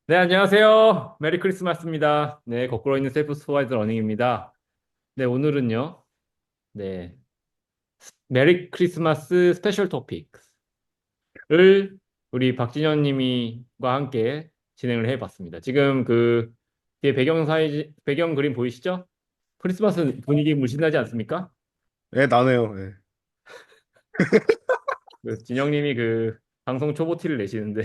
네, 안녕하세요. 메리 크리스마스입니다. 네, 거꾸로 있는 셀프 스와이드 러닝입니다. 네, 오늘은요. 네, 메리 크리스마스 스페셜 토픽을 우리 박진현 님이과 함께 진행을 해봤습니다. 지금 그 뒤에 배경 그림 보이시죠? 크리스마스 분위기 물씬 나지 않습니까? 예, 나네요. 예. 그 진영 님이 그 방송 초보 티를 내시는데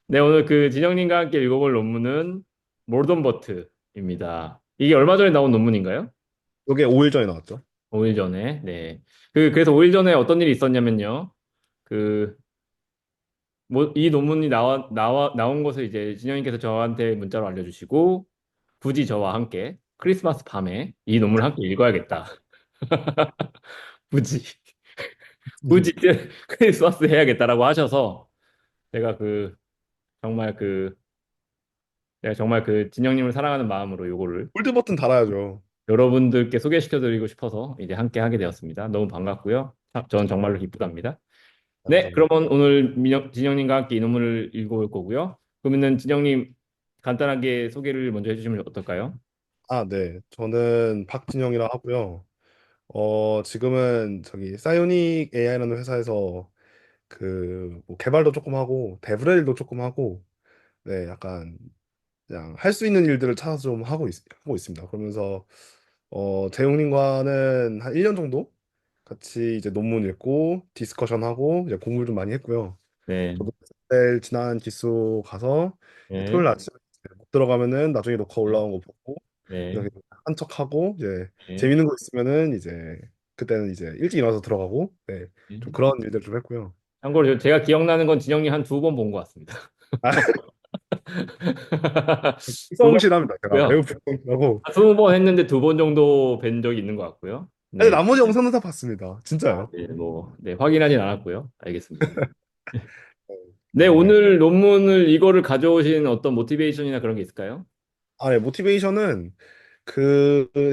네, 오늘 그 진영 님과 함께 읽어볼 논문은 몰던 버트입니다. 이게 얼마 전에 나온 논문인가요? 이게 5일 전에 나왔죠. 5일 전에, 네. 그래서 5일 전에 어떤 일이 있었냐면요. 그, 이 논문이 나온 것을 이제 진영님께서 저한테 문자로 알려주시고, 굳이 저와 함께 크리스마스 밤에 이 논문을 함께 읽어야겠다. 굳이, 굳이 크리스마스 해야겠다라고 하셔서, 제가 정말 제가 정말 진영님을 사랑하는 마음으로 요거를 골드 버튼 달아야죠. 여러분들께 소개시켜드리고 싶어서 이제 함께 하게 되었습니다. 너무 반갑고요. 저는 정말로 기쁘답니다. 네, 감사합니다. 그러면 오늘 진영님과 함께 이 논문을 읽어볼 거고요. 그러면은 진영님 간단하게 소개를 먼저 해주시면 어떨까요? 네. 저는 박진영이라 하고요. 지금은 저기 사이오닉 AI라는 회사에서 뭐 개발도 조금 하고 데브럴 일도 조금 하고 네, 약간 그냥 할 수 있는 일들을 찾아서 좀 하고 있습니다. 그러면서 재용님과는 한 1년 정도 같이 이제 논문 읽고 디스커션하고 이제 공부를 좀 많이 했고요. 네, 저도 내일 지난 기수 가서 네, 토요일 아침에 못 들어가면은 나중에 녹화 네, 올라온 거 보고 네, 이렇게 한 척하고 이제 네. 재밌는 거 있으면은 이제 그때는 이제 일찍 일어나서 들어가고 네, 네. 좀 그런 일들 좀 했고요. 참고로 제가 기억나는 건 진영님 한 두 번 본 것 같습니다. 아, 두 번 성실합니다. 제가 했고요. 매우 불성실하고. 20번 했는데 두 번 정도 뵌 적이 있는 것 같고요. 근데 네, 나머지 영상은 다 봤습니다. 아, 진짜요. 네, 네, 확인하진 않았고요. 알겠습니다. 네, 네, 네. 오늘 논문을 이거를 가져오신 어떤 모티베이션이나 그런 게 있을까요? 네, 모티베이션은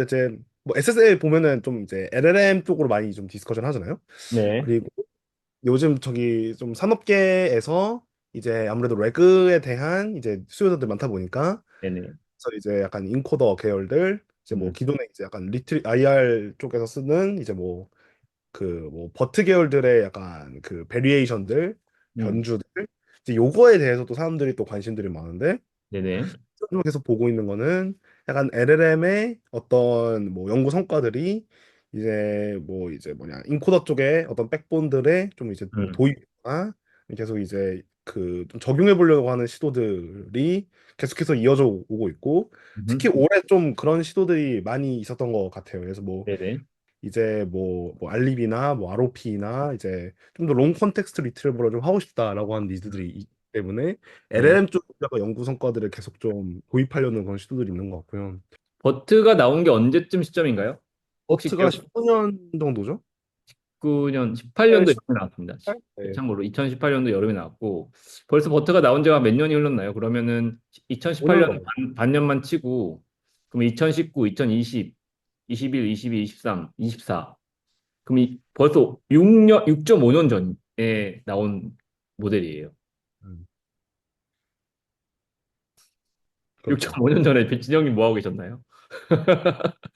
이제 뭐 SSL 보면은 좀 이제 LLM 쪽으로 많이 좀 디스커션 하잖아요. 네, 그리고 요즘 저기 좀 산업계에서 이제 아무래도 레그에 대한 이제 수요자들 많다 보니까 네네. 그래서 이제 약간 인코더 계열들 이제 뭐 음, 기존에 이제 약간 리트 IR 쪽에서 쓰는 이제 뭐 뭐 버트 계열들의 약간 그 베리에이션들 음, 변주들 이제 요거에 대해서 또 사람들이 또 관심들이 많은데 네네. 좀 계속 보고 있는 거는 약간 LLM의 어떤 뭐 연구 성과들이 이제 뭐냐 인코더 쪽에 어떤 백본들의 좀 이제 뭐 음, 도입이나 계속 이제 좀 적용해 보려고 하는 시도들이 계속해서 이어져 오고 있고 특히 음, 올해 좀 그런 시도들이 많이 있었던 것 같아요. 그래서 뭐 네네. 이제 뭐 알립이나 뭐 ROP나 이제 좀 더 롱 컨텍스트 리트리버를 좀 하고 싶다라고 하는 니즈들이 있기 때문에 네. LLM 쪽에다가 연구 성과들을 계속 좀 도입하려는 그런 시도들이 있는 것 같고요. 버트가 나온 게 언제쯤 시점인가요? 혹시 버트가 19년 정도죠? 19년, 네, 18년도 18? 여름에 나왔습니다. 네. 참고로 2018년도 여름에 나왔고 벌써 버트가 나온 지가 몇 년이 흘렀나요? 그러면은 2018년 5년 넘어. 반년만 치고 그럼 2019, 2020, 21, 22, 23, 24 그럼 벌써 6년, 6.5년 전에 나온 모델이에요. 음, 그렇죠. 6.5년 전에 진영님 뭐 하고 계셨나요?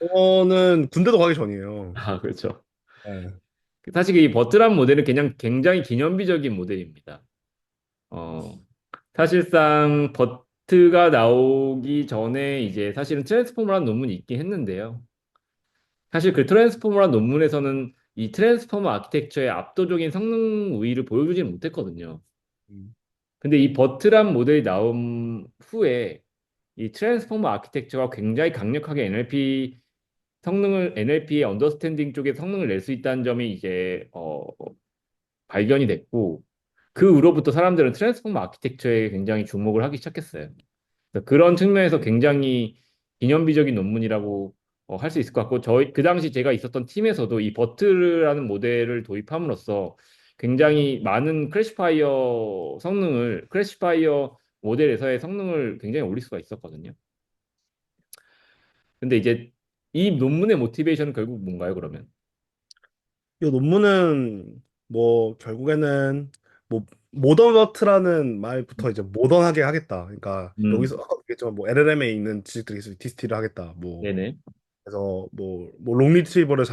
저는 군대도 가기 전이에요. 아, 그렇죠. 네. 사실 이 버트란 모델은 그냥 굉장히 기념비적인 모델입니다. 어, 사실상 버트가 나오기 전에 이제 사실은 트랜스포머라는 논문이 있긴 했는데요. 사실 그 트랜스포머라는 논문에서는 이 트랜스포머 아키텍처의 압도적인 성능 우위를 보여주지는 못했거든요. 음, 근데 이 버트란 모델이 나온 후에 이 트랜스포머 아키텍처가 굉장히 강력하게 NLP의 언더스탠딩 쪽에 성능을 낼 수 있다는 점이 이제 발견이 됐고 그 후로부터 사람들은 트랜스포머 아키텍처에 굉장히 주목을 하기 시작했어요. 그래서 그런 측면에서 굉장히 기념비적인 논문이라고 할 수 있을 것 같고 저희 그 당시 제가 있었던 팀에서도 이 버트라는 모델을 도입함으로써 굉장히 많은 크래시파이어 모델에서의 성능을 굉장히 올릴 수가 있었거든요. 근데 이제 이 논문의 모티베이션은 결국 뭔가요, 그러면? 이 논문은 뭐 결국에는 뭐 모던워트라는 말부터 이제 모던하게 하겠다. 그러니까 음, 여기서 아까 얘기했지만 뭐 LLM에 있는 지식들이 계속 디스틸을 하겠다. 뭐 네네, 그래서 뭐 롱리트리버를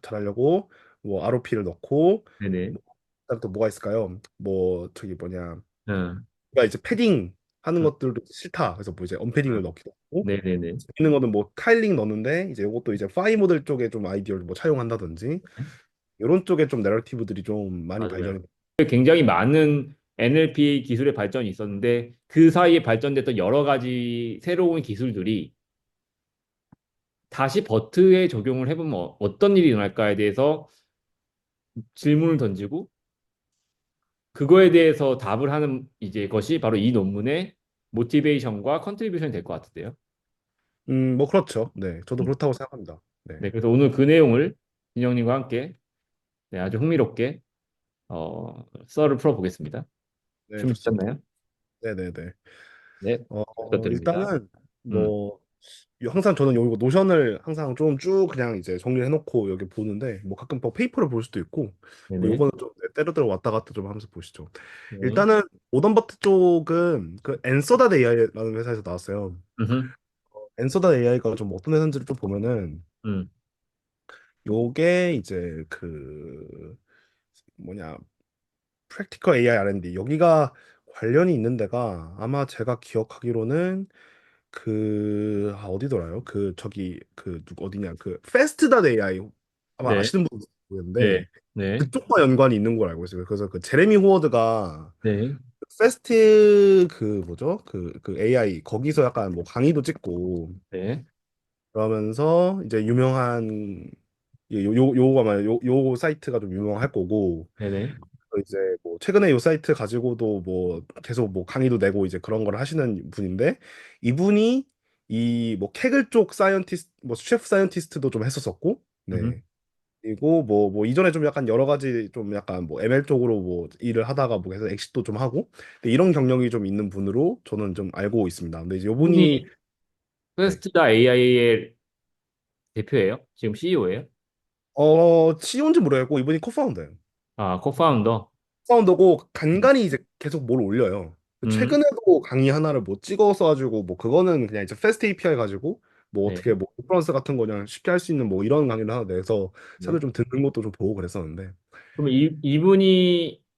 잘하려고 뭐 ROP를 넣고 네네, 뭐 그다음 또 뭐가 있을까요? 뭐 저기 뭐냐 어, 그러니까 이제 패딩 하는 음, 것들도 싫다. 그래서 뭐 이제 언패딩을 넣기도 하고 네네네. 재밌는 거는 뭐 타일링 넣는데 이제 이것도 이제 파이 모델 쪽에 좀 아이디어를 뭐 차용한다든지 이런 쪽에 좀 내러티브들이 좀 많이 맞아요. 발전이 굉장히 많은 NLP 기술의 발전이 있었는데 그 사이에 발전됐던 여러 가지 새로운 기술들이 다시 버트에 적용을 해보면 어떤 일이 일어날까에 대해서 질문을 던지고 그거에 대해서 답을 하는 이제 것이 바로 이 논문의 모티베이션과 컨트리뷰션이 될 것 같은데요. 뭐 그렇죠. 네, 저도 음. 그렇다고 생각합니다. 네, 네, 그래서 오늘 그 내용을 진영님과 함께 네, 아주 흥미롭게 썰을 풀어보겠습니다. 네, 좋습니다. 준비되셨나요? 네, 네, 네. 네, 부탁드립니다. 일단은 음, 뭐 항상 저는 여기 노션을 항상 좀 쭉 그냥 이제 정리를 해놓고 여기 보는데 뭐 가끔 뭐 페이퍼를 볼 수도 있고 뭐 네네, 요거는 좀 때로때로 왔다 갔다 좀 하면서 보시죠. 네, 일단은 오던버트 쪽은 그 앤서닷 AI라는 회사에서 나왔어요. 음, 앤서닷 AI가 좀 어떤 회사인지를 좀 보면은 음, 요게 이제 그 뭐냐 프랙티컬 AI R&D 여기가 관련이 있는 데가 아마 제가 기억하기로는 어디더라요? 그 저기 그 누구 어디냐 그 페스트닷 AI 아마 네, 아시는 분이 네, 모르겠는데 네, 그쪽과 연관이 있는 걸 알고 있어요. 그래서 그 제레미 호워드가 네, 페스트 그 뭐죠? 그 AI 거기서 약간 뭐 강의도 찍고 네, 그러면서 이제 유명한 요거 아마 요 사이트가 좀 유명할 거고 네네, 이제 뭐 최근에 요 사이트 가지고도 뭐 계속 뭐 강의도 내고 이제 그런 걸 하시는 분인데 이분이 이 뭐 케글 쪽 사이언티스트 뭐 셰프 사이언티스트도 좀 했었었고 음, 네 그리고 뭐 이전에 좀 약간 여러 가지 좀 약간 뭐 ML 쪽으로 뭐 일을 하다가 뭐 해서 엑시트도 좀 하고 근데 이런 경력이 좀 있는 분으로 저는 좀 알고 있습니다. 근데 이제 요분이 이분이 네. 퀘스트다 AI의 대표예요? 지금 CEO예요? CEO인지 모르겠고 이분이 코파운더예요. 아, 코파운더. 사운드고 간간히 이제 계속 뭘 올려요. 음, 최근에도 강의 하나를 뭐 찍어서 가지고 뭐 그거는 그냥 이제 패스트 API 가지고 뭐 네, 어떻게 뭐 리퍼런스 같은 거 그냥 쉽게 할 수 있는 뭐 이런 강의를 하나 내서 네. 사람들 좀 듣는 것도 좀 보고 그랬었는데 그럼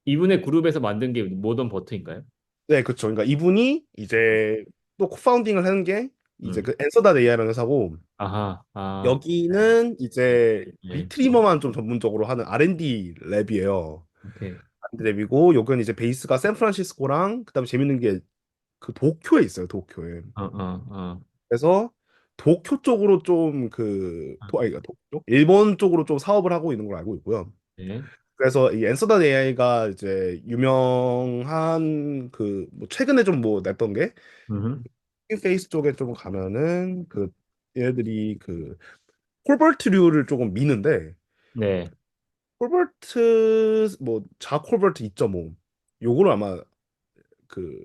이분의 그룹에서 만든 게 모던 버트인가요? 네 그렇죠. 그러니까 이분이 이제 또 코파운딩을 하는 게 이제 음, 그 앤서닷 AI라는 회사고 아하, 아, 여기는 이제 네, 리트리머만 좀 전문적으로 하는 R&D 랩이에요. 오케이. R&D 랩이고 여기는 이제 베이스가 샌프란시스코랑 그다음에 재밌는 게 그 도쿄에 있어요. 도쿄에. 어. 그래서 도쿄 쪽으로 좀 아니, 도쿄? 일본 쪽으로 좀 사업을 하고 있는 걸 알고 있고요. 네, 그래서 이 앤서더 AI가 이제 유명한 뭐 최근에 좀 뭐 냈던 게 음, 페이스 쪽에 좀 가면은 얘네들이 콜버트류를 조금 미는데 네, 콜버트 자 콜버트 2.5 요거를 아마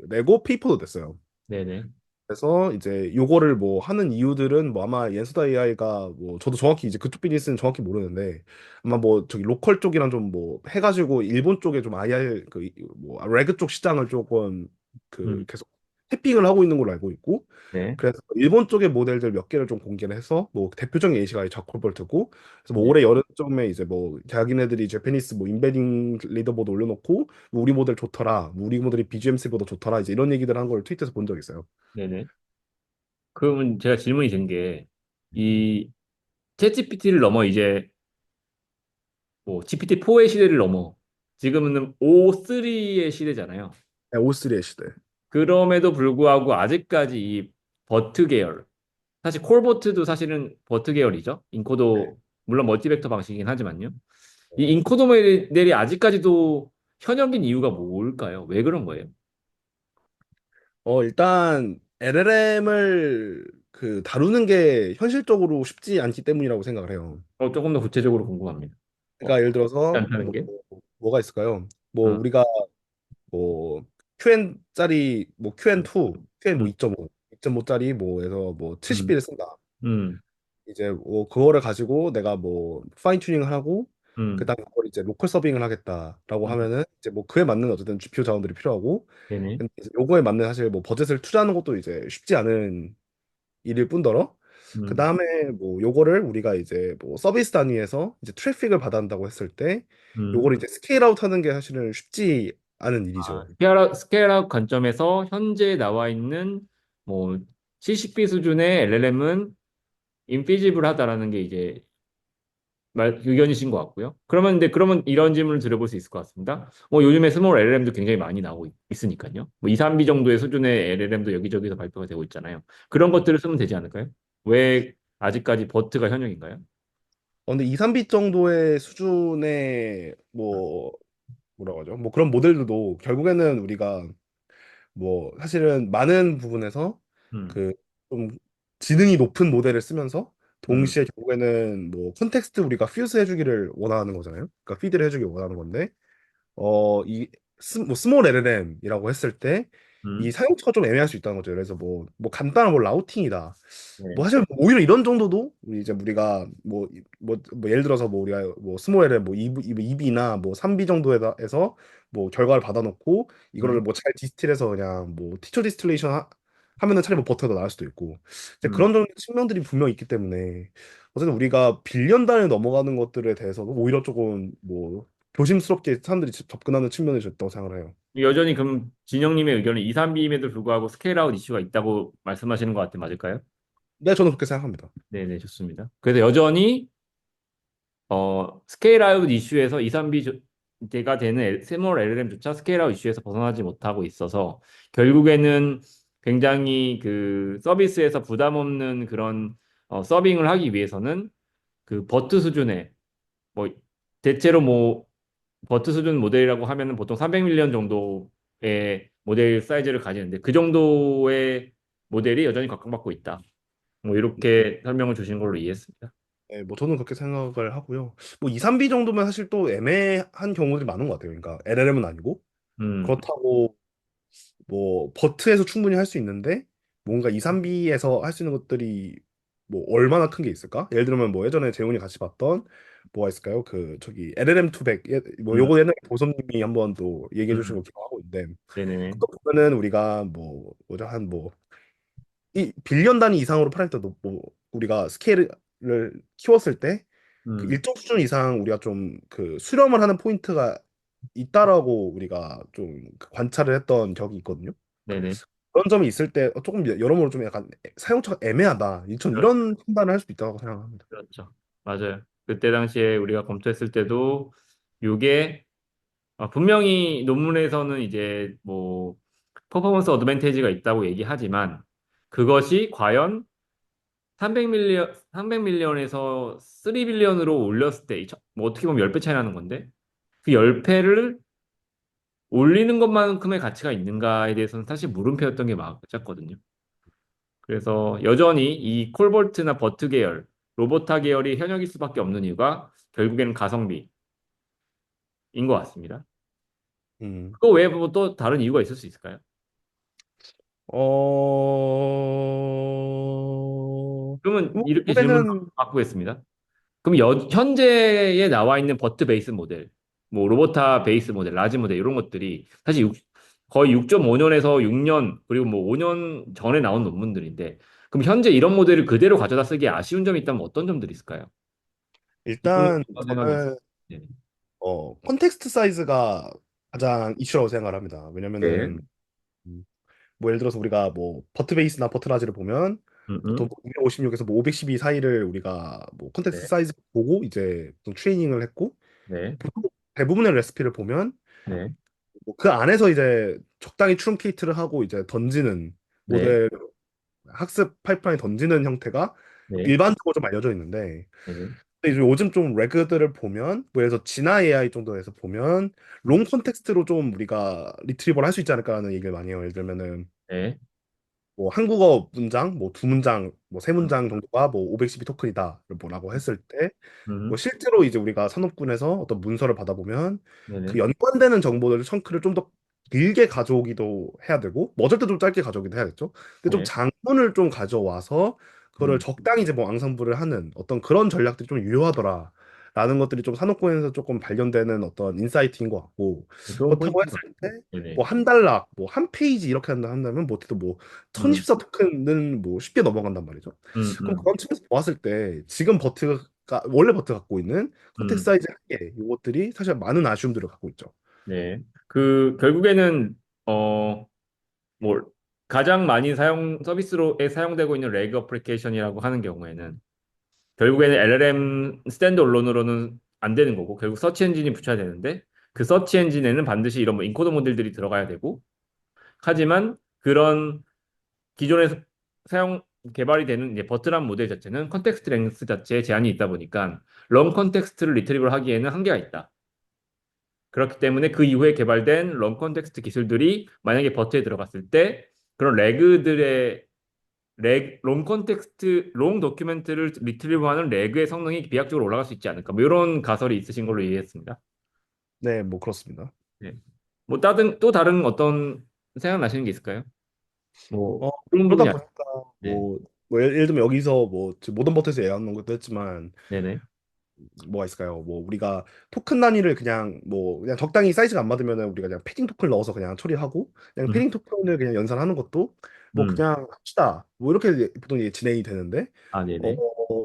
레고 페이퍼도 냈어요. 네네, 그래서 이제 요거를 뭐 하는 이유들은 뭐 아마 옌스다 AI가 뭐 저도 정확히 이제 그쪽 비즈니스는 정확히 모르는데 아마 뭐 저기 로컬 쪽이랑 좀 뭐 해가지고 일본 쪽에 좀 IR 뭐 레그 쪽 시장을 조금 음, 계속 태핑을 하고 있는 걸로 알고 있고 네, 그래서 일본 쪽의 모델들 몇 개를 좀 공개를 해서 뭐 대표적인 예시가 자코볼트고 그래서 뭐 네, 올해 여름쯤에 이제 뭐 자기네들이 제페니스 뭐 인베딩 리더보드 올려놓고 뭐 우리 모델 좋더라 뭐 우리 모델이 BGMC보다 좋더라 이제 이런 얘기들 한 걸 트윗에서 본 적 있어요. 네네. 그러면 제가 질문이 든 게, 이 챗GPT를 넘어 이제 뭐 GPT-4의 시대를 넘어 지금은 O3의 시대잖아요. 네, O3의 시대. 그럼에도 불구하고 아직까지 이 버트 계열, 사실 콜버트도 사실은 버트 계열이죠. 네. 인코도 물론 멀티벡터 방식이긴 하지만요. 이 인코도 모델이 아직까지도 현역인 이유가 뭘까요? 왜 그런 거예요? 일단 LLM을 다루는 게 현실적으로 쉽지 않기 때문이라고 생각을 해요. 조금 더 구체적으로 궁금합니다. 그러니까 예를 쉽지 들어서 않다는 게? 뭐가 있을까요? 뭐 어, 우리가 뭐 QN짜리 뭐 음, QN2, QN 뭐 음, 2.5, 2.5짜리 뭐에서 뭐 음, 70B를 쓴다. 음, 이제 뭐 그거를 가지고 내가 뭐 파인 튜닝을 하고 음, 그다음에 그걸 이제 로컬 서빙을 하겠다라고 음, 하면은 이제 뭐 그에 맞는 어쨌든 GPU 자원들이 필요하고, 네네. 근데 이제 요거에 맞는 사실 뭐 버젯을 투자하는 것도 이제 쉽지 않은 일일 뿐더러, 그 음, 다음에 뭐 요거를 우리가 이제 뭐 서비스 단위에서 이제 트래픽을 받아낸다고 했을 때 음. 요거를 이제 스케일 아웃 하는 게 사실은 쉽지 않은 일이죠. 아, 스케일아웃 관점에서 현재 나와 있는 뭐 70B 수준의 LLM은 인피지블하다라는 게 이제 의견이신 것 같고요. 그러면 이런 질문을 드려볼 수 있을 것 같습니다. 요즘에 스몰 LLM도 굉장히 많이 나오고 있으니까요. 뭐 2, 3B 정도의 수준의 LLM도 여기저기서 발표가 되고 있잖아요. 그런 것들을 쓰면 되지 않을까요? 왜 아직까지 버트가 현역인가요? 근데 2, 3비 정도의 수준의 뭐 뭐라고 하죠? 뭐 그런 모델들도 결국에는 우리가 뭐 사실은 많은 부분에서 음, 그 좀 지능이 높은 모델을 쓰면서 음, 동시에 결국에는 뭐 컨텍스트 우리가 퓨즈 해주기를 원하는 거잖아요. 그러니까 피드를 해주길 원하는 건데, 이 뭐 스몰 LLM이라고 했을 때 이 음, 사용처가 좀 애매할 수 있다는 거죠. 그래서 뭐 간단한 뭐 라우팅이다. 뭐 네, 사실 뭐 오히려 이런 정도도 우리가 뭐 예를 들어서 뭐 우리가 뭐 스몰 LLM 뭐 2B나 뭐 3B 정도에서 뭐 결과를 받아놓고 이거를 음, 뭐 잘 디스틸해서 그냥 뭐 티처 디스틸레이션 하면은 차라리 뭐 버터가 더 나을 수도 있고, 이제 음. 그런 측면들이 분명히 있기 때문에 어쨌든 우리가 빌리언 단위 넘어가는 것들에 대해서는 오히려 조금 뭐 조심스럽게 사람들이 접근하는 측면이 있다고 생각을 해요. 여전히 그럼 진영님의 의견은 2, 3B임에도 불구하고 스케일아웃 이슈가 있다고 말씀하시는 것 같아 맞을까요? 네, 저는 그렇게 생각합니다. 네네, 좋습니다. 그래서 여전히 스케일아웃 이슈에서 2, 3B가 되는 스몰 LLM조차 스케일아웃 이슈에서 벗어나지 못하고 있어서 결국에는 굉장히 그 서비스에서 부담 없는 그런 서빙을 하기 위해서는 그 버트 수준의 뭐 대체로 뭐 버트 수준 모델이라고 하면은 보통 300밀리언 정도의 모델 사이즈를 가지는데 그 정도의 모델이 여전히 각광받고 있다. 뭐 이렇게 설명을 주신 걸로 이해했습니다. 네, 뭐 저는 그렇게 생각을 하고요. 뭐 2, 3비 정도면 사실 또 애매한 경우들이 많은 것 같아요. 그러니까 LLM은 아니고 음, 그렇다고 뭐 버트에서 충분히 할 수 있는데 뭔가 2, 3비에서 할 수 있는 것들이 뭐 얼마나 큰 게 있을까? 예를 들면 뭐 예전에 재훈이 같이 봤던 뭐가 있을까요? 그 저기 LLM 200, 뭐 음, 요거 옛날에 보섭님이 한번 또 얘기해 주신 거 음, 기억하고 있는데, 네네. 그거 보면은 우리가 뭐 뭐죠, 한 뭐 이 빌리언 단위 이상으로 팔 때도 뭐 우리가 스케일을 키웠을 때 그 음, 일정 수준 이상 우리가 좀 그 수렴을 하는 포인트가 있다라고 우리가 좀그 관찰을 했던 적이 있거든요. 네네. 그런 점이 있을 때 조금 여러모로 좀 약간 사용처가 애매하다. 전 그렇- 이런 판단을 할 수도 있다고 생각합니다. 그렇죠. 맞아요. 그때 당시에 우리가 검토했을 때도 이게 분명히 논문에서는 이제 뭐 퍼포먼스 어드밴티지가 있다고 얘기하지만 그것이 과연 300밀리언에서 3빌리언으로 올렸을 때, 뭐 어떻게 보면 10배 차이 나는 건데, 그 10배를 올리는 것만큼의 가치가 있는가에 대해서는 사실 물음표였던 게 맞았거든요. 그래서 여전히 이 콜볼트나 버트 계열, 로보타 계열이 현역일 수밖에 없는 이유가 결국에는 가성비인 것 같습니다. 음. 그거 외에 뭐 또 다른 이유가 있을 수 있을까요? 그러면 이렇게 질문 후배는 바꾸겠습니다. 그럼 현재에 나와 있는 버트 베이스 모델, 뭐 로보타 베이스 모델, 라지 모델 이런 것들이 사실 거의 6.5년에서 6년 그리고 뭐 5년 전에 나온 논문들인데 그럼 현재 이런 모델을 그대로 가져다 쓰기 아쉬운 점이 있다면 어떤 점들이 있을까요? 이런 일단 생각이 있어요. 저는 네. 컨텍스트 사이즈가 가장 이슈라고 생각을 합니다. 네. 왜냐면은 뭐 예를 들어서 우리가 뭐 버트 베이스나 버트 라지를 보면 음, 보통 음. 256에서 뭐 512 사이를 우리가 뭐 컨텍스트 네. 사이즈 보고 이제 좀 트레이닝을 했고, 네. 보통 대부분의 레시피를 보면 네. 뭐그 안에서 이제 적당히 트runcate를 하고 이제 던지는 네. 모델 학습 파이프라인 던지는 형태가 네. 일반적으로 좀 알려져 있는데, 네. 근데 이제 요즘 좀 레그들을 보면 뭐 예를 들어서 진화 AI 정도에서 보면 롱 컨텍스트로 좀 우리가 리트리버를 할 수 있지 않을까라는 얘기를 많이 해요. 예를 들면은 네. 뭐 한국어 문장 뭐 두 문장 뭐 세 음, 문장 정도가 뭐 512 토큰이다 뭐라고 했을 때, 뭐 음. 실제로 이제 우리가 산업군에서 어떤 문서를 받아보면 그 네네. 연관되는 정보들 청크를 좀 더 길게 가져오기도 해야 되고, 뭐 어쩔 때 좀 짧게 가져오기도 해야겠죠. 근데 좀 네. 장문을 좀 가져와서 그거를 음. 적당히 이제 뭐 앙상블을 하는 어떤 그런 전략들이 좀 유효하더라 라는 것들이 좀 산업공에서 조금 발견되는 어떤 인사이트인 것 같고 좋은 그렇다고 포인트인 것 했을 같아요. 때 네네. 뭐 한 달락 뭐 한 페이지 이렇게 한다면 뭐 어쨌든 뭐 음, 1014 토큰은 뭐 쉽게 넘어간단 말이죠. 음, 그럼 음, 그런 측면에서 보았을 때 지금 버트가 원래 버트 갖고 있는 컨텍스트 음. 사이즈 한계 이것들이 사실 많은 아쉬움들을 갖고 있죠. 네. 결국에는, 어, 뭐, 가장 많이 서비스로에 사용되고 있는 레그 어플리케이션이라고 하는 경우에는, 결국에는 LLM 스탠드 언론으로는 안 되는 거고, 결국 서치 엔진이 붙여야 되는데, 그 서치 엔진에는 반드시 이런 뭐 인코더 모델들이 들어가야 되고, 하지만 그런 기존에서 사용 개발이 되는 이제 버트란 모델 자체는 컨텍스트 랭스 자체에 제한이 있다 보니까 런 컨텍스트를 리트리블 하기에는 한계가 있다. 그렇기 때문에 그 이후에 개발된 런 컨텍스트 기술들이 만약에 버트에 들어갔을 때 그런 롱 컨텍스트 롱 도큐멘트를 리트리브하는 레그의 성능이 비약적으로 올라갈 수 있지 않을까. 뭐 이런 가설이 있으신 걸로 이해했습니다. 네, 뭐 그렇습니다. 네. 뭐 또 다른 어떤 생각나시는 게 있을까요? 뭐 그런 그러다 부분이 보니까 네. 예를 들면 여기서 뭐 지금 모던 버튼에서 얘기하는 것도 했지만 네네. 뭐가 있을까요? 뭐 우리가 토큰 단위를 그냥 적당히 사이즈가 안 맞으면은 우리가 그냥 패딩 토큰을 넣어서 그냥 처리하고 그냥 음, 패딩 토큰을 그냥 연산하는 것도 뭐 음. 그냥 합시다. 뭐 이렇게 이제 보통 이제 진행이 되는데 아, 네네.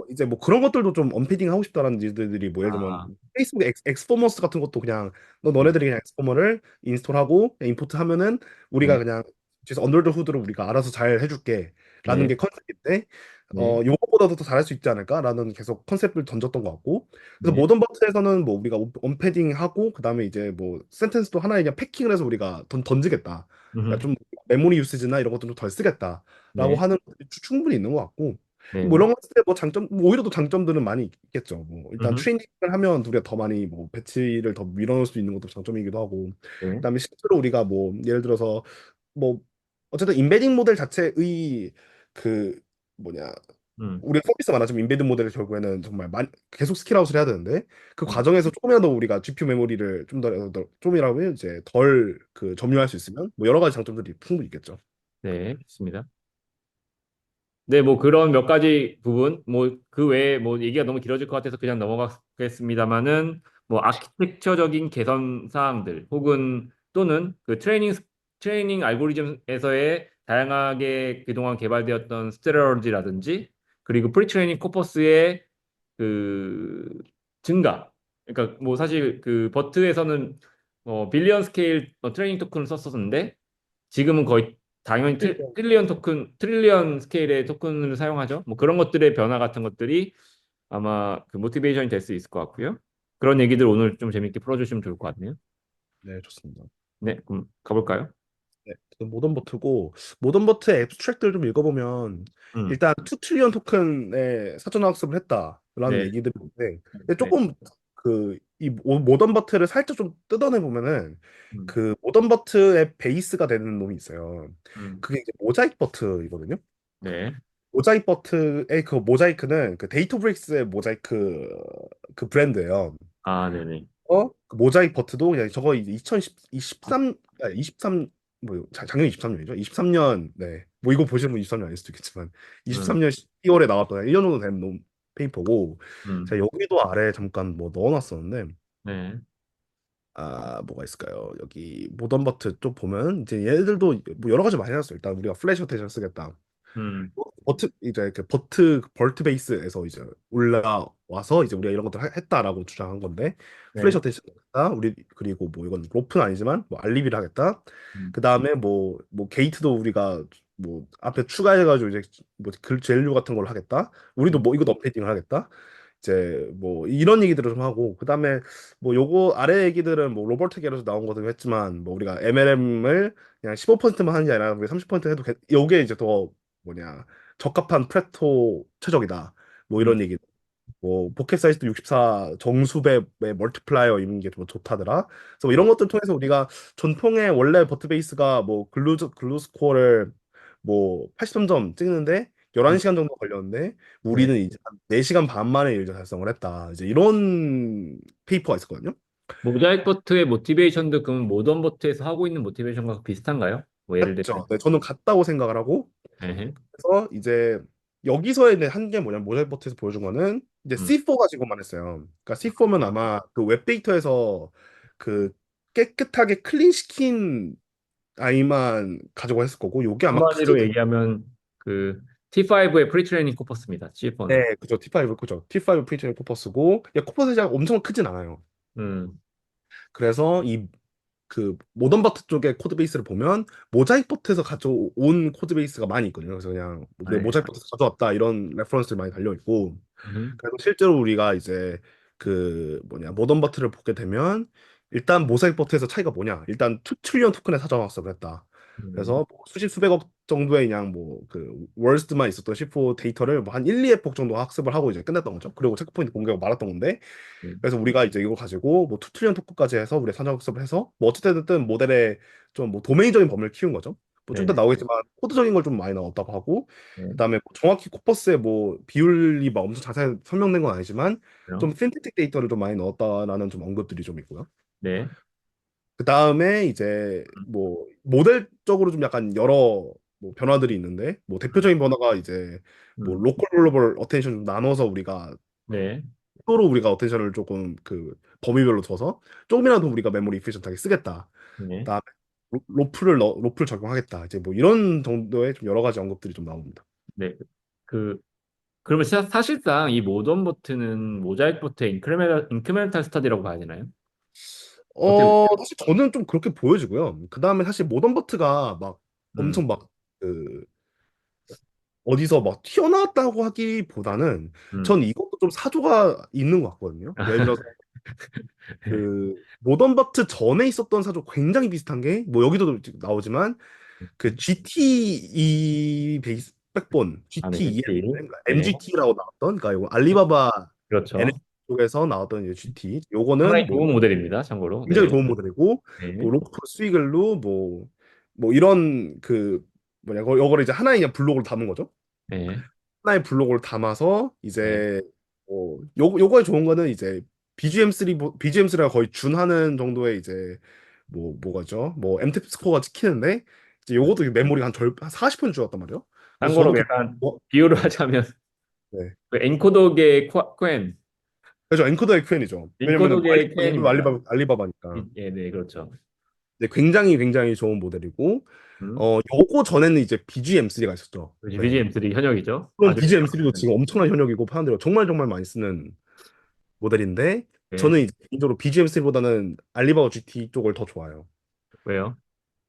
이제 뭐 그런 것들도 좀 언패딩 하고 싶다라는 일들이 뭐 예를 들면 아, 페이스북 엑스포머스 같은 것도 그냥 너네들이 그냥 엑스포머를 인스톨하고 그냥 임포트하면은 우리가 네, 그냥 그래서 언더 더 후드로 우리가 알아서 잘 해줄게 라는 네, 게 컨셉인데 네, 요거보다도 더 잘할 수 있지 않을까라는 계속 컨셉을 던졌던 것 같고 그래서 네, 모던 버튼에서는 뭐 우리가 언패딩 하고 그다음에 이제 뭐 센텐스도 하나에 그냥 패킹을 해서 우리가 던지겠다. 그러니까 음, 좀 메모리 유스지나 이런 것도 좀 덜 쓰겠다라고 네, 하는 것들이 충분히 있는 것 같고 뭐 네, 이런 거 했을 때 뭐 장점 뭐 오히려 또 장점들은 많이 있겠죠. 뭐 일단 음, 트레이닝을 하면 우리가 더 많이 뭐 배치를 더 밀어넣을 수 있는 것도 장점이기도 하고 네, 그다음에 실제로 우리가 뭐 예를 들어서 뭐 어쨌든 인베딩 모델 자체의 그 뭐냐 음, 우리가 서비스 많아지면 인베딩 모델을 결국에는 정말 계속 스킬아웃을 해야 되는데 그 음, 과정에서 조금이라도 우리가 GPU 메모리를 좀이라고 이제 덜 그 점유할 수 있으면 뭐 여러 가지 장점들이 충분히 있겠죠. 네, 좋습니다. 네, 뭐 그런 몇 가지 부분, 뭐 그 외에 뭐 얘기가 너무 길어질 것 같아서 그냥 넘어가겠습니다만은 뭐 아키텍처적인 개선 사항들 혹은 또는 그 트레이닝 알고리즘에서의 다양하게 그동안 개발되었던 스테러지라든지 그리고 프리트레이닝 코퍼스의 그 증가. 그러니까 뭐 사실 그 버트에서는 빌리언 스케일 트레이닝 토큰을 썼었는데 지금은 거의 당연히 트릴리언 스케일의 토큰을 사용하죠. 뭐 그런 것들의 변화 같은 것들이 아마 그 모티베이션이 될 수 있을 것 같고요. 그런 얘기들 오늘 좀 재밌게 풀어주시면 좋을 것 같네요. 네, 좋습니다. 네, 그럼 가볼까요? 네, 그 모던버트고 모던버트의 앱스트랙트를 좀 읽어보면 음, 일단 2 트리리언 토큰의 사전학습을 했다라는 네, 얘기들이 있는데 근데 네, 조금 그 이 모던버트를 살짝 좀 뜯어내 보면은 음, 그 모던버트의 베이스가 되는 놈이 있어요. 음, 그게 이제 모자이크 버트이거든요. 네, 모자이크 버트의 그 모자이크는 그 데이터브릭스의 모자이크 그 브랜드예요. 네네, 그 모자이크 버트도 그냥 저거 이제 2023, 23, 뭐, 작년 23년이죠. 23년, 네. 뭐 이거 보시는 분 23년 아닐 수도 있겠지만, 음, 23년 12월에 나왔던 1년 정도 된 페이퍼고, 음, 제가 여기도 아래 잠깐 뭐 넣어놨었는데, 네, 뭐가 있을까요? 여기 모던 버트 쪽 보면, 이제 얘들도 뭐 여러 가지 많이 해놨어요. 일단 우리가 플래시 어테이션 쓰겠다. 음, 이제 그 벌트 베이스에서 이제 올라와서 이제 우리가 이런 것들 을 했다라고 주장한 건데 플래시 네, 어테이션 하겠다 우리 그리고 뭐 이건 로프는 아니지만 뭐 알리비를 하겠다 음, 그 다음에 뭐 게이트도 우리가 뭐 앞에 추가해가지고 이제 뭐글 젤류 같은 걸 하겠다 우리도 음, 뭐 이거 업데이팅을 하겠다 이제 뭐 이런 얘기들을 좀 하고 그 다음에 뭐 요거 아래 얘기들은 뭐 로버트 게로서 나온 것도 했지만 뭐 우리가 MLM을 그냥 15%만 하는 게 아니라 우리 30% 해도 요게 이제 더 뭐냐 적합한 프레토 최적이다. 뭐 음, 이런 얘기. 뭐 포켓 사이즈도 64 정수배의 멀티플라이어 있는 게 좀 좋다더라. 그래서 뭐 이런 것들 통해서 우리가 전통의 원래 버트 베이스가 뭐 글루 스코어를 뭐 83점 찍는데 음, 11시간 정도 걸렸는데 네. 우리는 이제 한 4시간 반 만에 일을 달성을 했다. 이제 이런 페이퍼가 있었거든요. 모자이크 버트의 모티베이션도 그럼 모던 버트에서 하고 있는 모티베이션과 비슷한가요? 뭐 예를 들면, 맞죠? 네, 저는 같다고 생각을 하고 네, 그래서 이제 여기서의 한게 뭐냐면 모자이크 버트에서 보여준 거는 이제 음. C4 가지고만 했어요. 그러니까 C4면 아마 그 웹데이터에서 그 깨끗하게 클린 시킨 아이만 가지고 했을 거고, 요게 아마 크게 한마디로 얘기하면 그 T5의 프리트레이닝 코퍼스입니다. C4는. 네, 그죠. T5 그죠. T5 프리트레인 코퍼스고, 코퍼스가 엄청 크진 않아요. 음. 그래서 이 그 모던 버트 쪽의 코드 베이스를 보면 모자이크 버트에서 가져온 코드 베이스가 많이 있거든요. 그래서 그냥 아, 내 네. 모자이크 버트에서 가져왔다 이런 레퍼런스들이 많이 달려 있고, 음. 그래서 실제로 우리가 이제 그 뭐냐 모던 버트를 보게 되면 일단 모자이크 버트에서 차이가 뭐냐, 일단 2 트리리언 토큰의 사정학습을 그랬다. 음. 그래서 뭐 수십 수백억 정도의 그냥 뭐 그 월스만 있었던 C4 데이터를 뭐 한 1, 2에폭 정도 학습을 하고 이제 끝냈던 거죠. 그리고 체크포인트 공개하고 말았던 건데, 그래서 우리가 이제 이거 가지고 뭐 투트리언 토크까지 해서 우리 산정 학습을 해서 뭐 어쨌든 모델의 좀 뭐 도메인적인 범위를 키운 거죠. 뭐 좀 더 네네. 나오겠지만 코드적인 걸 좀 많이 나왔다고 하고, 네. 그다음에 뭐 정확히 코퍼스의 뭐 비율이 막 엄청 자세히 설명된 건 아니지만 그래요? 좀 신태틱 데이터를 좀 많이 넣었다라는 좀 언급들이 좀 있고요. 네. 그다음에 이제 뭐 모델적으로 좀 약간 여러 뭐 변화들이 있는데, 뭐 음. 대표적인 변화가 이제 뭐 음. 로컬 글로벌 어텐션 좀 나눠서 우리가 네. 서로 우리가 어텐션을 조금 그 범위별로 둬서 조금이라도 우리가 메모리 이피션트하게 쓰겠다. 네. 그다음에 로플 적용하겠다. 이제 뭐 이런 정도의 좀 여러 가지 언급들이 좀 나옵니다. 네. 그 그러면 사실상 이 모던 버튼은 모자이크 버튼의 인크리멘탈 스타디라고 봐야 되나요? 어떻게 사실 저는 좀 그렇게 보여지고요. 그 다음에 사실 모던 버트가 막 음. 엄청 막 그 어디서 막 튀어나왔다고 하기보다는 음. 전 이것도 좀 사조가 있는 것 같거든요. 예를 들어서 그 모던 버트 전에 있었던 사조 굉장히 비슷한 게 뭐 여기도 나오지만 그 GT 베이스 백본 아, 네. GT GT. 그러니까 네. MGT라고 나왔던, 그러니까 이거 알리바바 그렇죠. NS 쪽에서 나왔던 이제 GT, 상당히 요거는 뭐 좋은 모델입니다. 참고로. 굉장히 네. 좋은 모델이고, 네. 뭐 로프 스위글루 뭐 이런 그 뭐냐 요거를 이제 하나의 그냥 블록으로 담은 거죠. 네. 하나의 블록을 담아서 네. 이제 요거에 좋은 거는 이제 BGM3랑 거의 준하는 정도의 이제 뭐가죠? 뭐 MTP 스코어가 찍히는데, 이제 요것도 메모리가 한 40% 줄었단 말이에요. 그래서 저도 참고로 약간 어, 비유를 하자면 네. 그 엔코더계의 퀸, 그래서 엔코더의 QN이죠. 왜냐면은 뭐 엔코더계의 퀸입니다. 알리바바니까. 예, 네, 그렇죠. 네, 굉장히 좋은 모델이고, 음. 요거 전에는 이제 BGM3가 있었죠. 네. BGM3 현역이죠. 물론 아주 BGM3도 유명한. 지금 엄청난 현역이고 사람들이 정말 많이 쓰는 모델인데, 네. 저는 이제 개인적으로 BGM3보다는 알리바바 GT 쪽을 더 좋아해요. 왜요?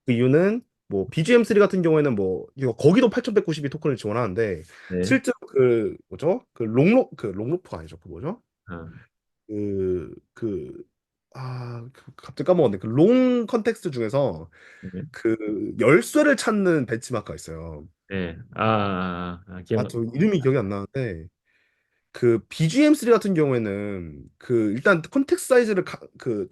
그 이유는 뭐 BGM3 같은 경우에는 뭐 이거 거기도 8192 토큰을 지원하는데, 네. 실제로 그 뭐죠? 그 롱로프가 아니죠. 그 뭐죠? 어, 갑자기 까먹었네. 그 롱 컨텍스트 중에서 네. 그 열쇠를 찾는 벤치마크가 있어요. 네. 저 이름이 기억이 안 나는데, 그 BGM3 같은 경우에는 그 일단 컨텍스트 사이즈를 그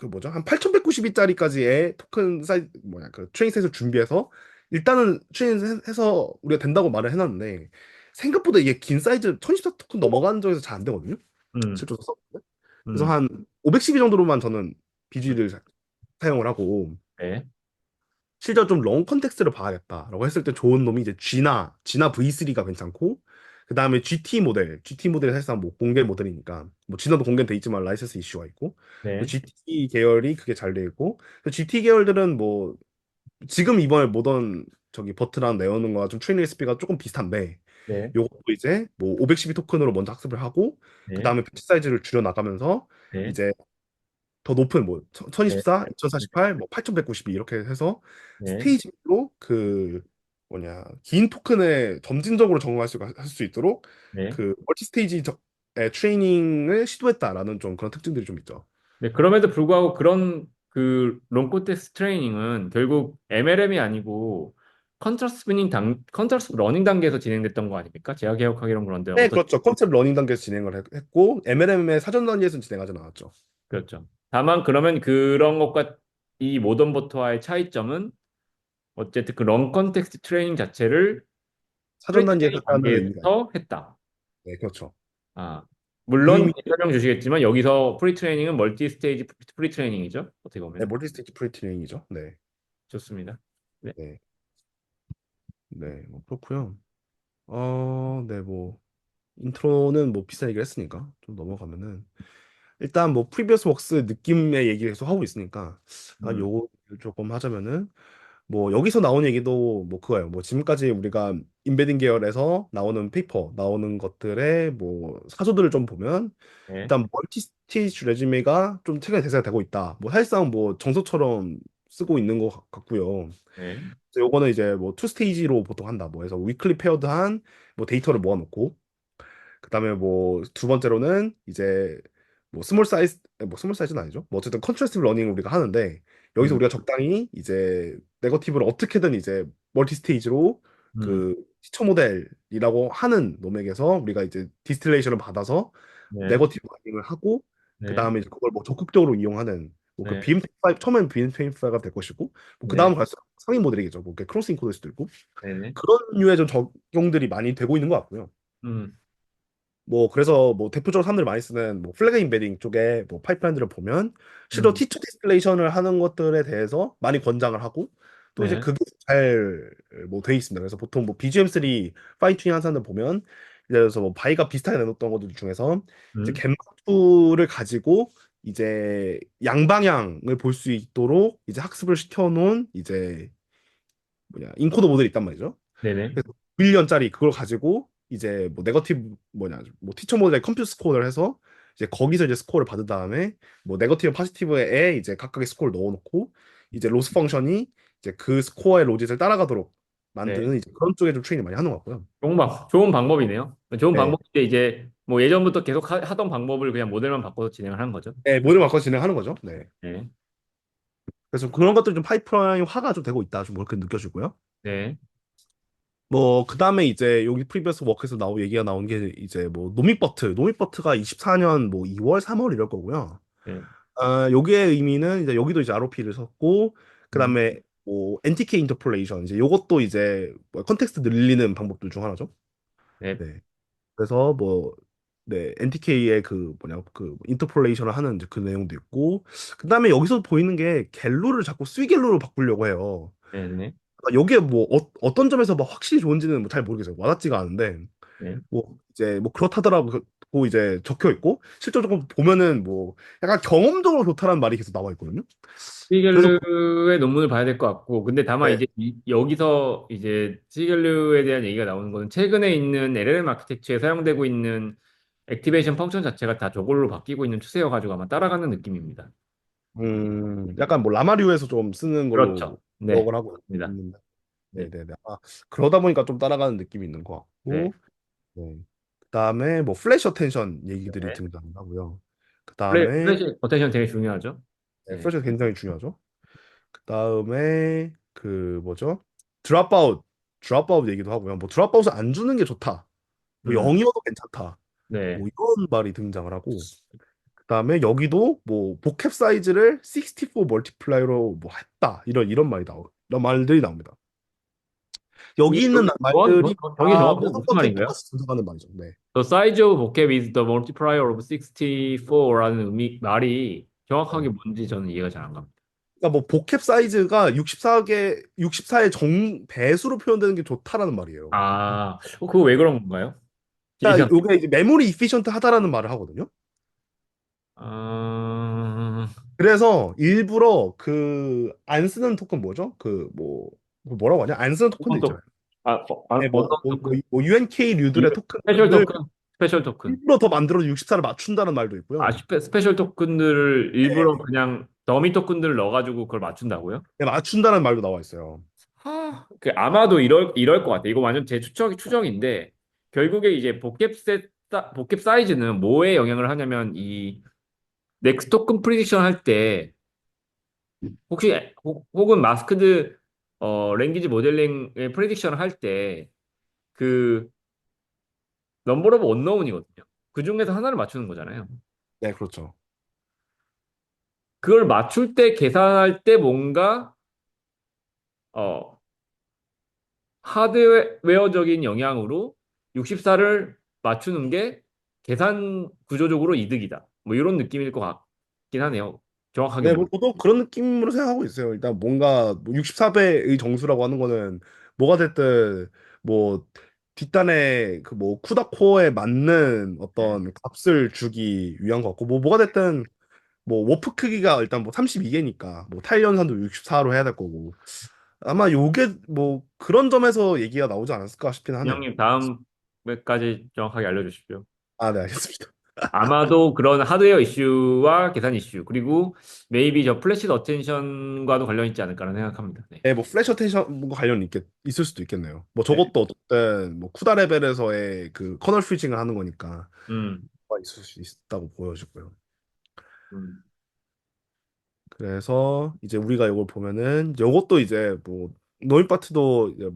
뭐죠? 한 8192짜리까지의 토큰 사이즈 뭐냐 그 트레인 사이즈를 준비해서 일단은 트레인 해서 우리가 된다고 말을 해놨는데, 생각보다 이게 긴 사이즈 1014 토큰 넘어가는 쪽에서 잘 안 되거든요. 음, 실제로 썼는데. 그래서 음, 한 512 정도로만 저는 BG를 사용을 하고, 네. 실제로 좀 롱 컨텍스트를 봐야겠다라고 했을 때 좋은 놈이 이제 G나 V3가 괜찮고, 그 다음에 GT 모델이 사실상 뭐 공개 모델이니까 뭐 G나도 공개돼 있지만 라이센스 이슈가 있고, 그 네. GT 계열이 그게 잘 돼 있고, 그 GT 계열들은 뭐 지금 이번에 모던 저기 버트랑 내오는 거가 좀 트레이닝 스피가 조금 비슷한데, 네. 요것도 이제 뭐 512 토큰으로 먼저 학습을 하고, 그 네. 다음에 패치 사이즈를 줄여 나가면서 네. 이제 더 높은 뭐 네. 1024, 2048, 뭐 8192 이렇게 해서 네. 스테이지로 그 뭐냐 긴 토큰에 점진적으로 적응할 수 있도록 네. 그 멀티 스테이지 트레이닝을 시도했다라는 좀 그런 특징들이 좀 있죠. 네, 그럼에도 불구하고 그런 그 롱코테스트 트레이닝은 결국 MLM이 아니고 컨트러스 러닝 단계에서 진행됐던 거 아닙니까? 제가 기억하기로는 그런데 네, 어떻게 그렇죠. 컨셉 러닝 단계에서 진행을 했고 MLM의 사전 단계에서는 진행하지 않았죠. 그렇죠. 다만 그러면 그런 것과 이 모던 버터와의 차이점은 어쨌든 그 런 컨텍스트 트레이닝 자체를 사전 단계에서 프리트레이닝 했다는 의미가 있죠. 단계에서 했다. 네, 그렇죠. 아, 그 물론 의미, 설명 주시겠지만 여기서 프리트레이닝은 멀티 스테이지 프리트레이닝이죠. 어떻게 네, 보면 멀티 스테이지 프리트레이닝이죠. 네, 좋습니다. 네. 네, 네, 뭐 그렇고요. 네, 뭐. 인트로는 뭐 비슷한 얘기를 했으니까 좀 넘어가면은 일단 뭐 프리비어스 웍스 느낌의 얘기를 계속 하고 있으니까 음, 요거 조금 하자면은 뭐 여기서 나온 얘기도 뭐 그거예요. 뭐 지금까지 우리가 인베딩 계열에서 나오는 페이퍼 나오는 것들의 뭐 사조들을 좀 보면 네, 일단 멀티 스테이지 레주메가 좀 최근에 대세가 되고 있다. 뭐 사실상 뭐 정석처럼 쓰고 있는 것 같고요. 네, 그래서 요거는 이제 뭐 투 스테이지로 보통 한다. 뭐 해서 위클리 페어드한 뭐 데이터를 모아놓고 그다음에 뭐 두 번째로는 이제 뭐 스몰 사이즈는 아니죠. 뭐 어쨌든 컨트라스티브 러닝을 우리가 하는데 여기서 음, 우리가 적당히 이제 네거티브를 어떻게든 이제 멀티 스테이지로 음, 그 시처 모델이라고 하는 놈에게서 우리가 이제 디스틸레이션을 받아서 네, 네거티브 러닝을 하고 네, 그다음에 이제 그걸 뭐 적극적으로 이용하는 뭐 그 네, BM25 처음엔 BM25가 될 것이고 뭐 네, 그다음 갈수록 상위 모델이겠죠. 뭐 크로스 인코드일 수도 있고 네, 네, 그런 류의 좀 적용들이 많이 되고 있는 것 같고요. 음, 뭐 그래서 뭐 대표적으로 사람들이 많이 쓰는 뭐 플래그 임베딩 쪽에 뭐 파이프라인들을 보면 실제로 음, 티처 디스플레이션을 하는 것들에 대해서 많이 권장을 하고 또 이제 네, 그게 잘 뭐 돼 있습니다. 그래서 보통 뭐 BGM3 파인 튜닝 한 사람들 보면 예를 들어서 뭐 바이가 비슷하게 내놓던 것들 중에서 이제 음, 겜2를 가지고 이제 양방향을 볼 수 있도록 이제 학습을 시켜놓은 이제 뭐냐 인코더 모델이 있단 말이죠. 네, 네, 그래서 1년짜리 그걸 가지고 이제 뭐 네거티브 뭐냐 뭐 티처 모델에 컴퓨터 스코어를 해서 이제 거기서 이제 스코어를 받은 다음에 뭐 네거티브 포지티브에 이제 각각의 스코어를 넣어놓고 이제 로스 펑션이 이제 그 스코어의 로짓을 따라가도록 네. 만드는 이제 그런 쪽에 좀 트레이닝 많이 하는 것 같고요. 좋은 방법이네요. 좋은 네, 방법인데 이제 뭐 예전부터 계속 하던 방법을 그냥 모델만 바꿔서 진행을 하는 거죠. 네 모델 바꿔 진행하는 거죠. 네. 네, 그래서 그런 것들이 좀 파이프라인화가 좀 되고 있다 좀 그렇게 느껴지고요. 네, 뭐 그다음에 이제 여기 프리비어스 워크에서 얘기가 나온 게 이제 뭐 노믹버트가 24년 뭐 2월 3월 이럴 거고요. 네, 요게 의미는 이제 여기도 이제 ROP를 썼고 음, 그다음에 뭐 NTK 인터폴레이션 이제 요것도 이제 뭐 컨텍스트 늘리는 방법들 중 하나죠. 네. 네. 그래서 뭐 네, NTK의 그 뭐냐 그 인터폴레이션을 하는 이제 그 내용도 있고 그다음에 여기서 보이는 게 갤로를 자꾸 스위갤로로 바꾸려고 해요. 네, 네, 여기에 뭐 떤 점에서 막 확실히 좋은지는 뭐잘 모르겠어요. 와닿지가 않은데 네. 뭐 이제 뭐 그렇다더라고 이제 적혀 있고 실제로 보면은 뭐 약간 경험적으로 좋다라는 말이 계속 나와 있거든요. 그래서 시겔르의 논문을 봐야 될 것 같고, 근데 다만 네. 이제 여기서 이제 시겔르에 대한 얘기가 나오는 거는 최근에 있는 LLM 아키텍처에 사용되고 있는 액티베이션 펑션 자체가 다 저걸로 바뀌고 있는 추세여가지고 아마 따라가는 느낌입니다. 약간 뭐 라마류에서 좀 쓰는 걸로 그렇죠. 네, 기억을 하고 맞습니다. 있는데 네, 네네네. 그러다 보니까 좀 따라가는 느낌이 있는 것 네. 같고 네. 그다음에 뭐 플래시 어텐션 얘기들이 네. 등장하고요. 그다음에 플래시 어텐션 되게 중요하죠. 네, 네. 플래시가 굉장히 중요하죠. 그다음에 그 뭐죠? 드랍아웃 드랍아웃 얘기도 하고요. 뭐 드랍아웃을 안 주는 게 좋다. 뭐 음, 0이어도 괜찮다. 네. 뭐 이런 말이 등장을 하고 그다음에 여기도 뭐 보캡 사이즈를 64 멀티플라이로 뭐 했다. 이런 말이 이런 말들이 나옵니다. 여기 이 있는 말들이 정의 다 정확히 모든 무슨 것에 말인가요? 똑같이 등장하는 말이죠. 네. The size of vocab is the multiplier of 64라는 말이 정확하게 네. 뭔지 저는 이해가 잘 안 갑니다. 그러니까 뭐 보캡 사이즈가 64의 정 배수로 표현되는 게 좋다라는 말이에요. 그거 왜 그런 건가요? 그러니까 이해가 이게 이제 메모리 이피션트 하다라는 말을 하거든요. 아, 그래서 일부러 그 안 쓰는 토큰 뭐죠? 그 뭐 뭐라고 하냐? 안 쓰는 토큰들 어떤 있잖아요. 토큰? 네, 어떤 토큰? UNK 류들의 스페셜 토큰들 토큰? 스페셜 토큰. 일부러 더 만들어서 64를 맞춘다는 말도 있고요. 스페셜 토큰들을 일부러 네, 그냥 더미 토큰들을 넣어가지고 그걸 맞춘다고요? 네, 맞춘다는 말도 나와 있어요. 아마도 이럴 것 같아요. 이거 완전 제 추정인데, 결국에 이제 복캡 사이즈는 뭐에 영향을 하냐면, 이 넥스트 토큰 프리딕션 할 때, 혹시, 혹은 마스크드, 랭귀지 모델링의 프리딕션을 할 때, 그, 넘버 오브 언노운이거든요. 그 중에서 하나를 맞추는 거잖아요. 네, 그렇죠. 그걸 맞출 때, 계산할 때 뭔가, 어, 하드웨어적인 영향으로 64를 맞추는 게 계산 구조적으로 이득이다. 뭐 이런 느낌일 것 같긴 하네요. 정확하게 네, 모르. 뭐 저도 그런 느낌으로 생각하고 있어요. 일단 뭔가 64배의 정수라고 하는 거는 뭐가 됐든 뭐 뒷단에 그 뭐 쿠다 코어에 맞는 네. 어떤 값을 주기 위한 것 같고 뭐 뭐가 됐든 뭐 워프 크기가 일단 뭐 32개니까 뭐 타일 연산도 64로 해야 될 거고 아마 요게 뭐 그런 점에서 얘기가 나오지 않았을까 싶긴 하네요. 형님 다음 회까지 정확하게 알려주십시오. 아, 네, 알겠습니다. 아마도 그런 하드웨어 이슈와 계산 이슈, 그리고 메이비 저 플래시 어텐션과도 관련 있지 않을까라는 생각합니다. 네. 네, 뭐 플래시 어텐션과 관련 있을 수도 있겠네요. 뭐 네. 저것도 어쨌든 뭐 쿠다 레벨에서의 그 커널 프리징을 하는 거니까 음, 뭐가 있을 수 있다고 보여지고요. 음, 그래서 이제 우리가 이걸 보면은 이것도 이제 뭐 노이파트도 이제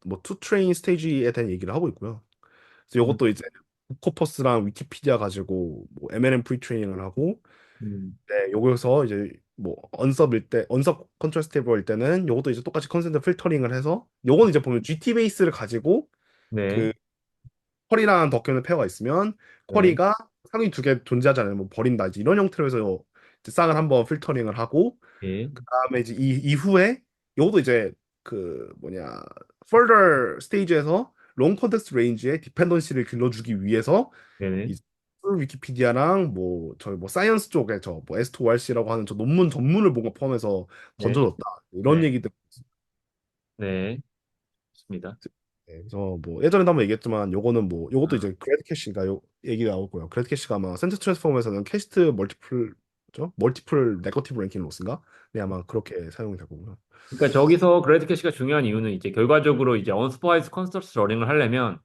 뭐투 트레인 스테이지에 대한 얘기를 하고 있고요. 그래서 음, 이것도 이제 코퍼스랑 위키피디아 가지고 뭐 MLM 프리 트레이닝을 하고 음. 네, 요거에서 이제 뭐 언섭 컨트라스테이블일 때는 요것도 이제 똑같이 컨센트 필터링을 해서 요건 이제 보면 GT 베이스를 가지고 네, 그 쿼리랑 덕큐ment 페어가 있으면 네, 쿼리가 상위 두 개 존재하지 않으면 버린다 이제 이런 형태로 해서 이제 쌍을 한번 필터링을 하고 예, 그다음에 이제 이 이후에 요것도 이제 그 뭐냐 further 스테이지에서 롱 컨텍스트 레인지의 디펜던시를 길러주기 위해서 네네, 이 위키피디아랑 뭐 저희 뭐 사이언스 쪽에 저 뭐 S2RC라고 하는 저 논문 전문을 뭔가 포함해서 네, 던져줬다 이런 네, 얘기들. 네, 좋습니다. 네, 그래서 뭐 예전에도 한번 얘기했지만 요거는 뭐 요것도 아, 이제 그래드 캐시가 요 얘기가 나오고요. 그래드 캐시가 아마 센터 트랜스폼에서는 캐스트 멀티플 네거티브 랭킹 로스인가? 네, 아마 그렇게 사용이 되고요. 그러니까 저기서 그레이트 캐시가 중요한 이유는 이제 결과적으로 이제 언스퍼바이즈 컨스트럭트 러닝을 하려면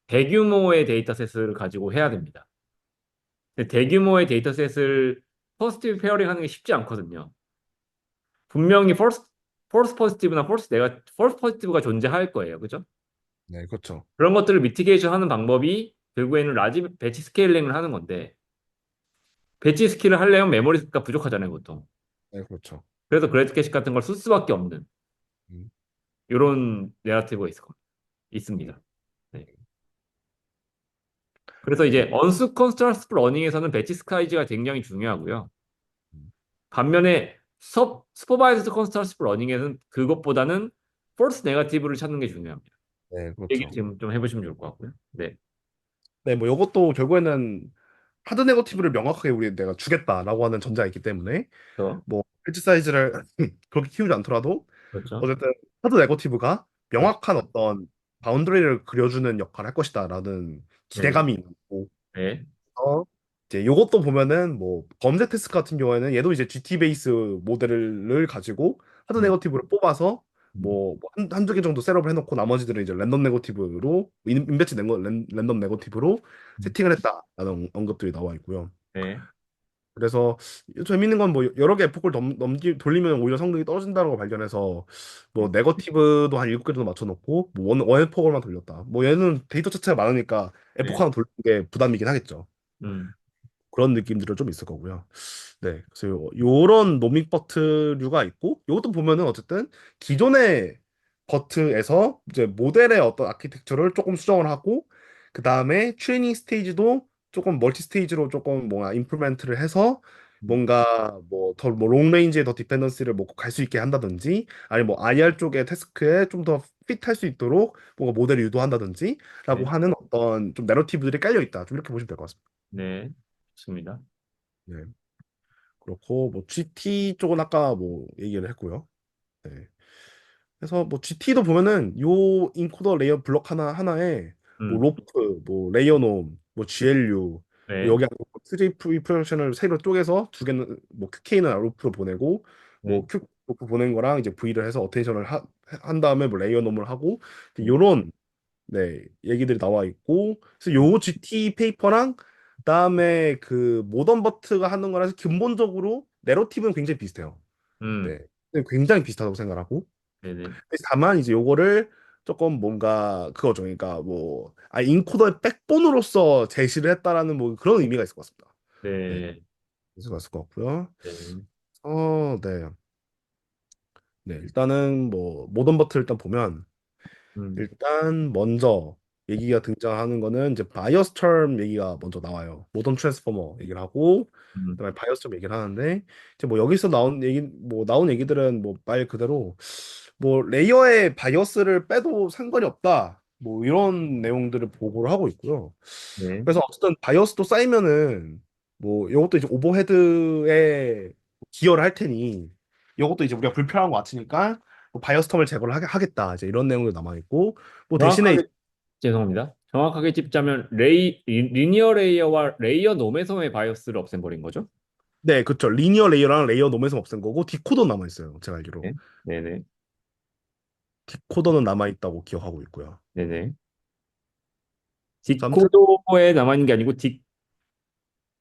대규모의 데이터셋을 가지고 해야 됩니다. 근데 대규모의 데이터셋을 포지티브 페어링 하는 게 쉽지 않거든요. 분명히 폴스 포지티브나 폴스 포지티브가 존재할 거예요. 그죠? 네, 그렇죠. 그런 것들을 미티게이션 하는 방법이 결국에는 라지 배치 스케일링을 하는 건데 배치 스킬을 하려면 메모리가 부족하잖아요, 보통. 네, 그렇죠. 그래서 그레이트 캐시 같은 걸 쓸 수밖에 없는 음, 이런 내러티브가 음, 있습니다. 네. 그래서 네, 이제 언스컨스트러스 러닝에서는 배치 스카이즈가 굉장히 중요하고요. 음, 반면에 슈퍼바이즈드 컨스트러스 러닝에는 그것보다는 폴스 네거티브를 찾는 게 중요합니다. 네, 얘기 그렇죠. 지금 좀 해보시면 좋을 것 같고요. 네. 네, 뭐 요것도 결국에는 하드 네거티브를 명확하게 우리 내가 주겠다라고 하는 전제가 있기 때문에 그렇죠. 뭐 필지 사이즈를 그렇게 키우지 않더라도 그렇죠. 어쨌든 하드 네거티브가 그렇죠. 명확한 어떤 바운더리를 그려주는 역할을 할 것이다라는 네네. 기대감이 있고 네. 어, 이제 요것도 보면은 뭐 검색 테스트 같은 경우에는 얘도 이제 GT 베이스 모델을 가지고 하드 네. 네거티브를 뽑아서 음. 한두 개 정도 셋업을 해놓고 나머지들은 이제 랜덤 네거티브로 인베치 랜덤 네거티브로 음. 세팅을 했다라는 언급들이 나와 있고요. 네. 그래서 재밌는 건 뭐 여러 개 에포크를 돌리면 오히려 성능이 떨어진다는 걸 발견해서 뭐 음. 네거티브도 한 7개 정도 맞춰놓고 뭐 원 에포크만 돌렸다. 뭐 얘는 데이터 자체가 많으니까 에포크 네. 하나 돌리는 게 부담이긴 하겠죠. 음. 그런 느낌들은 좀 있을 거고요. 네, 그래서 요런 노믹 버트류가 있고 요것도 보면은 어쨌든 기존의 버트에서 이제 모델의 어떤 아키텍처를 조금 수정을 하고 그 다음에 트레이닝 스테이지도 조금 멀티 스테이지로 조금 뭔가 임플멘트를 해서 음. 뭔가 뭐더뭐 롱레인지의 더 디펜던시를 뭐 갈 수 있게 한다든지 아니 뭐 IR 쪽의 태스크에 좀 더 핏할 수 있도록 뭔가 모델을 유도한다든지 라고 네. 하는 어떤 좀 내러티브들이 깔려 있다. 좀 이렇게 보시면 될 것 같습니다. 네. 좋습니다. 네. 그렇고 뭐 GT 쪽은 아까 뭐 얘기를 했고요. 네. 그래서 뭐 GT도 보면은 요 인코더 레이어 블럭 하나에 뭐 음. 로프, 뭐 레이어놈, 뭐 GLU, 뭐 네. 여기 3 프로젝션을 세로 쪼개서 두 개는 뭐 QK는 로프로 보내고 네. 뭐 Q 로프 보낸 거랑 이제 V를 해서 어테인션을 한 다음에 뭐 레이어놈을 하고 네. 요런 네, 얘기들이 나와 있고, 그래서 네. 요 GT 페이퍼랑 그다음에 그 모던 버트가 하는 거라서 근본적으로 내러티브는 굉장히 비슷해요. 음. 네, 굉장히 비슷하다고 생각하고, 네네. 다만 이제 요거를 조금 뭔가 그거죠. 그러니까 뭐, 인코더의 백본으로서 제시를 했다라는 뭐 그런 의미가 있을 것 같습니다. 네, 네. 있을 것 같고요. 네. 네, 네, 일단은 뭐 모던 버트 일단 보면. 음. 일단 먼저 얘기가 등장하는 거는 이제 바이어스 term 얘기가 먼저 나와요. 모던 트랜스포머 얘기를 하고 음. 그다음에 바이어스 term 얘기를 하는데 이제 뭐 여기서 나온 얘기들은 뭐 말 그대로 뭐 레이어의 바이어스를 빼도 상관이 없다. 뭐 이런 내용들을 보고를 하고 있고요. 네. 그래서 어쨌든 바이어스도 쌓이면은 뭐 이것도 이제 오버헤드에 기여를 할 테니 이것도 이제 우리가 불편한 것 같으니까 뭐 바이어스 텀을 제거를 하겠다 이제 이런 내용도 남아 있고 뭐 대신에 정확하게 죄송합니다. 정확하게 찝자면 리니어 레이어와 레이어 노메섬의 바이어스를 없앤버린 거죠? 네 그렇죠 리니어 레이어랑 레이어 노메섬 없앤 거고 디코더 남아 있어요 제가 알기로 네. 네네. 디코더는 남아 있다고 기억하고 있고요. 네네. 그래서 아무튼 디코더에 남아있는 게 아니고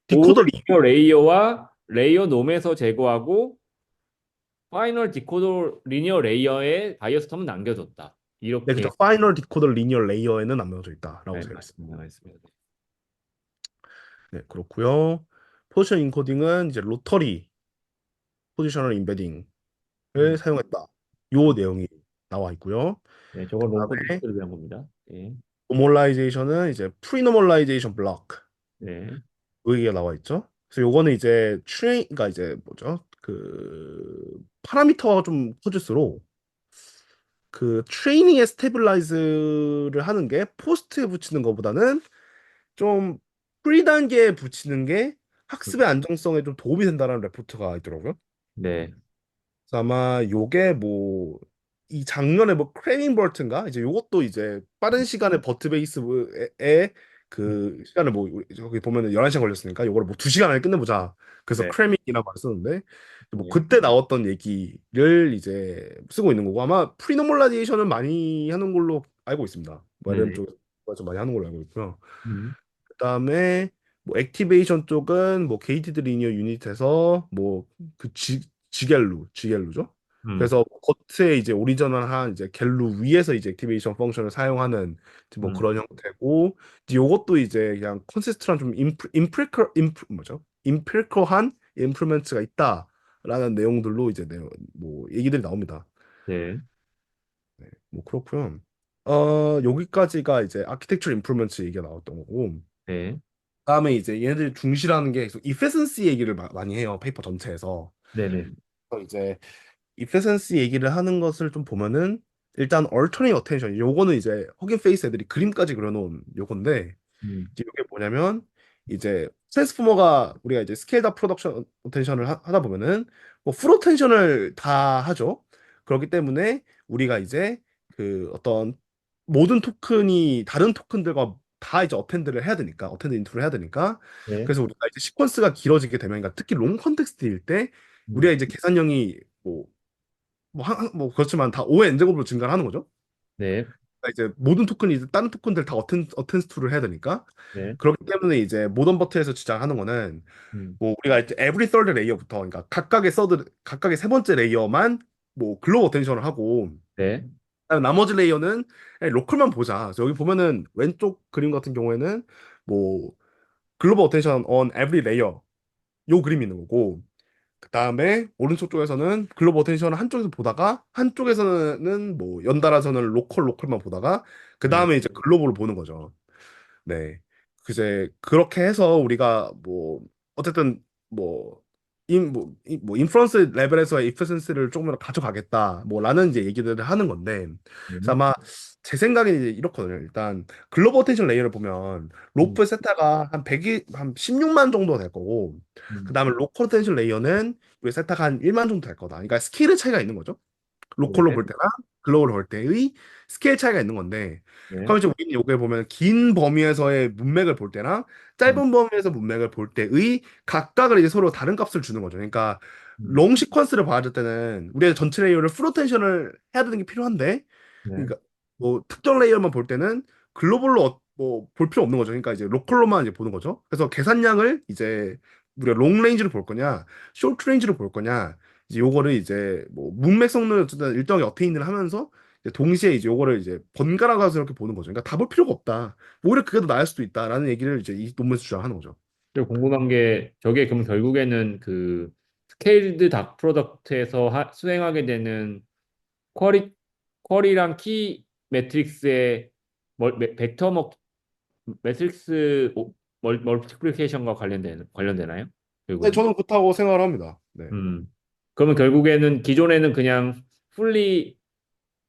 디코더 리 오히려 레이어와 레이어 놈에서 제거하고 파이널 디코더 리니어 레이어에 바이어스 텀은 남겨줬다. 네, 그죠. 이렇게. 파이널 디코더 리니어 레이어에는 남겨져 있다라고 네, 되어 있습니다. 맞습니다. 맞습니다. 네, 그렇고요. 포지션 인코딩은 이제 로터리 포지셔널 임베딩을 음, 사용했다. 요 내용이 나와 있고요. 네, 저건 그다음에 롱코드를 위한 겁니다. 네, 노멀라이제이션은 이제 프리노멀라이제이션 블록 네, 여기가 나와 있죠. 그래서 요거는 이제 그러니까 이제 뭐죠? 그 파라미터가 좀 커질수록 그 트레이닝에 스테빌라이즈를 하는 게 포스트에 붙이는 것보다는 좀 프리 단계에 붙이는 게 학습의 안정성에 좀 도움이 된다는 레포트가 있더라고요. 네, 그래서 아마 요게 뭐 이 작년에 뭐 크레밍 버튼가 이제 요것도 이제 빠른 시간에 버트 베이스에 그 시간을 뭐 저기 보면은 11시간 걸렸으니까 요거를 뭐 2시간 안에 끝내보자. 그래서 네, 크래밍이라고 말을 썼는데 뭐 네, 그때 나왔던 얘기를 이제 쓰고 있는 거고 아마 프리노멀라이제이션은 많이 하는 걸로 알고 있습니다. 뭐 네, LLM 네. 쪽에서 좀 많이 하는 걸로 알고 있고요. 음, 그다음에 뭐 액티베이션 쪽은 뭐 게이티드 리니어 유닛에서 뭐 그 지겔루죠. 음, 그래서 겉에 이제 오리지널한 이제 겔루 위에서 이제 액티베이션 펑션을 사용하는 이제 뭐 음, 그런 형태고 이제 요것도 이제 그냥 컨시스트한 좀 임프리컬한 임프루먼트가 있다라는 내용들로 이제 뭐 얘기들이 나옵니다. 네, 네, 뭐 그렇고요. 여기까지가 이제 아키텍처 임프루먼트 얘기가 나왔던 거고 네, 다음에 이제 얘네들이 중시라는 게 계속 이페센시 얘기를 많이 해요 페이퍼 전체에서. 네, 네, 그래서 이제 이페센시 얘기를 하는 것을 좀 보면은 일단 얼터닝 어텐션 요거는 이제 허긴 페이스 애들이 그림까지 그려놓은 요건데 음, 이제 이게 뭐냐면 이제 트랜스포머가 우리가 이제 스케일드 프로덕션 어텐션을 하다 보면은 뭐 풀 어텐션을 다 하죠. 그렇기 때문에 우리가 이제 그 어떤 모든 토큰이 다른 토큰들과 다 이제 어텐드를 해야 되니까 어텐드 인투를 해야 되니까 네, 그래서 우리가 이제 시퀀스가 길어지게 되면 그러니까 특히 롱 컨텍스트일 때 우리가 음, 이제 계산량이 뭐 그렇지만 다 5의 n제곱으로 증가를 하는 거죠. 네, 그러니까 이제 모든 토큰이 이제 다른 토큰들 다 어텐스투를 해야 되니까 네, 그렇기 때문에 이제 모던 버트에서 주장하는 거는 음, 뭐 우리가 이제 every third 레이어부터 그러니까 각각의 세 번째 레이어만 뭐 글로벌 어텐션을 하고 네, 그다음에 나머지 레이어는 로컬만 보자. 그래서 여기 보면은 왼쪽 그림 같은 경우에는 뭐 글로벌 어텐션 on every 레이어 요 그림이 있는 거고 그다음에 오른쪽 쪽에서는 글로벌 어텐션을 한쪽에서 보다가 한쪽에서는 뭐 연달아서는 로컬만 보다가 네, 그다음에 이제 글로벌을 보는 거죠. 네. 이제 그렇게 해서 우리가 뭐 어쨌든 뭐 뭐 인프런스 레벨에서의 이프센스를 조금 더 가져가겠다 뭐라는 이제 얘기들을 하는 건데 그래서 음, 아마 제 생각에는 이제 이렇거든요. 일단 글로벌 어텐션 레이어를 보면 음, 로프 세타가 한 16만 정도 될 거고 음, 그다음에 로컬 어텐션 레이어는 왜 세타가 한 1만 정도 될 거다. 그러니까 스케일의 차이가 있는 거죠. 로컬로 네, 볼 때랑 글로벌로 볼 때의 스케일 차이가 있는 건데 네, 그럼 이제 우리는 요게 보면 긴 범위에서의 문맥을 볼 때랑 음, 짧은 범위에서 문맥을 볼 때의 각각을 이제 서로 다른 값을 주는 거죠. 그러니까 음, 롱 시퀀스를 봐줄 때는 우리가 전체 레이어를 풀어텐션을 해야 되는 게 필요한데 네, 그러니까 뭐 특정 레이어만 볼 때는 글로벌로 뭐 볼 필요 없는 거죠. 그러니까 이제 로컬로만 이제 보는 거죠. 그래서 계산량을 이제 우리가 롱 레인지로 볼 거냐, 쇼트 레인지로 볼 거냐, 이제 요거를 이제 뭐 문맥 성능을 어쨌든 일정하게 어테인을 하면서 이제 동시에 이제 요거를 이제 번갈아 가서 이렇게 보는 거죠. 그러니까 다 볼 필요가 없다. 오히려 그게 더 나을 수도 있다라는 얘기를 이제 이 논문에서 주장하는 거죠. 또 궁금한 게 저게 그럼 결국에는 그 스케일드 닥 프로덕트에서 수행하게 되는 쿼리 쿼리랑 키 매트릭스의 벡터 매트릭스 멀티플리케이션과 관련되나요? 네, 결국엔. 저는 그렇다고 생각을 합니다. 네. 그러면 결국에는 기존에는 그냥 풀리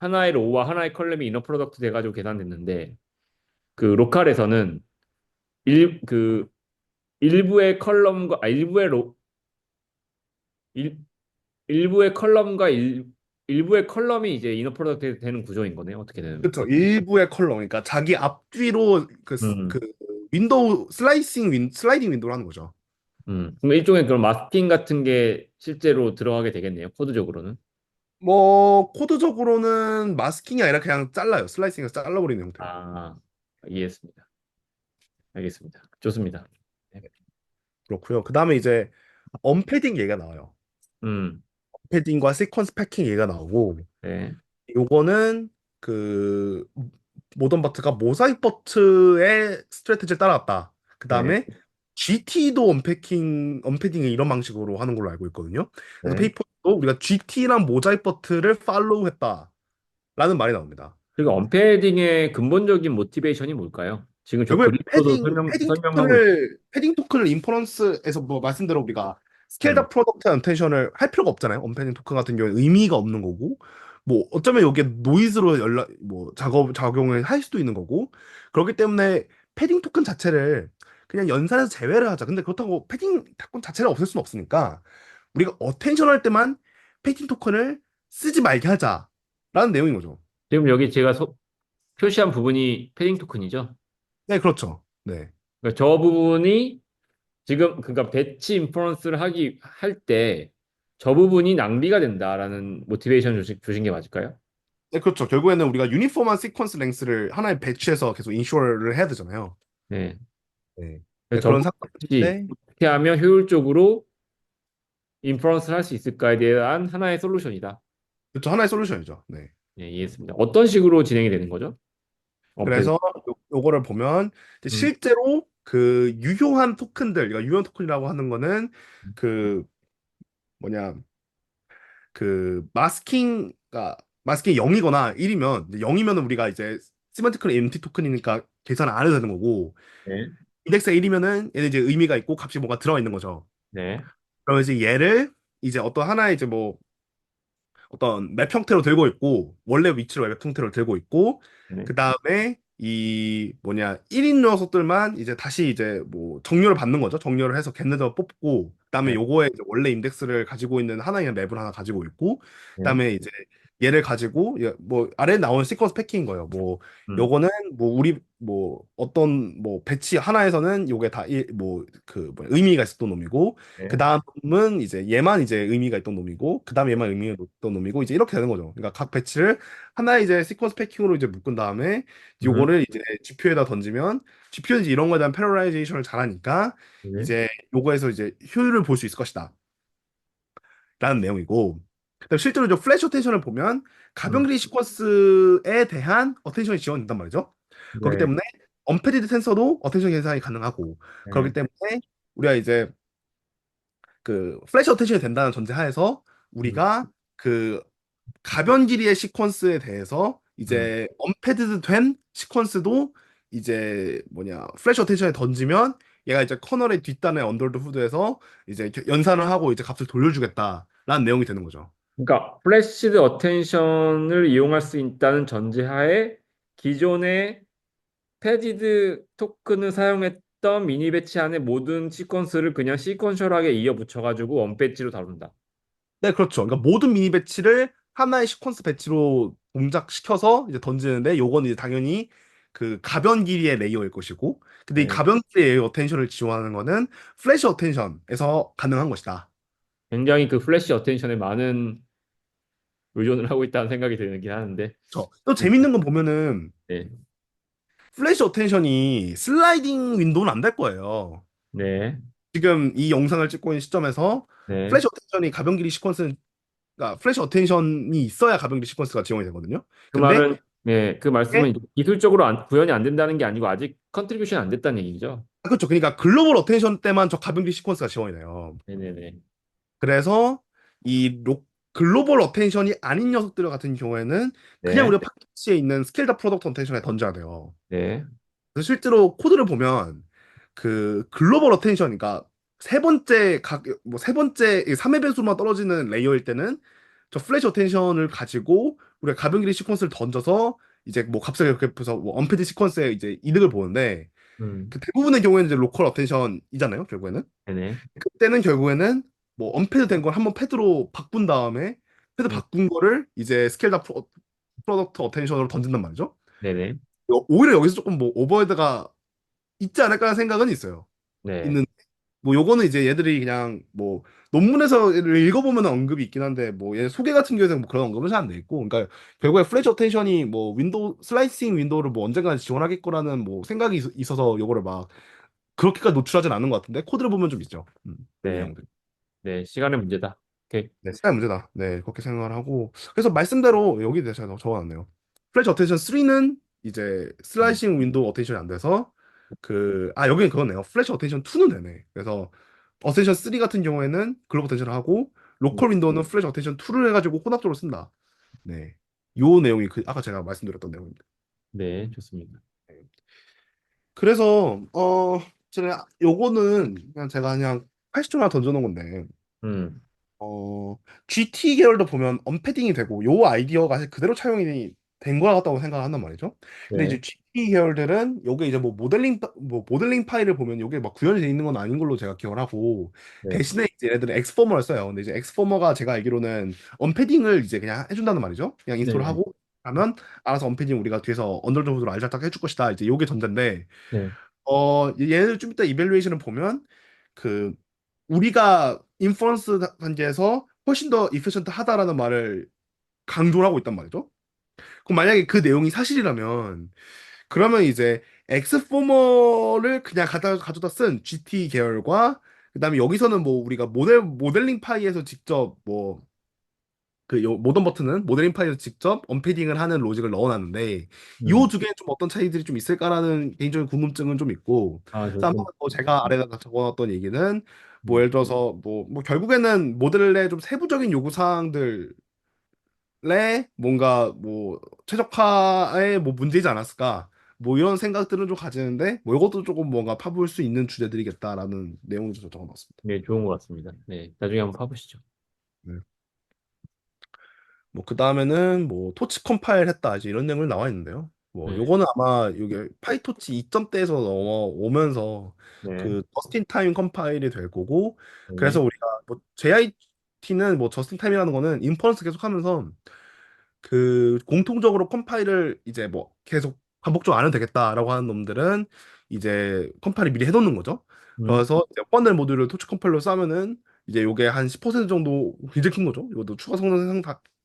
하나의 로우와 하나의 컬럼이 이너 프로덕트 돼가지고 계산됐는데 그 로컬에서는 그 일부의 컬럼과 일부의 일, 일부의 컬럼과 일부의 컬럼이 이제 이너 프로덕트 되는 구조인 거네요. 어떻게 되면. 그렇죠. 일부의 컬러, 그러니까 자기 앞뒤로 그 음. 윈도우 슬라이딩 윈도우를 하는 거죠. 그럼 일종의 그런 마스킹 같은 게 실제로 들어가게 되겠네요. 코드적으로는. 뭐 코드적으로는 마스킹이 아니라 그냥 잘라요. 슬라이싱해서 잘라버리는 형태로. 아, 이해했습니다. 알겠습니다. 좋습니다. 네. 그렇고요. 그 다음에 이제 언패딩 얘기가 나와요. 음, 언패딩과 시퀀스 패킹 얘기가 나오고, 네, 요거는 그 모던 버트가 모자이크 버트의 스트래티지를 따라왔다. 그 네, 다음에 GT도 언패딩을 이런 방식으로 하는 걸로 알고 있거든요. 그래서 네. 페이퍼도 우리가 GT랑 모자이크 버트를 팔로우했다라는 말이 나옵니다. 그리고 언패딩의 근본적인 모티베이션이 뭘까요? 지금 저 결국에 그림으로도 설명하고 있. 패딩 토큰을 인퍼런스에서 뭐 말씀대로 우리가 음, 스케일드 프로덕트 안텐션을 할 필요가 없잖아요. 언패딩 토큰 같은 경우에 의미가 없는 거고, 뭐 어쩌면 이게 노이즈로 뭐 작용을 할 수도 있는 거고, 그렇기 때문에 패딩 토큰 자체를 그냥 연산해서 제외를 하자. 근데 그렇다고 패딩 토큰 자체를 없앨 수는 없으니까 우리가 어텐션 할 때만 패딩 토큰을 쓰지 말게 하자라는 내용인 거죠. 지금 여기 제가 표시한 부분이 패딩 토큰이죠. 네, 그렇죠. 네. 그러니까 저 부분이 지금 그러니까 배치 인퍼런스를 할 때 저 부분이 낭비가 된다라는 모티베이션 주신 게 맞을까요? 네, 그렇죠. 결국에는 우리가 유니폼한 시퀀스 랭스를 하나의 배치해서 계속 인슈어를 해야 되잖아요. 네. 네. 네, 그래서 저 그런 부분이 상황인데, 어떻게 하면 효율적으로 인퍼런스를 할 수 있을까에 대한 하나의 솔루션이다. 그렇죠. 하나의 솔루션이죠. 네. 네, 이해했습니다. 어떤 식으로 진행이 되는 거죠? 언패드. 그래서 요거를 보면 이제 음, 실제로 그 유효한 토큰들, 그러니까 유효한 토큰이라고 하는 거는 그 뭐냐, 그 마스킹이 0이거나 1이면 0이면은 우리가 이제 시멘티컬 엠티 토큰이니까 계산 안 해도 되는 거고, 네, 인덱스가 1이면은 얘는 이제 의미가 있고 값이 뭐가 들어가 있는 거죠. 네, 그러면 이제 얘를 이제 어떤 하나의 이제 뭐 어떤 맵 형태로 들고 있고 원래 위치로 맵 형태로 들고 있고 네, 그 다음에 이 뭐냐 1인 녀석들만 이제 다시 이제 뭐 정렬을 받는 거죠. 정렬을 해서 걔네들 뽑고 그다음에 네, 요거에 이제 원래 인덱스를 가지고 있는 하나의 맵을 하나 가지고 있고 네, 그다음에 이제 얘를 가지고 뭐 아래에 나오는 시퀀스 패킹인 거예요. 뭐 음, 요거는 뭐 우리 뭐 어떤 뭐 배치 하나에서는 요게 다 뭐 그 의미가 있었던 놈이고 그 네, 다음은 이제 얘만 이제 의미가 있던 놈이고 그 다음 얘만 의미가 있던 놈이고 이제 이렇게 되는 거죠. 그러니까 각 배치를 하나의 이제 시퀀스 패킹으로 이제 묶은 다음에 음, 요거를 이제 GPU에다 던지면 GPU는 이제 이런 거에 대한 패러라이제이션을 잘하니까 네, 이제 요거에서 이제 효율을 볼 수 있을 것이다 라는 내용이고 그다음 실제로 저 플래시 어텐션을 보면 음, 가변 그리 시퀀스에 대한 어텐션이 지원된단 말이죠. 그렇기 네, 때문에 언패디드 텐서도 어텐션 계산이 가능하고 그렇기 네, 때문에 우리가 이제 그 플래시 어텐션이 된다는 전제하에서 음, 우리가 그 가변 길이의 시퀀스에 대해서 음. 이제 언패디드 된 시퀀스도 이제 뭐냐 플래시 어텐션에 던지면 얘가 이제 커널의 뒷단의 언더드 후드에서 이제 연산을 하고 이제 값을 돌려주겠다라는 내용이 되는 거죠. 그러니까 플래시드 어텐션을 이용할 수 있다는 전제하에 기존의 패디드 토큰을 사용했던 미니 배치 안에 모든 시퀀스를 그냥 시퀀셜하게 이어 붙여가지고 원 배치로 다룬다. 네, 그렇죠. 그러니까 모든 미니 배치를 하나의 시퀀스 배치로 동작시켜서 이제 던지는데 요거는 이제 당연히 그 가변 길이의 레이어일 것이고 근데 이 네. 가변 길이의 어텐션을 지원하는 거는 플래시 어텐션에서 가능한 것이다. 굉장히 그 플래시 어텐션에 많은 의존을 하고 있다는 생각이 들긴 하는데. 또 음, 재밌는 건 보면은 네, 플래시 어텐션이 슬라이딩 윈도우는 안 될 거예요. 네, 지금 이 영상을 찍고 있는 시점에서 네. 플래시 어텐션이 가변 길이 시퀀스는 그러니까 플래시 어텐션이 있어야 가변 길이 시퀀스가 지원이 되거든요. 그 근데 말은, 네, 그 말씀은 이제 기술적으로 구현이 안 된다는 게 아니고 아직 컨트리뷰션이 안 됐다는 얘기죠. 그렇죠. 그러니까 글로벌 어텐션 때만 저 가변기 시퀀스가 지원이 돼요. 네네네. 그래서 이 글로벌 어텐션이 아닌 녀석들 같은 경우에는 그냥 네, 우리가 파티시에 있는 스케일드 프로덕트 어텐션에 던져야 돼요. 네, 그래서 실제로 코드를 보면 그 글로벌 어텐션, 그러니까 세 번째 3의 배수만 떨어지는 레이어일 때는 저 플래시 어텐션을 가지고 우리가 가변길이 시퀀스를 던져서 이제 뭐 갑자기 이렇게 해서 뭐 언패드 시퀀스에 이제 이득을 보는데 음, 그 대부분의 경우에는 이제 로컬 어텐션이잖아요, 결국에는. 네네, 그때는 결국에는 뭐 언패드 된 걸 한번 패드로 바꾼 다음에 패드 음, 바꾼 거를 이제 스케일드 프로덕트 어텐션으로 던진단 말이죠. 네네, 오히려 여기서 조금 뭐 오버헤드가 있지 않을까 생각은 있어요. 네, 있는 뭐 요거는 이제 얘들이 그냥 뭐 논문에서 읽어보면 언급이 있긴 한데 뭐 얘 소개 같은 경우에는 뭐 그런 언급은 잘 안 돼 있고 그러니까 결국에 플래시 어텐션이 뭐 윈도우 슬라이싱 윈도우를 뭐 언젠가 지원하겠 거라는 뭐 생각이 있어서 요거를 막 그렇게까지 노출하진 않는 것 같은데 코드를 보면 좀 있죠. 요 네, 내용들. 네, 시간의 문제다. 오케이. 네, 시간 문제다. 네, 그렇게 생각을 하고. 그래서 말씀대로 여기 대해서 제가 적어놨네요. 플래시 어텐션 3는 이제 음, 슬라이싱 윈도우 어텐션이 안 돼서 여기는 그거네요. 플래시 어텐션 2는 되네. 그래서 어텐션 3 같은 경우에는 글로벌 어텐션을 하고 음, 로컬 윈도우는 플래시 어텐션 2를 해가지고 혼합적으로 쓴다. 네. 요 내용이 아까 제가 말씀드렸던 내용입니다. 네, 좋습니다. 네. 그래서 제가 요거는 제가 그냥 80점 하나 던져놓은 건데 음, 어, GT 계열도 보면 언패딩이 되고 요 아이디어가 사실 그대로 차용이 된 것 같다고 생각을 한단 말이죠. 근데 네, 이제 GT 계열들은 요게 이제 뭐 모델링 파일을 보면 요게 막 구현이 돼 있는 건 아닌 걸로 제가 기억을 하고 네, 대신에 이제 얘네들은 엑스포머를 써요. 근데 이제 엑스포머가 제가 알기로는 언패딩을 이제 그냥 해준다는 말이죠. 그냥 네, 인스톨하고 하면 알아서 언패딩 우리가 뒤에서 언더정도로 알잘딱 해줄 것이다. 이제 요게 전제인데 네, 얘네들 좀 이따 이벨루에이션을 보면 그 우리가 인퍼런스 단계에서 훨씬 더 이피션트 하다라는 말을 강조를 하고 있단 말이죠. 그럼 만약에 그 내용이 사실이라면 그러면 이제 엑스포머를 그냥 가져다 쓴 GT 계열과 그다음에 여기서는 뭐 우리가 모델링 파이에서 직접 뭐 모던 버튼은 모델링 파일에서 직접 언패딩을 하는 로직을 넣어놨는데 이 음, 두 개에 좀 어떤 차이들이 좀 있을까라는 개인적인 궁금증은 좀 있고 아, 그래서 한번 뭐 제가 음, 아래다가 적어놨던 얘기는 뭐 음, 예를 들어서 뭐 결국에는 모델의 좀 세부적인 요구 사항들에 뭔가 뭐 최적화에 뭐 문제이지 않았을까 뭐 이런 생각들은 좀 가지는데 뭐 이것도 조금 뭔가 파볼 수 있는 주제들이겠다라는 내용을 좀 적어놨습니다. 네, 좋은 것 같습니다. 네, 나중에 한번 파보시죠. 네. 뭐 그 다음에는 뭐 토치 컴파일 했다 이제 이런 내용이 나와 있는데요. 뭐 네, 요거는 아마 이게 파이토치 2점대에서 넘어오면서 네, 그 저스틴 타임 컴파일이 될 거고 네, 그래서 우리가 뭐 JIT는 뭐 저스틴 타임이라는 거는 인퍼런스 계속하면서 그 공통적으로 컴파일을 이제 뭐 계속 반복적으로 안 해도 되겠다라고 하는 놈들은 이제 컴파일을 미리 해놓는 거죠. 음, 그래서 이제 펀넬 모듈을 토치 컴파일로 싸면은 이제 요게 한 10% 정도 일으킨 거죠. 이것도 추가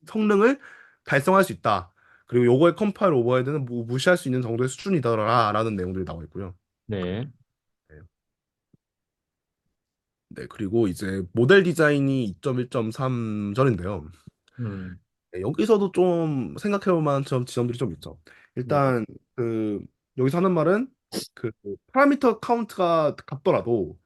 성능을 달성할 수 있다. 그리고 요거의 컴파일 오버헤드는 무시할 수 있는 정도의 수준이다라는 내용들이 나와 있고요. 네, 네. 네, 그리고 이제 모델 디자인이 2.1.3 전인데요. 음, 네, 여기서도 좀 생각해볼 만한 지점들이 좀 있죠. 네, 일단 그 여기서 하는 말은 그 파라미터 카운트가 같더라도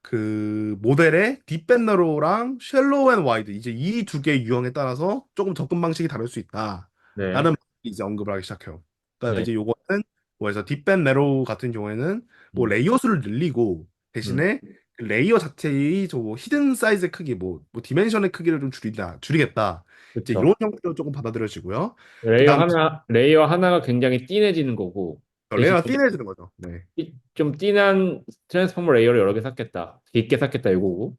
그 모델의 딥앤너로우랑 쉘로우 앤 와이드 이제 이 두 개의 유형에 따라서 조금 접근 방식이 다를 수 있다라는 네, 이제 언급을 하기 시작해요. 그러니까 네, 이제 요거는 뭐해서 딥앤너로우 같은 경우에는 뭐 음, 레이어 수를 늘리고 음, 대신에 그 레이어 자체의 저 히든 사이즈 크기 뭐 디멘션의 크기를 좀 줄이겠다. 이제 그렇죠. 이런 형태로 조금 받아들여지고요. 그다음 레이어 하나가 굉장히 진해지는 거고, 대신 레이어가 띵해지는 거죠. 네. 좀 진한 트랜스포머 레이어를 여러 개 쌓겠다. 깊게 쌓겠다 이거고.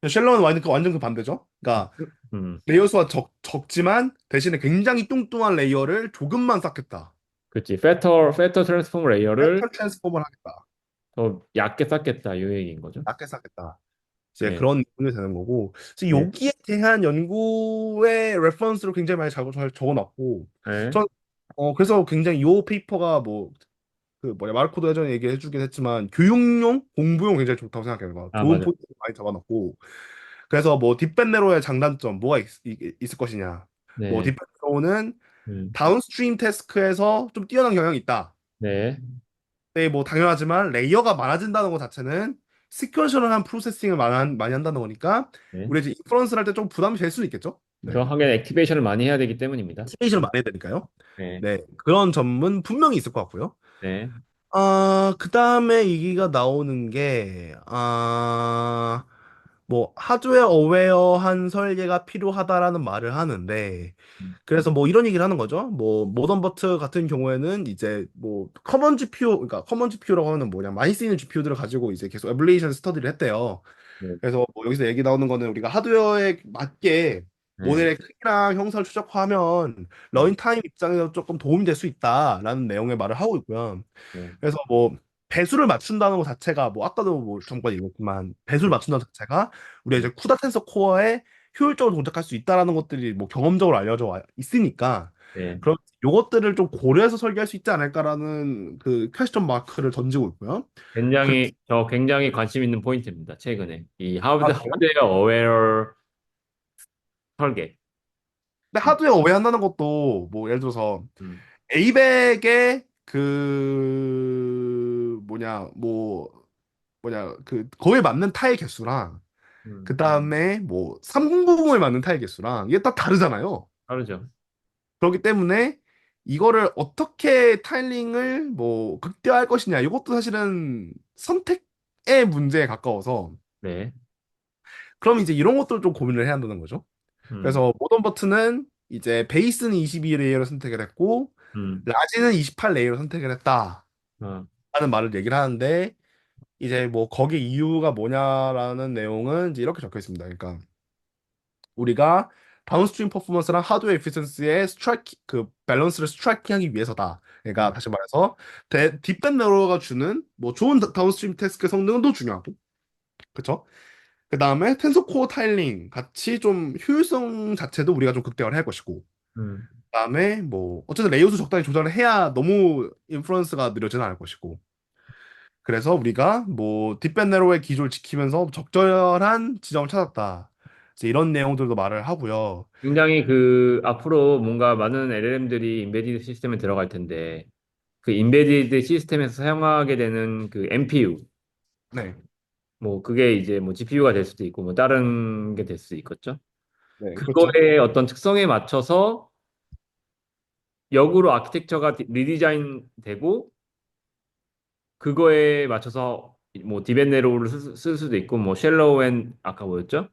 쉘로우는 완전 그 반대죠. 그러니까 음, 레이어 수가 적지만 대신에 굉장히 뚱뚱한 레이어를 조금만 쌓겠다. 그렇지. 패터 트랜스포머 레이어를 패턴 트랜스폼을 하겠다. 더 얇게 쌓겠다 이 얘기인 거죠. 낮게 쌓겠다. 이제 네, 그런 느낌이 되는 거고. 그래서 네, 여기에 대한 연구의 레퍼런스로 굉장히 많이 잘 적어놨고. 네, 전 그래서 굉장히 요 페이퍼가 뭐 그 뭐냐 마르코도 예전에 얘기해 주긴 했지만 교육용 공부용 굉장히 좋다고 생각해요. 아 좋은 맞아. 포인트 많이 잡아놨고. 그래서 뭐 딥밴네로의 장단점 뭐가 있을 것이냐. 뭐 네, 딥밴네로는 음, 다운스트림 태스크에서 좀 뛰어난 경향이 있다. 네, 네, 뭐 당연하지만 레이어가 많아진다는 것 자체는 시퀀셜한 프로세싱을 많이 한다는 거니까 네. 우리 이제 인퍼런스를 할 때 좀 부담이 될 수도 있겠죠. 네. 정확하게 액티베이션을 많이 해야 되기 때문입니다. 스테이션을 많이 해야 되니까요. 네, 네, 그런 점은 분명히 있을 것 같고요. 네, 그 다음에 얘기가 나오는 게, 뭐 하드웨어 어웨어한 설계가 필요하다라는 말을 하는데 그래서 뭐 이런 얘기를 하는 거죠. 뭐 모던 버트 같은 경우에는 이제 뭐 커먼 GPU 그러니까 커먼 GPU라고 하는 뭐냐 많이 쓰이는 GPU들을 가지고 이제 계속 에뮬레이션 스터디를 했대요. 네, 그래서 뭐 여기서 얘기 나오는 거는 우리가 하드웨어에 맞게 네, 모델의 크기랑 형상을 추적하면 네, 러닝타임 입장에서 조금 도움이 될 수 있다라는 내용의 말을 하고 있고요. 네. 그래서 뭐 배수를 맞춘다는 것 자체가 뭐 아까도 뭐 잠깐 얘기했지만 배수를 맞춘다는 것 자체가 우리가 이제 쿠다 텐서 코어에 효율적으로 동작할 수 있다라는 것들이 뭐 경험적으로 있으니까 네. 그럼 요것들을 좀 고려해서 설계할 수 있지 않을까라는 그 퀘스천 마크를 던지고 있고요. 그래서 굉장히 관심 있는 포인트입니다. 최근에. 이 아, 그래요? 하드웨어 어웨어 설계. 근데 음, 하드웨어 오해한다는 것도 뭐 예를 들어서 음, A백의 그 뭐냐 그 거에 맞는 타일 개수랑 음. 그 다음에 뭐 3090에 맞는 타일 개수랑 이게 딱 다르잖아요. 다르죠. 그렇기 때문에 이거를 어떻게 타일링을 뭐 극대화할 것이냐 이것도 사실은 선택의 문제에 가까워서 네. 그럼 이제 이런 것들을 좀 고민을 해야 한다는 거죠. 음, 그래서 모던 버튼은 이제 베이스는 22레이어를 선택을 했고 음, 라지는 28레이어를 선택을 했다. 어, 라는 말을 얘기를 하는데 이제 뭐 거기 이유가 뭐냐라는 내용은 이제 이렇게 적혀 있습니다. 그러니까 우리가 다운스트림 퍼포먼스랑 하드웨어 에피션시의 스트라이크 그 밸런스를 스트라이킹하기 위해서다. 그러니까 음, 다시 말해서 딥밴 네로가 주는 뭐 좋은 다운스트림 태스크 성능은 또 중요하고 그렇죠? 그 다음에 텐서 코어 타일링 같이 좀 효율성 자체도 우리가 좀 극대화를 할 것이고 음. 그다음에 뭐 어쨌든 레이아웃을 적당히 조절을 해야 너무 인플루언스가 느려지는 않을 것이고 그래서 우리가 뭐 딥밴 네로의 기조를 지키면서 적절한 지점을 찾았다. 이제 이런 내용들도 말을 하고요. 굉장히 그 앞으로 뭔가 많은 LLM들이 인베디드 시스템에 들어갈 텐데 그 인베디드 시스템에서 사용하게 되는 그 NPU 네, 뭐 그게 이제 뭐 GPU가 될 수도 있고 뭐 다른 게 될 수도 있겠죠. 네, 그렇죠. 그거의 어떤 특성에 맞춰서 역으로 아키텍처가 리디자인 되고 그거에 맞춰서 뭐 디벤네로를 쓸 수도 있고 뭐 쉘로우 앤 아까 뭐였죠? 네.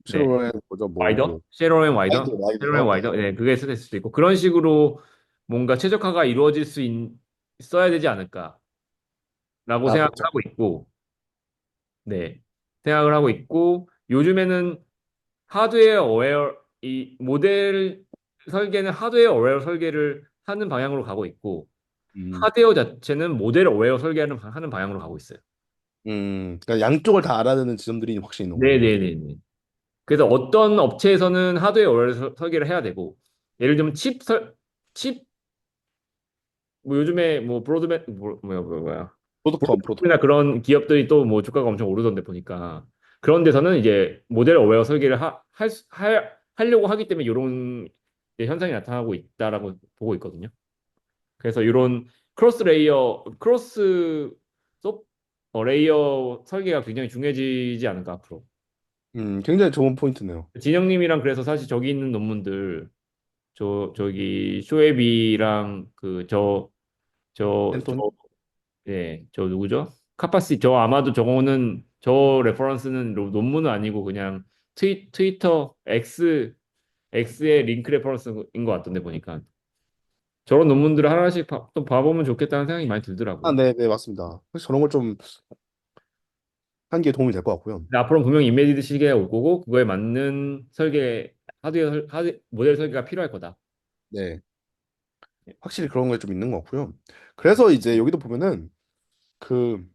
실로의 뭐죠, 와이더? 쉘로우 앤 와이더? 쉘로우 앤 와이드요. 네, 와이더? 네, 그게 쓸 수도 있고 그런 식으로 뭔가 최적화가 이루어질 수 있어야 되지 않을까라고 아, 생각을 그렇죠. 하고 있고 네. 생각을 하고 있고 요즘에는 하드웨어 어웨어 이 모델 설계는 하드웨어 어웨어 설계를 하는 방향으로 가고 있고 음, 하드웨어 자체는 모델 어웨어 설계하는 하는 방향으로 가고 있어요. 그러니까 양쪽을 다 알아야 되는 지점들이 확실히 있는 거군요. 네네네. 그래서 어떤 업체에서는 하드웨어 어웨어 설계를 해야 되고 예를 들면 칩, 뭐 요즘에 뭐 브로드밴, 뭐야. 프로토컴. 브로드밴이나 그런 기업들이 또 뭐 주가가 엄청 오르던데 보니까 그런 데서는 이제 모델 어웨어 설계를 하려고 하기 때문에 이런 현상이 나타나고 있다라고 보고 있거든요. 그래서 이런 크로스 소 레이어 설계가 굉장히 중요해지지 않을까 앞으로. 굉장히 좋은 포인트네요. 진영님이랑 그래서 사실 저기 있는 논문들 저기 쇼에비랑 그 앤토니? 저 누구죠? 카파시 저 아마도 저거는 저 레퍼런스는 논문은 아니고 그냥 트위터 X의 링크 레퍼런스인 것 같던데 보니까 저런 논문들을 하나씩 또 봐보면 좋겠다는 생각이 많이 아, 들더라고요. 네, 네, 맞습니다. 사실 저런 걸 좀 한 게 도움이 될 것 같고요. 근데 앞으로는 분명히 인베디드 시계가 올 거고 그거에 맞는 모델 설계가 필요할 거다. 네, 확실히 그런 게 좀 있는 것 같고요. 그래서 이제 여기도 보면은 그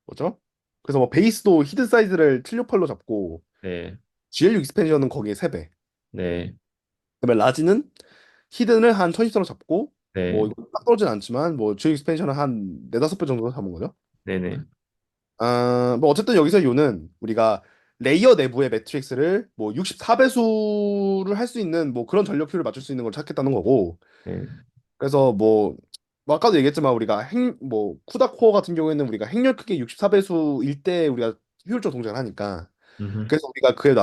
뭐죠? 그래서 뭐 베이스도 히든 사이즈를 768로 잡고 네, GLU 익스펜션은 거기에 3배. 네, 그다음에 라지는 히든을 한 1024로 잡고 뭐 네, 이거 딱 떨어지진 않지만 뭐 GLU 익스펜션은 한 4, 5배 정도 잡은 거죠. 네, 네, 아, 뭐 어쨌든 여기서 요는 우리가 레이어 내부의 매트릭스를 뭐 64배수를 할 수 있는 뭐 그런 전력 효율을 맞출 수 있는 걸 찾겠다는 거고. 네. 그래서 뭐 아까도 얘기했지만 우리가 뭐 쿠다 코어 같은 경우에는 우리가 행렬 크기 64배수일 때 우리가 효율적 동작을 하니까 음흠. 그래서 우리가 그에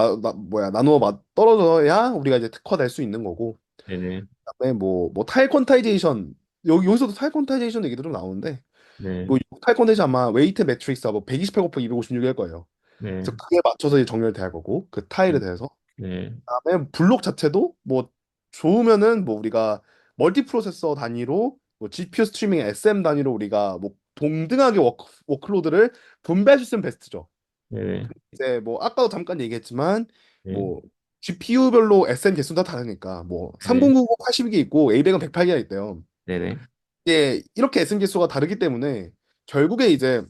나누어 떨어져야 우리가 이제 특화될 수 있는 거고 네네, 그다음에 뭐 타일 퀀타이제이션 여기서도 타일 퀀타이제이션 얘기도 좀 나오는데 네, 뭐 타일 퀀타이제이션 아마 웨이트 매트릭스가 뭐 128 곱하기 256일 거예요. 네, 그래서 그에 맞춰서 이제 정렬돼야 거고 그 타일에 대해서. 네, 그다음에 블록 자체도 뭐 좋으면은 뭐 우리가 멀티 프로세서 단위로 뭐 GPU 스트리밍 SM 단위로 우리가 뭐 동등하게 워크로드를 분배할 수 있으면 베스트죠. 네, 이제 뭐 아까도 잠깐 얘기했지만 네, 뭐 GPU별로 SM 개수는 다 다르니까 뭐 네, 3090 80개 있고 A100은 108개가 있대요. 네, 네, 이게 이렇게 SM 개수가 다르기 때문에 결국에 이제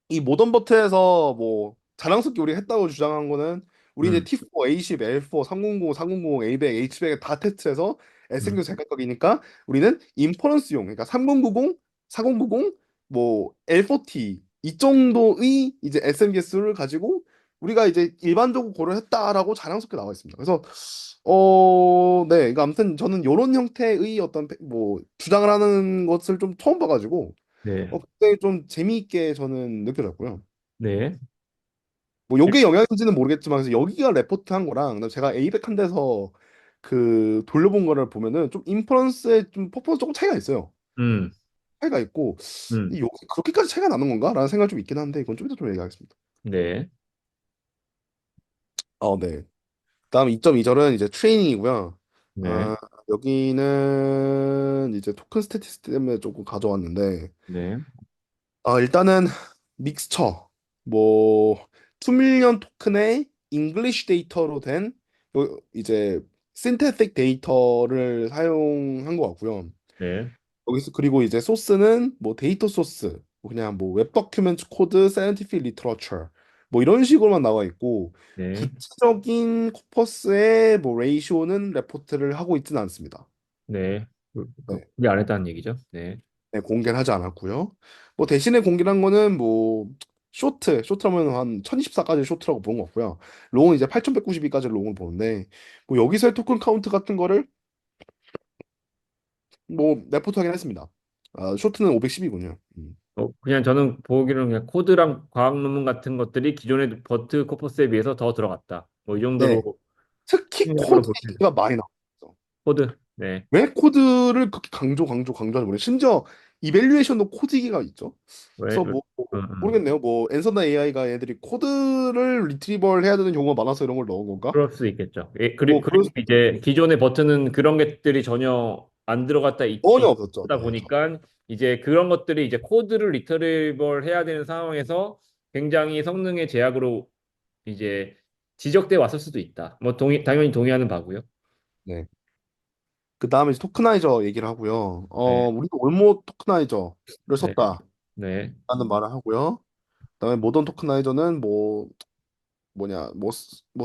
이 모던 버트에서 뭐 자랑스럽게 우리가 했다고 주장한 거는 우리 이제 음, T4, A10, L4, 300, 300, A100, H100 다 테스트해서 음, S행도 제각각이니까 우리는 인퍼런스용 그러니까 3090, 4090, 뭐 L40 이 정도의 이제 SM 개수를 가지고 우리가 이제 일반적으로 고려했다라고 자랑스럽게 나와 있습니다. 그래서 네, 그러니까 아무튼 저는 이런 형태의 어떤 뭐 주장을 하는 것을 좀 처음 봐가지고 네, 굉장히 좀 재미있게 저는 느껴졌고요. 네, 뭐 요게 영향인지는 모르겠지만 그래서 여기가 레포트 한 거랑 그다음에 제가 에이백 한 데서 그 돌려본 거를 보면은 좀 인퍼런스에 좀 퍼포먼스 조금 차이가 있어요. 음, 차이가 있고 음, 여기 그렇게까지 차이가 나는 건가? 라는 생각이 좀 있긴 한데 이건 좀 이따 좀 얘기하겠습니다. 네, 네. 다음 2.2절은 이제 트레이닝이고요. 네, 아, 여기는 이제 토큰 스태티스틱 때문에 조금 가져왔는데 네, 일단은 믹스처 뭐 2밀리언 토큰의 잉글리시 데이터로 된 이제 신테틱 데이터를 사용한 것 같고요. 네, 여기서 그리고 이제 소스는 뭐 데이터 소스 뭐 그냥 뭐 웹 더큐멘트 코드 사이언티픽 리터러처 뭐 이런 식으로만 나와 있고 네, 구체적인 코퍼스의 뭐 레이쇼는 레포트를 하고 있지는 않습니다. 네. 네. 그게 안 했다는 얘기죠. 네, 네, 공개를 하지 않았고요. 뭐 대신에 공개를 한 거는 뭐 쇼트라면 한 1024까지 쇼트라고 보는 것 같고요. 롱은 이제 8192까지 롱을 보는데 뭐 여기서의 토큰 카운트 같은 거를 뭐 레포트 하긴 했습니다. 쇼트는 510이군요. 그냥 저는 보기로는 그냥 코드랑 과학 논문 같은 것들이 기존의 버트 코퍼스에 비해서 더 들어갔다. 뭐 이 네, 정도로 특히 심리적으로 코드 볼 수 있어요. 얘기가 많이 나왔어. 코드, 네, 왜 코드를 그렇게 강조하는 거예요? 심지어 이밸류에이션도 코드 얘기가 있죠. 왜, 그래서 뭐 음, 음. 모르겠네요. 뭐 앤서나 AI가 애들이 코드를 리트리버를 해야 되는 경우가 많아서 이런 걸 넣은 건가? 그럴 수 있겠죠. 예, 뭐 그럴 그리고 수도 이제 기존의 버튼은 그런 것들이 전혀 안 들어갔다 전혀 없었죠. 있다 네. 보니까 이제 그런 것들이 이제 코드를 리터리블 해야 되는 상황에서 굉장히 성능의 제약으로 이제 지적돼 왔을 수도 있다. 뭐 당연히 동의하는 바고요. 네. 그 다음에 이제 토크나이저 얘기를 하고요. 네, 우리도 올모 토크나이저를 네, 썼다라는 네, 말을 하고요. 그다음에 모던 토크나이저는 뭐 뭐냐 뭐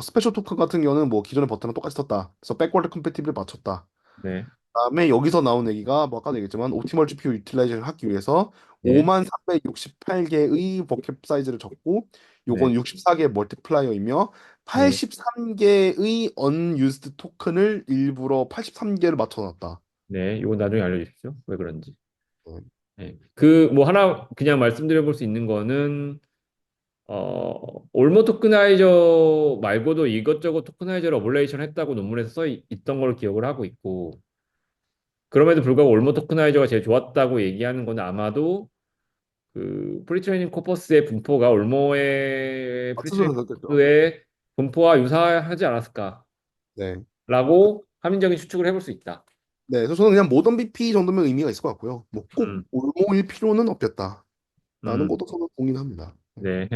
스페셜 토큰 같은 경우는 뭐 기존의 버튼랑 똑같이 썼다. 그래서 백워드 컴패티블을 맞췄다. 네, 그다음에 여기서 나온 얘기가 뭐 아까도 얘기했지만 옵티멀 GPU 유틸라이제이션을 하기 위해서 네, 5368개의 버켓 사이즈를 적고 네, 요건 64개 멀티플라이어이며 네. 83개의 unused 토큰을 일부러 83개를 맞춰놨다. 네, 이거 나중에 알려주십시오. 왜 그런지. 네. 그 뭐 하나 그냥 말씀드려 볼 수 있는 거는 올모 토크나이저 말고도 이것저것 토크나이저를 어블레이션 했다고 논문에서 있던 걸 기억을 하고 있고, 그럼에도 불구하고 올모 토크나이저가 제일 좋았다고 얘기하는 건 아마도 그 프리트레이닝 코퍼스의 분포가 올모의 프리트레이닝 맞춰서 그렇겠죠. 코퍼스의 분포와 유사하지 않았을까라고 네. 합리적인 추측을 해볼 수 있다. 네, 그래서 저는 그냥 모던 BP 정도면 의미가 있을 것 같고요. 뭐 꼭 음, 올모일 필요는 없겠다라는 음, 것도 저는 동의합니다. 네,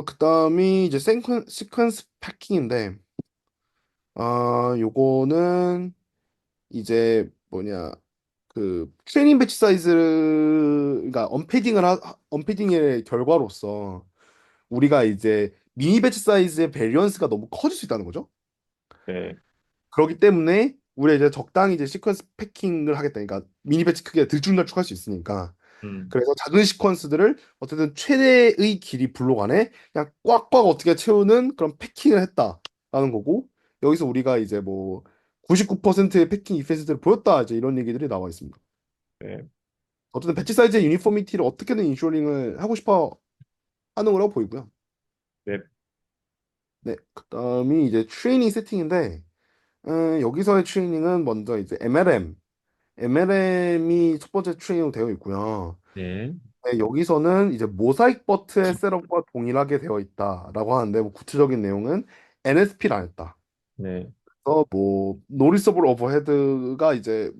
그다음이 이제 시퀀스 패킹인데, 요거는 이제 뭐냐, 그 트레이닝 배치 사이즈가 언패딩의 결과로서 우리가 이제 미니 배치 사이즈의 베리언스가 너무 커질 수 있다는 거죠. 네, 그렇기 때문에 우리가 이제 적당히 이제 시퀀스 패킹을 하겠다. 그러니까 미니 배치 크기가 들쭉날쭉할 수 있으니까. 음, 그래서 작은 시퀀스들을 어쨌든 최대의 길이 블록 안에 그냥 꽉꽉 어떻게 채우는 그런 패킹을 했다라는 거고 여기서 우리가 이제 뭐 99%의 패킹 이페이스들을 보였다 이제 이런 얘기들이 나와 있습니다. 네, 어쨌든 배치 사이즈의 유니포미티를 어떻게든 인쇼링을 하고 싶어 하는 거라고 보이고요. 네, 네, 그다음이 이제 트레이닝 세팅인데 여기서의 트레이닝은 먼저 이제 MLM이 첫 번째 트레이닝으로 되어 있고요. 네, 네, 여기서는 이제 모사이크 버트의 셋업과 동일하게 되어 있다라고 하는데 뭐 구체적인 내용은 NSP를 안 했다. 네. 그래서 뭐 노리서블 오버헤드가 이제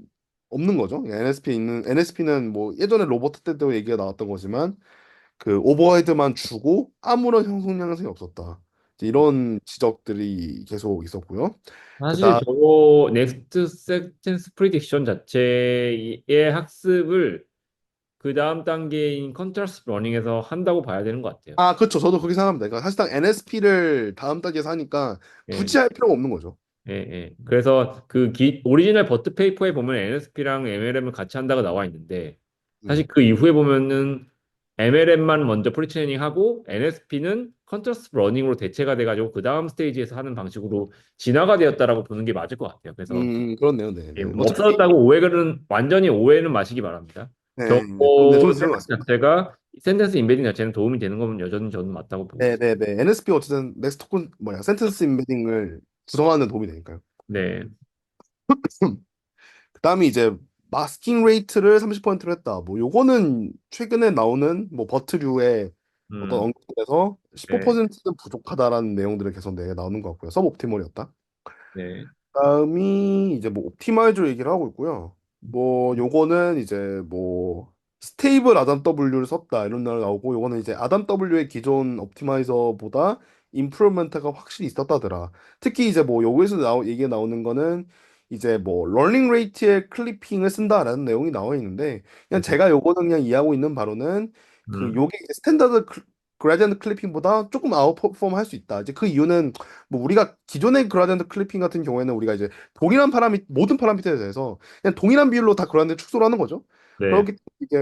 없는 거죠. NSP는 뭐 예전에 로버트 때도 얘기가 나왔던 거지만 그 오버헤드만 주고 아무런 형성 양상이 없었다. 이제 이런 지적들이 계속 있었고요. 사실 그다음 저거 넥스트 센텐스 프리딕션 자체의 학습을 그 다음 단계인 컨트라스트 러닝에서 한다고 봐야 되는 것 같아요. 그렇죠. 저도 그렇게 생각합니다. 그러니까 사실상 NSP를 다음 단계에서 하니까 예, 굳이 할 필요가 없는 거죠. 예, 예. 그래서 그 오리지널 버트 페이퍼에 보면 NSP랑 MLM을 같이 한다고 나와 있는데 사실 네. 그 이후에 보면은 MLM만 먼저 프리트레이닝 하고 NSP는 컨트라스트 러닝으로 대체가 돼가지고 그 다음 스테이지에서 하는 방식으로 진화가 되었다라고 보는 게 맞을 것 같아요. 그래서 그렇네요. 네, 예, 네. 뭐 어차피 없어졌다고 오해는 완전히 오해는 마시기 바랍니다. 네, 네. 네, 경고 저도 그런 것 센스 같습니다. 자체가 센텐스 인베딩 자체는 도움이 되는 거면 여전히 저는 맞다고 보고 네, 있어요. 네, 네. NSP 어쨌든 넥스트 토큰 뭐야 센텐스 임베딩을 구성하는 데 도움이 되니까요. 네, 그다음에 이제 마스킹 레이트를 30%로 했다. 뭐 요거는 최근에 나오는 뭐 버트류의 어떤 음, 언급에서 네, 15%는 부족하다라는 내용들을 계속 나오는 것 같고요. 서브옵티멀이었다. 네, 다음이 이제 뭐 옵티마이저 얘기를 하고 있고요. 뭐 요거는 이제 뭐 스테이블 아담 W를 썼다 이런 날 나오고 요거는 이제 아담 W의 기존 옵티마이저보다 임프루먼트가 확실히 있었다더라. 특히 이제 뭐 여기서 얘기가 나오는 거는 이제 뭐 러닝 레이트의 클리핑을 쓴다라는 내용이 나와 있는데 그냥 네, 제가 요거는 그냥 이해하고 있는 바로는 그 음, 요게 스탠다드 그라디언트 클리핑보다 조금 아웃퍼폼 할 수 있다. 이제 그 이유는 뭐 우리가 기존의 그라디언트 클리핑 같은 경우에는 우리가 이제 동일한 모든 파라미터에 대해서 그냥 동일한 비율로 다 그라디언트 축소를 하는 거죠. 네, 그렇기 때문에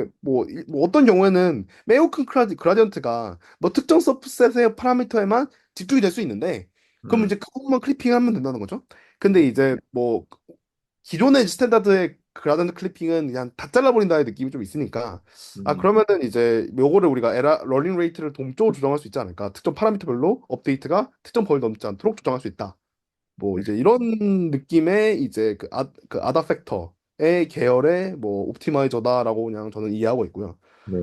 이게 뭐 어떤 경우에는 매우 큰 그라디언트가 뭐 특정 서브셋의 파라미터에만 집중이 될 수 있는데 그럼 음, 이제 그것만 클리핑하면 된다는 거죠. 근데 이제 뭐 기존의 스탠다드의 그라던트 클리핑은 그냥 다 잘라버린다는 느낌이 좀 있으니까 음, 그러면은 이제 요거를 우리가 러닝 레이트를 동적으로 조정할 수 있지 않을까 특정 파라미터별로 업데이트가 특정 범위 넘지 않도록 조정할 수 있다 뭐 네, 이제 이런 느낌의 이제 그 아다 팩터의 계열의 뭐 옵티마이저다라고 그냥 저는 이해하고 있고요. 네,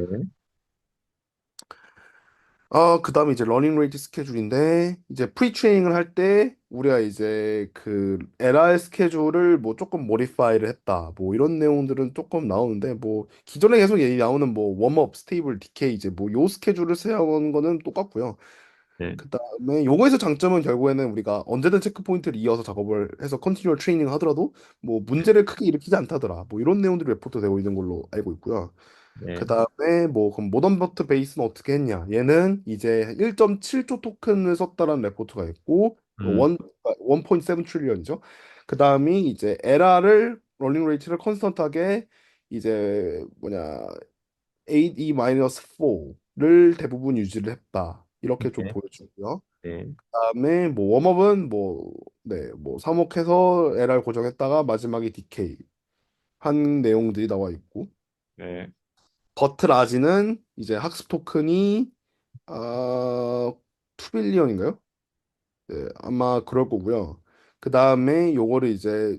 그다음에 이제 러닝 레이트 스케줄인데 이제 프리 트레이닝을 할 때 우리가 이제 그 LR 스케줄을 뭐 조금 모디파이를 했다. 뭐 이런 내용들은 조금 나오는데 뭐 기존에 계속 얘기 나오는 뭐 웜업, 스테이블, 디케이 이제 뭐 요 스케줄을 세워온 거는 똑같고요. 네, 그다음에 요거에서 장점은 결국에는 우리가 언제든 체크 포인트를 이어서 작업을 해서 컨티뉴얼 트레이닝 하더라도 뭐 문제를 크게 일으키지 않다더라. 뭐 이런 내용들이 레포트 되고 있는 걸로 알고 있고요. 그 네, 다음에 뭐 그럼 모던 버트 베이스는 어떻게 했냐? 얘는 이제 1.7조 토큰을 썼다라는 레포트가 있고 음, 1.7 트릴리언이죠. 그 다음이 이제 에라를 러닝 레이트를 컨스턴트하게 이제 뭐냐 8e-4를 대부분 유지를 했다. 이렇게 좀 네, 보여주고요. 네, 그다음에 뭐 웜업은 뭐 3옥해서 LR 고정했다가 마지막에 DK 한 내용들이 나와 있고 네, 버트라지는 이제 학습 토큰이 아 2빌리언인가요? 네, 아마 그럴 거고요. 그 다음에 요거를 이제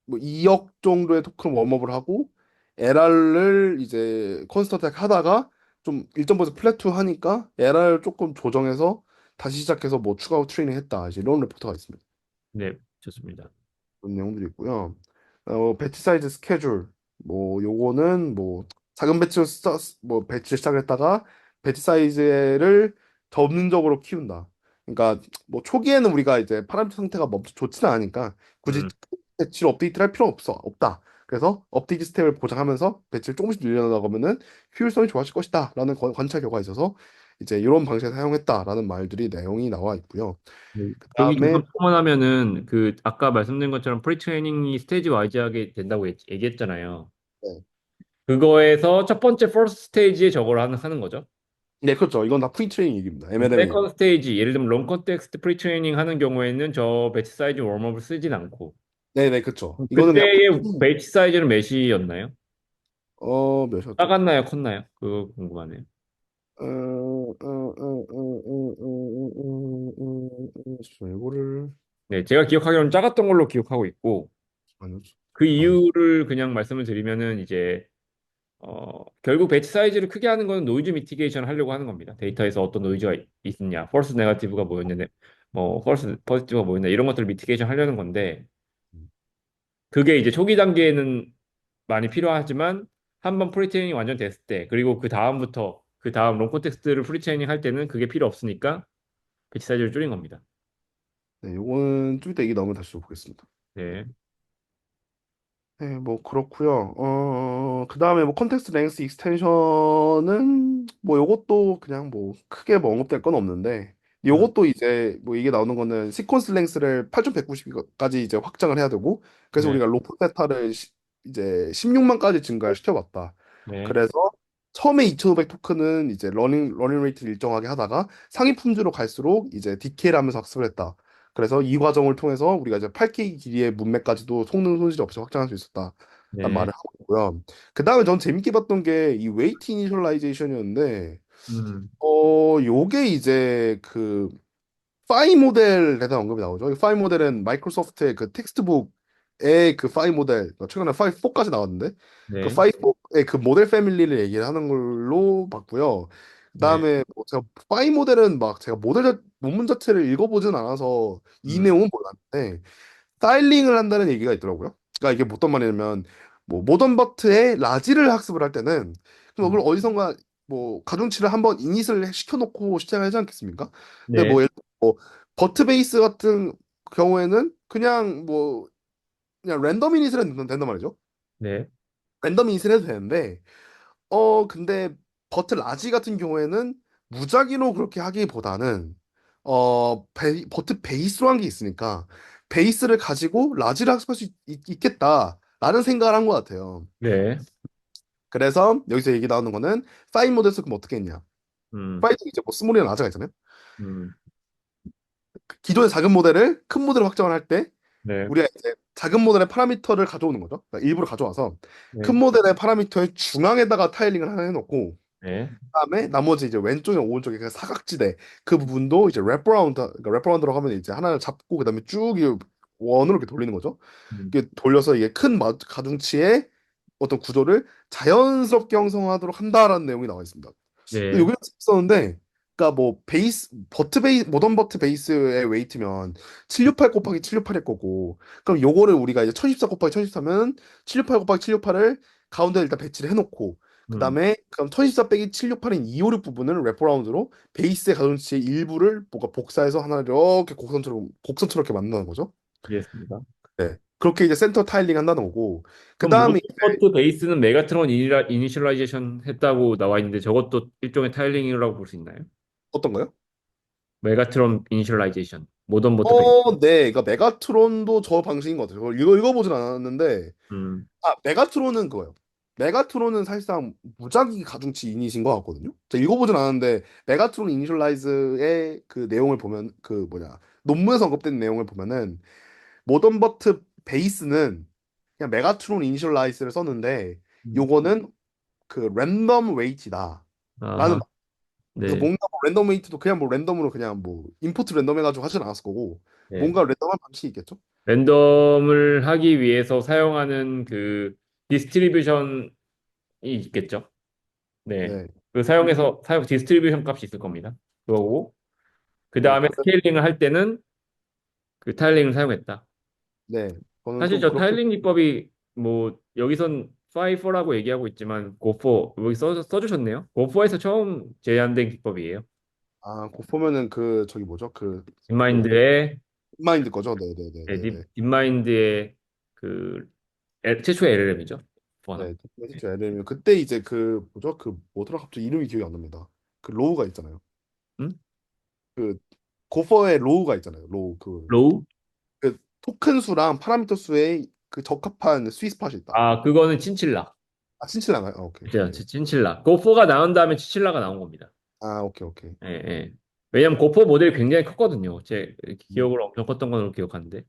뭐 2억 정도의 토큰 웜업을 하고 LR을 이제 컨스턴트 하다가 좀 일정 부분 플래투 하니까 LR 조금 조정해서 다시 시작해서 뭐 추가 트레이닝 했다. 이제 이런 레포트가 있습니다. 네, 좋습니다. 그런 내용들이 있고요. 배치 사이즈 스케줄 뭐 요거는 뭐 작은 뭐 배치 시작했다가 배치 사이즈를 점진적으로 키운다. 그러니까 뭐 초기에는 우리가 이제 파라미터 상태가 멈춰 좋지는 않으니까 굳이 음, 배치를 업데이트를 할 필요는 없다. 그래서 업데이트 스텝을 보장하면서 배치를 조금씩 늘려나가면은 효율성이 좋아질 것이다라는 관찰 결과가 있어서 이제 이런 방식을 사용했다라는 말들이 내용이 나와 있고요. 여기 그다음에 잠깐 평원하면은 그 아까 말씀드린 것처럼 프리트레이닝이 스테이지 와이즈하게 된다고 얘기했잖아요. 네. 그거에서 첫 번째 퍼스트 스테이지에 저걸 하는 거죠. 네, 그렇죠. 이건 다 프리 트레이닝 얘기입니다. MLM 얘기. 세컨 스테이지, 예를 들면 롱 컨텍스트 프리트레이닝 하는 경우에는 저 배치 사이즈 웜업을 쓰진 않고 네, 네, 그렇죠. 이거는 그냥 그때의 배치 사이즈는 몇이었나요? 몇이었죠? 작았나요? 컸나요? 그거 궁금하네요. 잠시만요. 이거를 네, 제가 기억하기로는 작았던 걸로 기억하고 있고 아니었죠. 그 아, 이유를 그냥 말씀을 드리면은 이제 결국 배치 사이즈를 크게 하는 건 노이즈 미티게이션 하려고 하는 겁니다. 데이터에서 어떤 노이즈가 있느냐, 펄스 네거티브가 뭐였냐, 뭐 펄스 포지티브가 뭐였냐 이런 것들을 미티게이션 하려는 건데 그게 이제 초기 단계에는 많이 필요하지만 한번 프리트레이닝 완전 됐을 때 그리고 그 다음부터 그 다음 롱 콘텍스트를 프리트레이닝 할 때는 그게 필요 없으니까 배치 사이즈를 줄인 겁니다. 네, 요거는 좀 이따 얘기 나오면 다시 좀 보겠습니다. 네, 네, 뭐 그렇고요. 그다음에 뭐 컨텍스트 랭스 익스텐션은 뭐 요것도 그냥 뭐 크게 뭐 언급될 건 없는데 음, 요것도 이제 뭐 이게 나오는 거는 시퀀스 랭스를 8190까지 이제 확장을 해야 되고 그래서 네, 우리가 로프 세타를 이제 16만까지 증가를 시켜봤다. 네, 그래서 처음에 2500 토큰은 이제 러닝 레이트를 일정하게 하다가 상위 품질로 갈수록 이제 DK를 하면서 학습을 했다. 그래서 이 과정을 통해서 우리가 이제 8K 길이의 문맥까지도 속는 손실이 없이 확장할 수 있었다라는 네, 말을 하고 있고요. 그 다음에 전 재밌게 봤던 게 이 웨이트 이니셜라이제이션이었는데 음, 요게 이제 그 파이 모델에 대한 언급이 나오죠. 이 파이 모델은 마이크로소프트의 그 텍스트북의 그 파이 모델, 최근에 파이 4까지 나왔는데 그 네, 파이 4의 그 모델 패밀리를 얘기를 하는 걸로 봤고요. 네, 그다음에 뭐 제가 파이 모델은 막 제가 논문 자체를 읽어보진 않아서 이 음, 내용은 몰랐는데 스타일링을 한다는 얘기가 있더라고요. 그러니까 이게 어떤 말이냐면 뭐 모던 버트의 라지를 학습을 할 때는 그럼 그걸 음, 어디선가 뭐 가중치를 한번 이닛을 시켜놓고 시작을 하지 않겠습니까? 근데 네, 뭐 예를 들어 뭐 버트 베이스 같은 경우에는 그냥 뭐 그냥 랜덤 이닛을 해도 된단 말이죠. 네, 랜덤 이닛을 해도 되는데 근데 버트 라지 같은 경우에는 무작위로 그렇게 하기보다는 버트 베이스로 한 게 있으니까 베이스를 가지고 라지를 학습할 수 있겠다라는 생각을 한 것 같아요. 네, 그래서 여기서 얘기 나오는 거는 파인 모델에서 그럼 어떻게 했냐? 음, 파이도 이제 뭐 스몰이나 라지가 있잖아요. 음, 그 기존의 작은 모델을 큰 모델로 확장을 할 때 네, 우리가 이제 작은 모델의 파라미터를 가져오는 거죠. 그러니까 일부러 가져와서 큰 네, 모델의 파라미터의 중앙에다가 타일링을 하나 해놓고 네, 그다음에 나머지 이제 왼쪽에 오른쪽에 그 사각지대 그 부분도 이제 랩어라운드라고 하면 이제 하나를 잡고 그다음에 쭉 원으로 이렇게 돌리는 거죠. 음, 이게 돌려서 이게 큰 가중치의 어떤 구조를 자연스럽게 형성하도록 한다라는 내용이 나와 있습니다. 근데 네, 여기 썼는데 그러니까 뭐 모던 버트 베이스의 웨이트면 768 곱하기 768일 거고 그럼 요거를 우리가 이제 1014 곱하기 1014면 768 곱하기 768을 가운데 일단 배치를 해놓고 음, 그다음에 그럼 1014 빼기 768인 256 부분을 래퍼라운드로 베이스의 가중치의 일부를 뭔가 복사해서 하나 이렇게 곡선처럼 이렇게 만드는 거죠. 이해했습니다. 네. 그렇게 이제 센터 타일링 한다는 거고 그럼 그다음에 모더버트 베이스는 메가트론 이니셜라이제이션 했다고 나와 있는데 저것도 일종의 타일링이라고 볼 수 있나요? 어떤 거요? 메가트론 이니셜라이제이션, 모던버트 베이스. 네. 그러니까 메가트론도 저 방식인 것 같아요. 그걸 읽어보진 않았는데, 음, 메가트론은 그거예요. 메가트론은 사실상 무작위 가중치 이닛인 것 같거든요. 제가 읽어보진 않았는데, 메가트론 이니셜라이즈의 그 내용을 보면, 그 뭐냐, 논문에서 언급된 내용을 보면은, 모던버트 베이스는 그냥 메가트론 이니셜라이즈를 썼는데, 음. 요거는 그 랜덤 웨이트다. 라는 아하, 그래서 네, 뭔가 뭐 랜덤 웨이트도 그냥 뭐 랜덤으로 그냥 뭐 인풋 랜덤 해가지고 하진 않았을 거고 네. 뭔가 랜덤한 방식이 있겠죠? 랜덤을 하기 위해서 사용하는 그 디스트리뷰션이 있겠죠. 네. 네, 그 사용해서 사용 디스트리뷰션 값이 있을 겁니다. 그거고 그 네, 다음에 스케일링을 할 때는 그 타일링을 사용했다. 네. 저는 사실 좀 저 그렇게 타일링 기법이 뭐 여기선 5-4라고 얘기하고 있지만 go4 여기 써주셨네요. go4에서 처음 제안된 기법이에요. 보면은 그 저기 뭐죠? 그 딥마인드의 마인드 거죠? 네, 네, 네, 네, 네. 딥마인드의 그 최초의 LLM이죠. 네, 하나. 그렇죠. 예를 들면 그때 이제 그 뭐죠? 그 뭐더라 갑자기 이름이 기억이 안 납니다. 그 로우가 있잖아요. 음? 그 고퍼의 로우가 있잖아요. 로우 로우? 그 토큰 수랑 파라미터 수의 그 적합한 스위스팟이 있다. 아, 그거는 친칠라. 친칠하나요? 오케이. 그죠? 네. 친칠라. go4가 나온 다음에 친칠라가 나온 겁니다. 오케이, 오케이. 예, 예. 왜냐면 go4 모델이 굉장히 컸거든요. 제 음, 기억으로 엄청 컸던 걸로 기억하는데.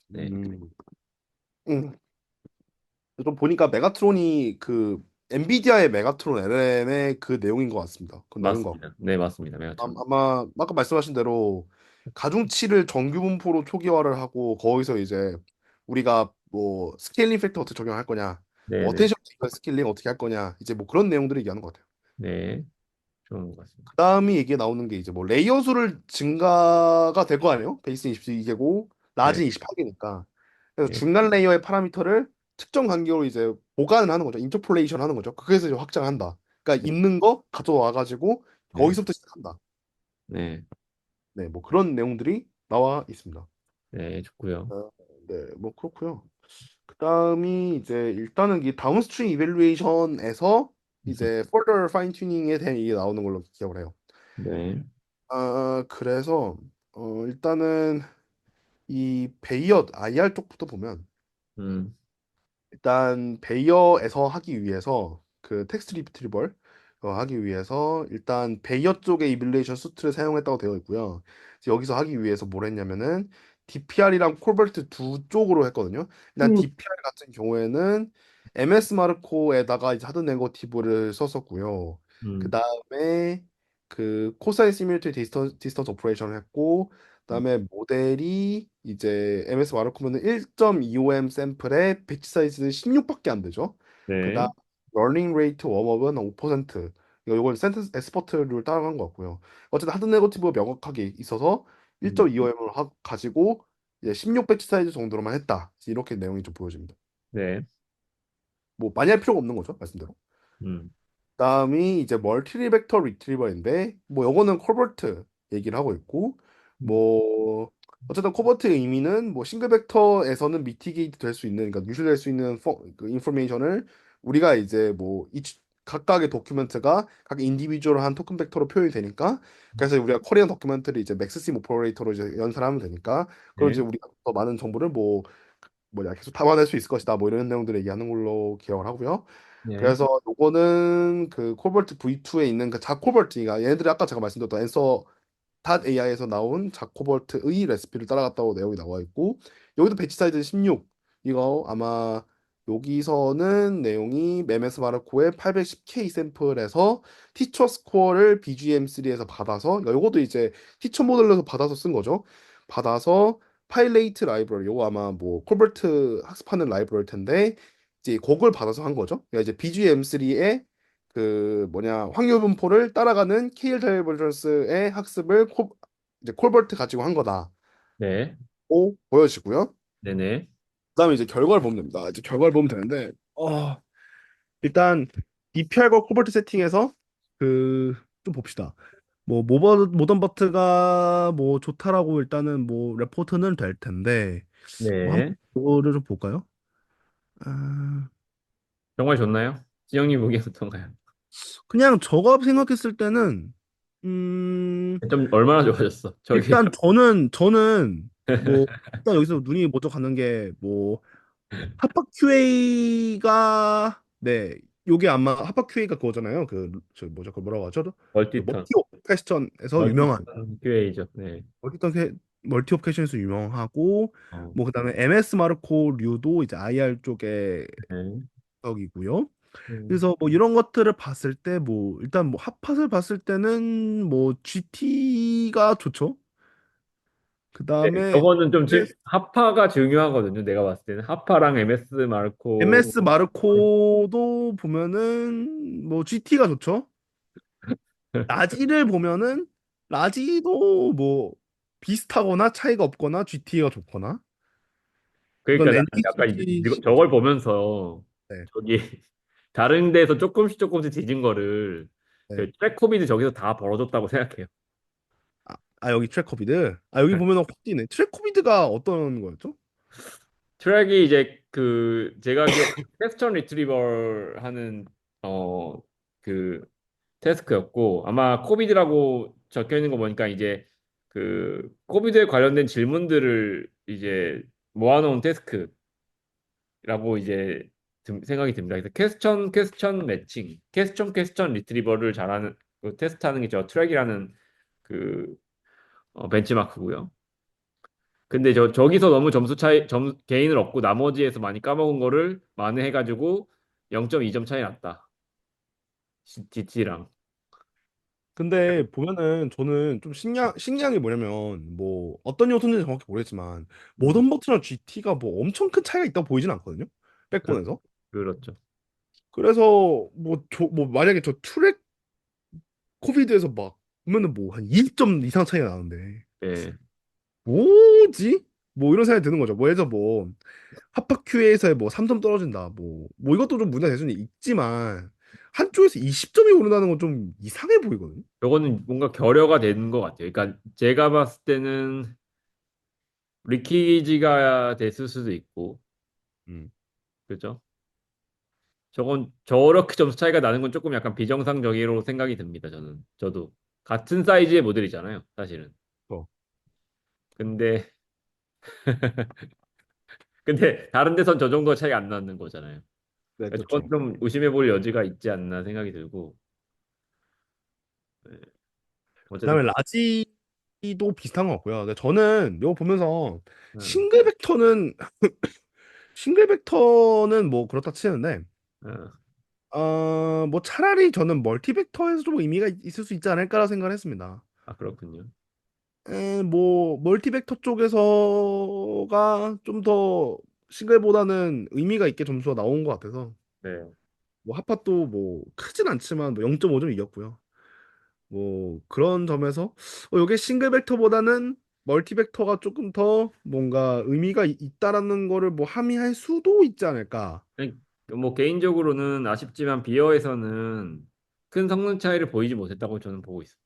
네. 음. 음. 좀 보니까 메가트론이 그 엔비디아의 메가트론 LM의 그 내용인 것 같습니다. 그 내용인 것 같고. 맞습니다. 네, 맞습니다. 메가트론. 아마 아까 말씀하신 대로 가중치를 정규 분포로 초기화를 하고 거기서 이제 우리가 뭐 스케일링 팩터 어떻게 적용할 거냐, 뭐 네, 네. 어텐션 스킬링 어떻게 할 거냐 이제 뭐 그런 내용들을 얘기하는 것 같아요. 네, 좋은 것 같습니다. 그다음에 얘기 나오는 게 이제 뭐 레이어 수를 증가가 될 거 아니에요? 베이스는 22개고 네, 라지는 28개니까. 그래서 네, 중간 레이어의 파라미터를 특정 간격으로 이제 보관을 하는 거죠. 인터폴레이션 하는 거죠. 그래서 이제 확장한다. 그러니까 네, 있는 거 가져와 가지고 네, 거기서부터 시작한다. 네, 네, 뭐 그런 내용들이 나와 있습니다. 네, 좋고요. 어, 네, 뭐 그렇고요. 그다음이 이제 일단은 이 다운스트림 이벨루에이션에서 이제 further fine tuning에 대한 얘기 나오는 걸로 기억을 해요. 네, 그래서 일단은 이 베이어 IR 쪽부터 보면 음, 일단 베이어에서 하기 위해서 그 텍스트 리트리벌 하기 위해서 일단 베이어 쪽의 이빌레이션 수트를 사용했다고 되어 있고요. 이제 여기서 하기 위해서 뭘 했냐면은 DPR이랑 콜버트 두 쪽으로 했거든요. 일단 음, DPR 같은 경우에는 MS 마르코에다가 이제 하드 네거티브를 썼었고요. 그 음, 다음에 그 코사인 시뮬레이트 디스턴스 오퍼레이션을 했고 그다음에 모델이 이제 MS 마르코면은 1.25M 샘플에 배치 사이즈는 16밖에 안 되죠. 그다음 네, 러닝 레이트 웜업은 5%. 이건 센텐스 엑스퍼트 룰 따라간 것 같고요. 어쨌든 하드 네거티브가 명확하게 있어서 음, 1.25M을 가지고 이제 16 배치 사이즈 정도로만 했다. 이렇게 내용이 좀 보여집니다. 네, 뭐 많이 할 필요가 없는 거죠, 말씀대로. 음, 다음이 이제 멀티리벡터 리트리버인데 뭐 요거는 콜버트 얘기를 하고 있고 음, 뭐 어쨌든 콜버트의 의미는 뭐 싱글 벡터에서는 미티게이트 될 수 있는 그러니까 유출될 수 있는 그 인포메이션을 우리가 이제 뭐 각각의 도큐멘트가 각 인디비주얼한 토큰 벡터로 표현이 되니까 그래서 우리가 커리어 도큐멘트를 이제 맥스심 오퍼레이터로 이제 연산하면 되니까 그럼 이제 네, 우리가 더 많은 정보를 뭐 뭐냐 계속 담아낼 수 있을 것이다 뭐 이런 내용들을 얘기하는 걸로 기억을 하고요. 네, 그래서 요거는 그 콜버트 V2에 있는 그 자코버트가 얘네들이 아까 제가 말씀드렸던 앤서 닷 AI에서 나온 자코버트의 레시피를 따라갔다고 내용이 나와 있고 여기도 배치 사이즈 16 이거 아마 여기서는 내용이 메메스 마르코의 810K 샘플에서 티처 스코어를 BGM3에서 받아서 그러니까 요것도 이제 티처 모델에서 받아서 쓴 거죠. 받아서 파일레이트 라이브러리 요거 아마 뭐 콜버트 학습하는 라이브러리일 텐데 이제 그걸 받아서 한 거죠. 그러니까 이제 BGM3의 그 뭐냐 확률 분포를 따라가는 KL 다이버전스의 학습을 이제 콜버트 가지고 한 거다고 네, 보여지고요. 네, 네, 그다음에 이제 결과를 보면 됩니다. 이제 결과를 보면 되는데 일단 DPR과 콜버트 세팅에서 그 좀 봅시다. 뭐 모던 버트가 뭐 좋다라고 일단은 뭐 레포트는 될 텐데 뭐 한번 네. 그거를 좀 볼까요? 아, 정말 좋나요? 지영님 보기엔 어떤가요? 그냥 저가 생각했을 때는 음 좀 얼마나 좋아졌어? 저기 일단 저는 뭐 일단 여기서 눈이 먼저 가는 게 뭐 합학 QA가 네 요게 아마 합학 QA가 그거잖아요. 그 저 뭐죠? 그 뭐라고 하죠? 그 멀티턴, 멀티 오브 퀘스천에서 유명한 멀티턴 QA죠. 네. 멀티 오브 퀘스천에서 유명하고 어, 뭐 그다음에 MS 마르코류도 이제 IR 쪽의 네. 적이고요. 음. 그래서 뭐 이런 것들을 봤을 때 뭐 일단 뭐 핫팟을 봤을 때는 뭐 GT가 좋죠. 네, 그다음에 저거는 좀 하파가 중요하거든요. 내가 봤을 때는 하파랑 MS 마르코 MS 마르코도 보면은 뭐 GT가 좋죠. 라지를 보면은 라지도 뭐 비슷하거나 차이가 없거나 GT가 좋거나 그러니까 이건 나는 약간 이제 NTGT 식이죠. 저걸 보면서 네. 저기 다른 데서 조금씩 뒤진 거를 네. 그 트랙코비드 저기서 다 벌어졌다고 생각해요. 여기 트랙코비드. 여기 보면은 확 띄네. 트랙코비드가 어떤 거였죠? 트랙이 이제 그 제가 기억 퀘스천 리트리버 하는 그 태스크였고 아마 코비드라고 적혀 있는 거 보니까 이제 그 코비드에 관련된 질문들을 이제 모아놓은 태스크라고 이제 생각이 듭니다. 그래서 퀘스천 매칭, 퀘스천 리트리버를 잘하는 그 테스트하는 게 저 트랙이라는 그 벤치마크고요. 근데 저기서 너무 점수 차이 개인을 얻고 나머지에서 많이 까먹은 거를 만회해가지고 0.2점 차이 났다. GT랑. 근데 보면은 저는 좀 신기한 게 뭐냐면 뭐 어떤 요소인지 정확히 모르겠지만 모던 버튼이랑 GT가 뭐 엄청 큰 차이가 있다고 보이진 않거든요. 그, 백본에서. 그렇죠. 그래서 뭐 만약에 저 트랙 코비드에서 막 보면은 뭐 한 20점 이상 차이가 나는데 예. 뭐지? 뭐 이런 생각이 드는 거죠. 뭐 예를 들어 뭐 합학 QA에서 뭐 3점 떨어진다. 뭐 이것도 좀 문제가 될 수는 있지만 한쪽에서 20점이 오른다는 건 좀 이상해 보이거든요. 요거는 뭔가 결여가 되는 것 같아요. 그러니까 제가 봤을 때는 리키지가 됐을 수도 있고, 음. 그죠? 저건 저렇게 점수 차이가 나는 건 조금 약간 비정상적으로 생각이 듭니다. 저도 같은 사이즈의 모델이잖아요, 사실은. 어. 근데 근데 다른 데선 저 정도 차이가 안 나는 거잖아요. 네, 그러니까 저건 그렇죠. 좀 의심해 볼 여지가 있지 않나 생각이 들고, 네. 어쨌든 그다음에 라지도 비슷한 것 같고요. 근데 저는 이거 보면서 음, 싱글 벡터는 싱글 벡터는 뭐 그렇다 치는데 어, 뭐 차라리 저는 멀티 벡터에서 좀 의미가 있을 수 있지 않을까라 생각을 했습니다. 아 그렇군요. 뭐 멀티 벡터 쪽에서가 좀 더 싱글보다는 의미가 있게 점수가 나온 것 같아서 네. 뭐 핫팟도 뭐 크진 않지만 뭐 0.5점 이겼고요. 뭐 그런 점에서 이게 싱글 벡터보다는 멀티 벡터가 조금 더 뭔가 의미가 있다라는 거를 뭐 함의할 수도 있지 않을까. 아니, 뭐 개인적으로는 아쉽지만 비어에서는 큰 성능 차이를 보이지 못했다고 저는 보고 있습니다.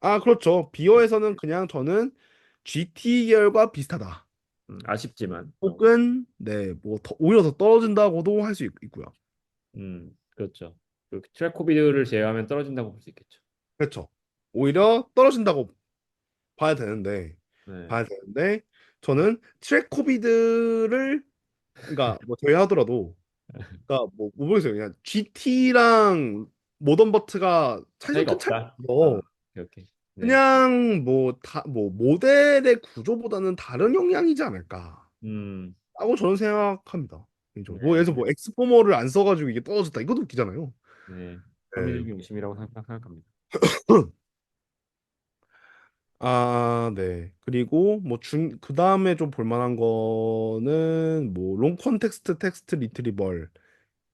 아, 그렇죠. 비어에서는 그냥 저는 GT 계열과 비슷하다. 아쉽지만, 혹은 네, 뭐 오히려 더 떨어진다고도 할 수 있고요. 그렇죠. 그 트래코비드를 제외하면 떨어진다고 볼 수 있겠죠. 그렇죠. 오히려 떨어진다고 봐야 되는데 네, 봐야 되는데 저는 트랙 코비드를 그러니까 뭐 제외하더라도 그러니까 뭐 모르겠어요. 그냥 GT랑 모던 버트가 차이점 차이가 큰 차이가 없다. 아, 없어. 오케이. 네, 그냥 뭐 모델의 구조보다는 다른 영향이지 않을까. 음, 라고 저는 생각합니다. 개인적으로. 뭐 네, 예를 들어서 뭐 엑스포머를 안 써가지고 이게 떨어졌다. 이것도 웃기잖아요. 네. 네. 합리적인 의심이라고 생각합니다. 아, 네. 그리고 뭐 그 다음에 좀 볼만한 거는 뭐 롱 컨텍스트 텍스트 리트리벌.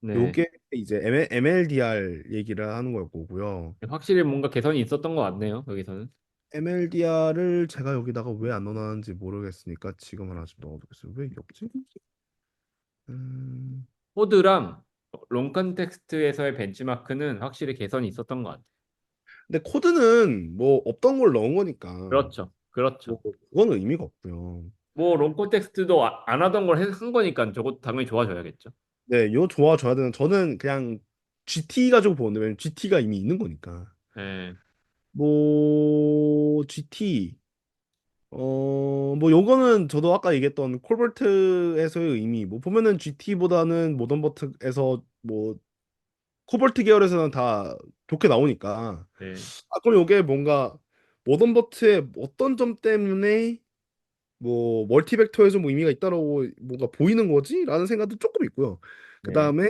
네, 요게 이제 MLDR 얘기를 하는 거고요. 확실히 뭔가 개선이 있었던 것 같네요. 여기서는 MLDR을 제가 여기다가 왜 안 넣어놨는지 모르겠으니까 지금 하나 좀 넣어두겠어요. 왜 이게 없지? 음... 코드랑 롱 컨텍스트에서의 벤치마크는 확실히 개선이 있었던 것 같아요. 근데 코드는 뭐 없던 걸 넣은 거니까 그렇죠, 그렇죠. 뭐 그건 의미가 없고요. 뭐 롱 텍스트도 안 하던 걸 한 거니까 저것도 당연히 좋아져야겠죠. 네, 요 좋아져야 되는 저는 그냥 GT 가지고 보는데 왜냐면 GT가 이미 있는 거니까. 네, 뭐 GT 뭐 요거는 저도 아까 얘기했던 콜버트에서의 의미 뭐 보면은 GT보다는 모던 버튼에서 뭐 코볼트 계열에서는 다 좋게 나오니까 네. 그럼 요게 뭔가 모던 버트의 어떤 점 때문에 뭐 멀티벡터에서 뭐 의미가 있다라고 뭔가 보이는 거지? 라는 생각도 조금 있고요. 그 네, 다음에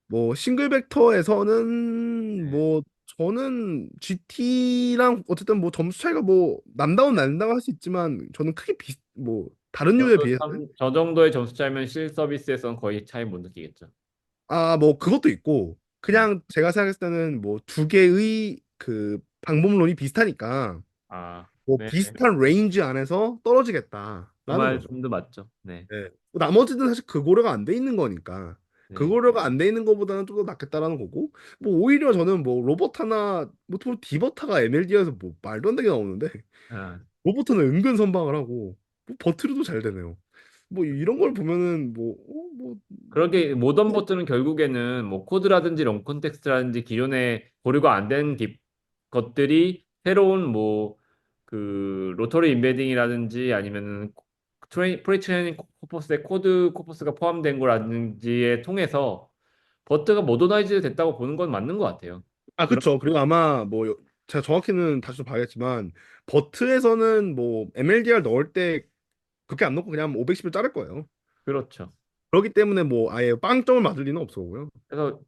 뭐 싱글 벡터에서는 네. 뭐 저는 GT랑 어쨌든 뭐 점수 차이가 뭐 난다운 난다고 할 수 있지만 저는 크게 뭐 다른 류에 저도 비해서 저 정도의 점수 차이면 실 서비스에선 거의 차이 못 느끼겠죠. 뭐 그것도 있고 음. 그냥 제가 생각했을 때는 뭐 두 개의 그 방법론이 비슷하니까 아, 뭐 네. 비슷한 레인지 안에서 그 떨어지겠다라는 거죠. 말씀도 맞죠. 네, 네. 나머지는 사실 그 고려가 안 돼 있는 거니까 그 네. 고려가 안 돼 있는 것보다는 좀 더 낫겠다라는 거고 뭐 오히려 저는 뭐 로버타나 뭐 디버타가 MLD에서 뭐 말도 안 되게 나오는데 아, 로버타는 은근 선방을 하고 뭐 버트류도 잘 되네요. 뭐 이런 걸 보면은 뭐 그렇게 모던 버튼은 결국에는 뭐 코드라든지 롱 콘텍스트라든지 기존에 고려가 안 된 것들이 새로운 뭐 그 로터리 임베딩이라든지 아니면은 프리트레이닝 코퍼스에 코드 코퍼스가 포함된 거라든지에 통해서 버트가 모더나이즈 됐다고 보는 건 맞는 것 같아요. 그런 그쵸. 그리고 아마 뭐 제가 정확히는 다시 좀 봐야겠지만 버트에서는 뭐 MLDR 넣을 때 그렇게 안 넣고 그냥 510을 자를 거예요. 그렇죠. 그렇기 때문에 뭐 아예 빵점을 맞을 리는 없어고요. 그래서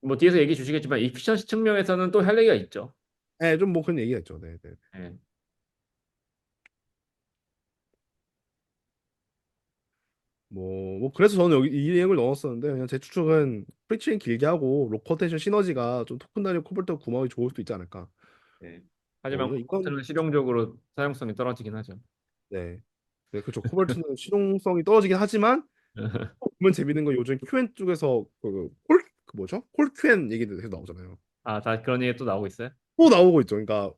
뭐 뒤에서 얘기 주시겠지만 이피션시 측면에서는 또 할 얘기가 있죠. 네, 좀 뭐 그런 얘기가 있죠. 네, 네. 뭐 그래서 저는 여기 이 내용을 넣었었는데 그냥 제 추측은 프리체인 길게 하고 로커테이션 시너지가 좀 토큰 단위 코볼트 구멍이 좋을 수도 있지 않을까. 네. 뭐 하지만 이건 코발트는 실용적으로 사용성이 떨어지긴 하죠. 네. 네, 그렇죠. 코발트는 실용성이 떨어지긴 하지만 보면 재밌는 건 요즘 QN 쪽에서 그 뭐죠? 콜 QN 얘기도 계속 나오잖아요. 아, 다 그런 얘기 또 나오고 있어요? 또 나오고 있죠. 그러니까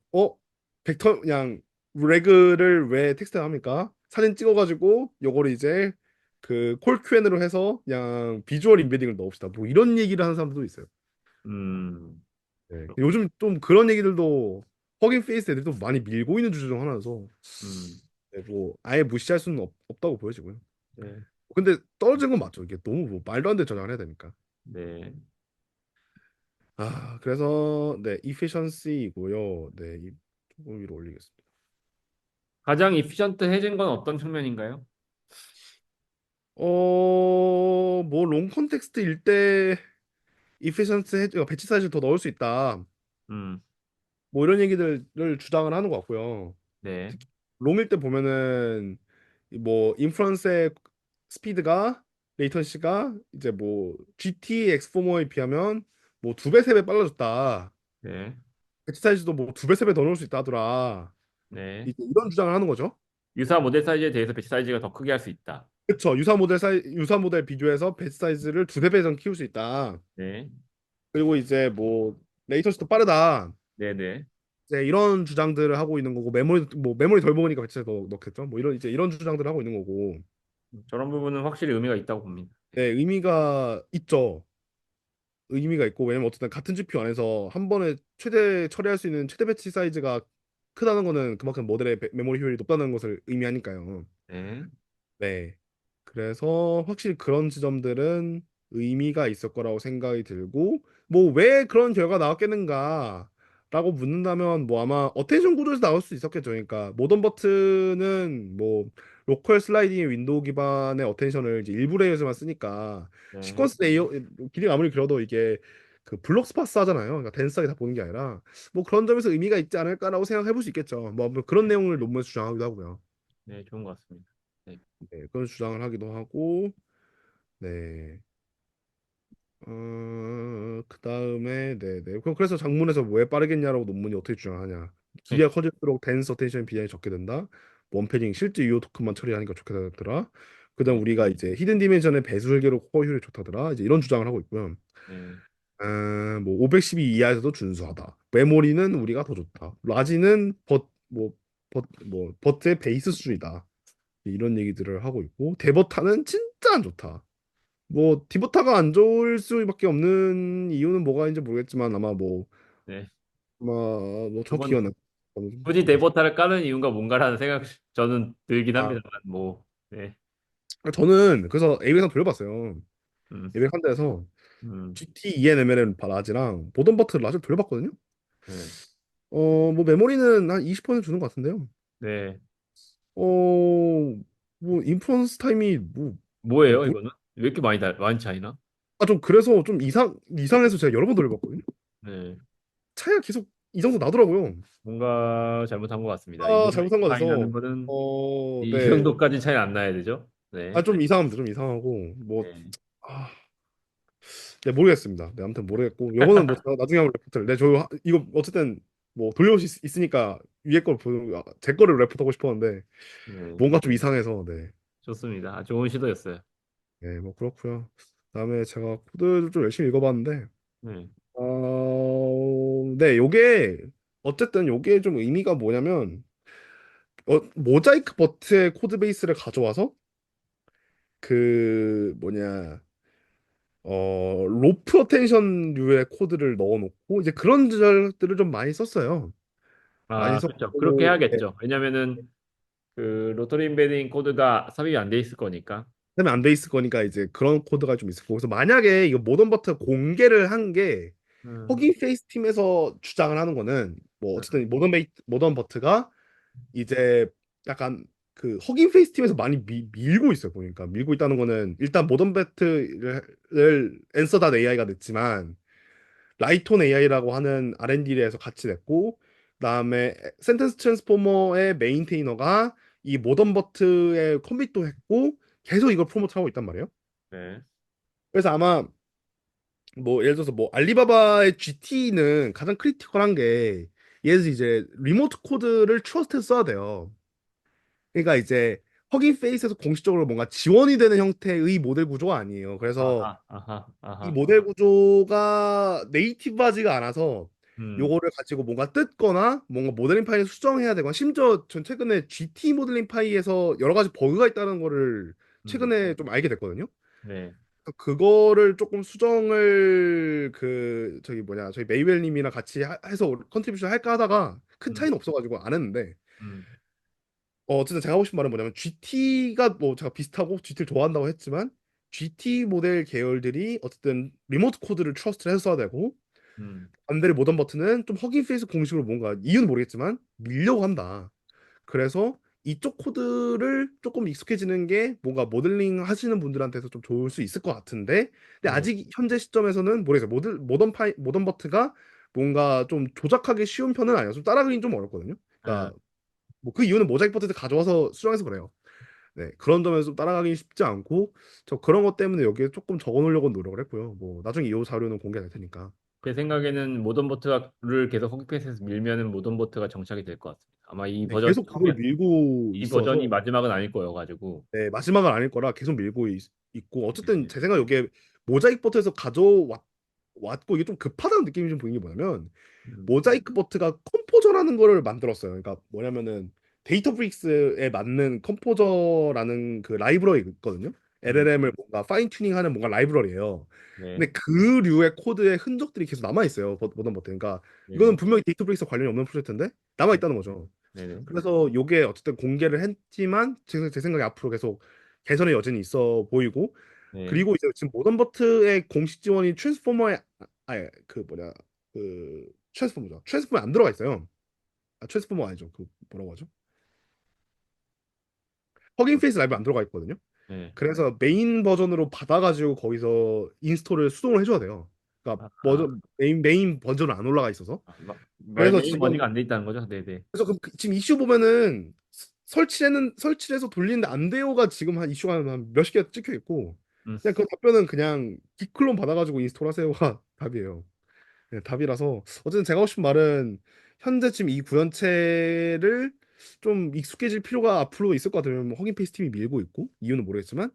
벡터 그냥 레그를 왜 텍스트 합니까? 사진 찍어가지고 요거를 이제 그 콜 QN으로 해서 그냥 비주얼 인베딩을 넣읍시다. 뭐 이런 얘기를 하는 사람들도 있어요. 음, 네. 그렇군. 요즘 좀 그런 얘기들도 허깅 페이스 애들도 많이 밀고 있는 주제 중 하나여서 음, 네, 뭐 아예 무시할 수는 없다고 보여지고요. 네, 근데 떨어진 건 맞죠. 이게 너무 뭐 말도 안 되는 저장을 해야 되니까. 네. 그래서 네, efficiency이고요. 네, 조금 위로 올리겠습니다. 가장 이피션트해진 건 어떤 측면인가요? 뭐 롱 컨텍스트일 때 efficiency 배치 사이즈를 더 넣을 수 있다. 음, 뭐 이런 얘기들을 주장을 하는 것 같고요. 네, 특히 롱일 때 보면은 뭐 인프런스의 스피드가 레이턴시가 이제 뭐 GT 엑스포머에 비하면 뭐 두 배, 세 배 빨라졌다. 네, 배치 사이즈도 뭐 두 배, 세 배 더 넣을 수 있다 하더라. 네. 이제 이런 주장을 하는 거죠. 유사 모델 사이즈에 대해서 배치 사이즈가 더 크게 할 수 있다. 그렇죠. 유사 모델 비교해서 배치 사이즈를 두세 배 이상 키울 수 있다. 네, 그리고 이제 뭐 레이턴시도 빠르다. 네, 네. 이제 이런 주장들을 하고 있는 거고 메모리 덜 먹으니까 배치 사이즈 더 넣겠죠. 뭐 이런 주장들을 하고 있는 거고. 저런 부분은 확실히 의미가 있다고 봅니다. 네, 의미가 있죠. 의미가 있고 왜냐면 어쨌든 같은 GPU 안에서 한 번에 최대 처리할 수 있는 최대 배치 사이즈가 크다는 거는 그만큼 모델의 메모리 효율이 높다는 것을 의미하니까요. 네, 네. 그래서 확실히 그런 지점들은 의미가 있을 거라고 생각이 들고 뭐 왜 그런 결과가 나왔겠는가 라고 묻는다면 뭐 아마 어텐션 구조에서 나올 수 있었겠죠. 그러니까 모던 버튼은 뭐 로컬 슬라이딩 윈도우 기반의 어텐션을 이제 일부 레이어에서만 쓰니까 네, 시퀀스 레이어 길이가 아무리 길어도 이게 그 블록 스파스 하잖아요. 그러니까 덴스하게 다 보는 게 아니라 뭐 그런 점에서 의미가 있지 않을까라고 생각해 볼 수 있겠죠. 뭐 그런 내용을 논문에서 주장하기도 하고요. 네, 좋은 것 같습니다. 네, 네, 그런 주장을 하기도 하고, 네. 그 다음에, 네네. 그래서 장문에서 왜 빠르겠냐라고 논문이 어떻게 주장하냐. 길이가 커질수록 덴스 어텐션 비중이 적게 된다. 원패딩 실제 유효 토큰만 처리하니까 좋게 되더라. 그다음 네, 우리가 이제 히든 디멘션의 배수 설계로 코어 효율이 좋다더라. 이제 이런 주장을 하고 있고요. 네, 뭐 512 이하에서도 준수하다. 메모리는 우리가 더 좋다. 라지는 버트의 베이스 수준이다. 이런 얘기들을 하고 있고 데버타는 진짜 안 좋다. 뭐 디보타가 안 좋을 수밖에 없는 이유는 뭐가 있는지 모르겠지만 네. 아마 뭐 그건 정확히는 굳이 네보타를 까는 이유가 뭔가라는 생각 저는 들긴 아 합니다만 뭐, 네, 저는 그래서 ABS 돌려봤어요. 음, ABS 한 대에서 음, GT ENML 라지랑 보던 버튼 라지를 돌려봤거든요. 네, 뭐 메모리는 한 20% 주는 것 같은데요. 네. 뭐 인프런스 타임이 뭐예요, 뭐, 이거는? 왜 이렇게 많이 차이나? 좀 그래서 좀 이상해서 제가 여러 번 돌려봤거든요. 네, 차이가 계속 이 정도 나더라고요. 뭔가 잘못한 것 같습니다. 이 정도 잘못한 거 차이 나는 같아서 거는 이 네. 정도까지 차이 안 나야 되죠? 네, 좀 이상합니다. 좀 이상하고 네, 아, 네 모르겠습니다. 네 아무튼 모르겠고 요거는 뭐 제가 나중에 한번 레포트를 이거 어쨌든 뭐 돌려올 수 있으니까 위에 걸 보는 제 거를 레포트하고 싶었는데 네, 뭔가 좀 이상해서 네. 좋습니다. 아, 좋은 시도였어요. 네, 뭐 그렇고요. 그다음에 제가 코드를 좀 열심히 읽어봤는데 네, 네 요게 어쨌든 요게 좀 의미가 뭐냐면 모자이크 버트의 코드 베이스를 가져와서 그 뭐냐 로프 어텐션류의 코드를 넣어놓고 이제 그런 절들을 좀 많이 썼어요. 많이 아, 그렇죠. 그렇게 썼고 네. 해야겠죠. 왜냐면은 그 로터리 임베딩 코드가 삽입이 안 돼 있을 거니까. 그다음에 안 돼 있을 거니까 이제 그런 코드가 좀 있을 거고 그래서 만약에 이거 모던 버튼 공개를 한 게 음, 허깅 페이스 팀에서 주장을 하는 거는 뭐 어쨌든 모던 버트가 이제 약간 그 허깅 페이스 팀에서 많이 밀고 있어요 보니까 밀고 있다는 거는 일단 모던 버트를 앤서닷 AI가 냈지만 라이톤 AI라고 하는 R&D에서 같이 냈고 그다음에 센텐스 트랜스포머의 메인테이너가 이 모던 버트에 커밋도 했고 계속 이걸 프로모트하고 있단 말이에요. 네. 그래서 아마 뭐 예를 들어서 뭐 알리바바의 GT는 가장 크리티컬한 게 얘는 이제 리모트 코드를 트러스트해서 써야 돼요. 그러니까 이제 허깅 페이스에서 공식적으로 뭔가 지원이 되는 형태의 모델 구조가 아니에요. 그래서 아하, 아하, 이 아하. 모델 구조가 네이티브하지가 않아서 음, 요거를 가지고 뭔가 뜯거나 뭔가 모델링 파일을 수정해야 되거나 심지어 전 최근에 GT 모델링 파일에서 여러 가지 버그가 있다는 거를 음, 최근에 좀 알게 됐거든요. 네. 그거를 조금 수정을 그 저기 뭐냐 저희 메이웰님이랑 같이 해서 컨트리뷰션 할까 하다가 큰 음, 차이는 없어가지고 안 했는데 음, 어쨌든 제가 하고 싶은 말은 뭐냐면 GT가 뭐 제가 비슷하고 GT를 좋아한다고 했지만 GT 모델 계열들이 어쨌든 리모트 코드를 트러스트를 해서 써야 되고 음, 반대로 모던 버튼은 좀 허깅 페이스 공식으로 뭔가 이유는 모르겠지만 밀려고 한다. 그래서 이쪽 코드를 조금 익숙해지는 게 뭔가 모델링 하시는 분들한테서 좀 좋을 수 있을 것 같은데 근데 네. 아직 현재 시점에서는 모르겠어요. 모던 버트가 뭔가 좀 조작하기 쉬운 편은 아니어서 좀 따라가긴 좀 어렵거든요. 아, 그러니까 뭐 그 이유는 모자이크 버튼을 가져와서 수정해서 그래요. 네, 그런 점에서 좀 따라가기 쉽지 않고 저 그런 것 때문에 여기에 조금 적어놓으려고 노력을 했고요. 뭐 나중에 이 자료는 공개될 테니까. 제 생각에는 모던 버트를 계속 허기패스에서 밀면은 모던 버트가 정착이 될 것 같습니다. 아마 이 네, 버전 계속 그걸 밀고 이 있어서 버전이 마지막은 아닐 거여가지고. 네, 마지막은 아닐 거라 계속 밀고 있고 어쨌든 네. 제 생각 여기에 모자이크 버튼에서 가져왔고 이게 좀 급하다는 느낌이 좀 보이는 게 뭐냐면 음, 모자이크 버트가 컴포저라는 거를 만들었어요. 그러니까 뭐냐면은 데이터브릭스에 맞는 컴포저라는 그 라이브러리 있거든요. 음, LLM을 뭔가 파인 튜닝하는 뭔가 라이브러리예요. 네, 근데 그 류의 코드의 흔적들이 계속 남아 있어요. 모던 버튼. 그러니까 이거는 네, 분명히 데이터브릭스 관련이 없는 프로젝트인데 남아 네, 있다는 거죠. 네, 네. 그래서 요게 어쨌든 공개를 했지만 제 생각에 앞으로 계속 개선의 여지는 있어 보이고 네. 그리고 이제 지금 모던 버트의 공식 지원이 트랜스포머에 아예 그 뭐냐 그 트랜스포머죠. 트랜스포머에 안 들어가 있어요. 아 트랜스포머 아니죠. 그 뭐라고 하죠? 허깅 페이스 라이브 안 들어가 있거든요. 네. 그래서 메인 버전으로 받아가지고 거기서 인스톨을 수동으로 해줘야 돼요. 그러니까 아, 메인 버전은 안 올라가 있어서 그래서 메인 지금 버전이 안 돼 있다는 거죠? 네, 네. 그래서 지금 이슈 보면은 설치해서 돌리는데 안 돼요가 지금 한 이슈가 한 몇십 개 찍혀 있고 음, 그냥 그 답변은 그냥 기클론 받아가지고 인스톨 하세요가 답이에요. 네, 답이라서 어쨌든 제가 하고 싶은 말은 현재 지금 이 구현체를 좀 익숙해질 필요가 앞으로 있을 것 같아요. 뭐 허깅 페이스 팀이 밀고 있고 이유는 모르겠지만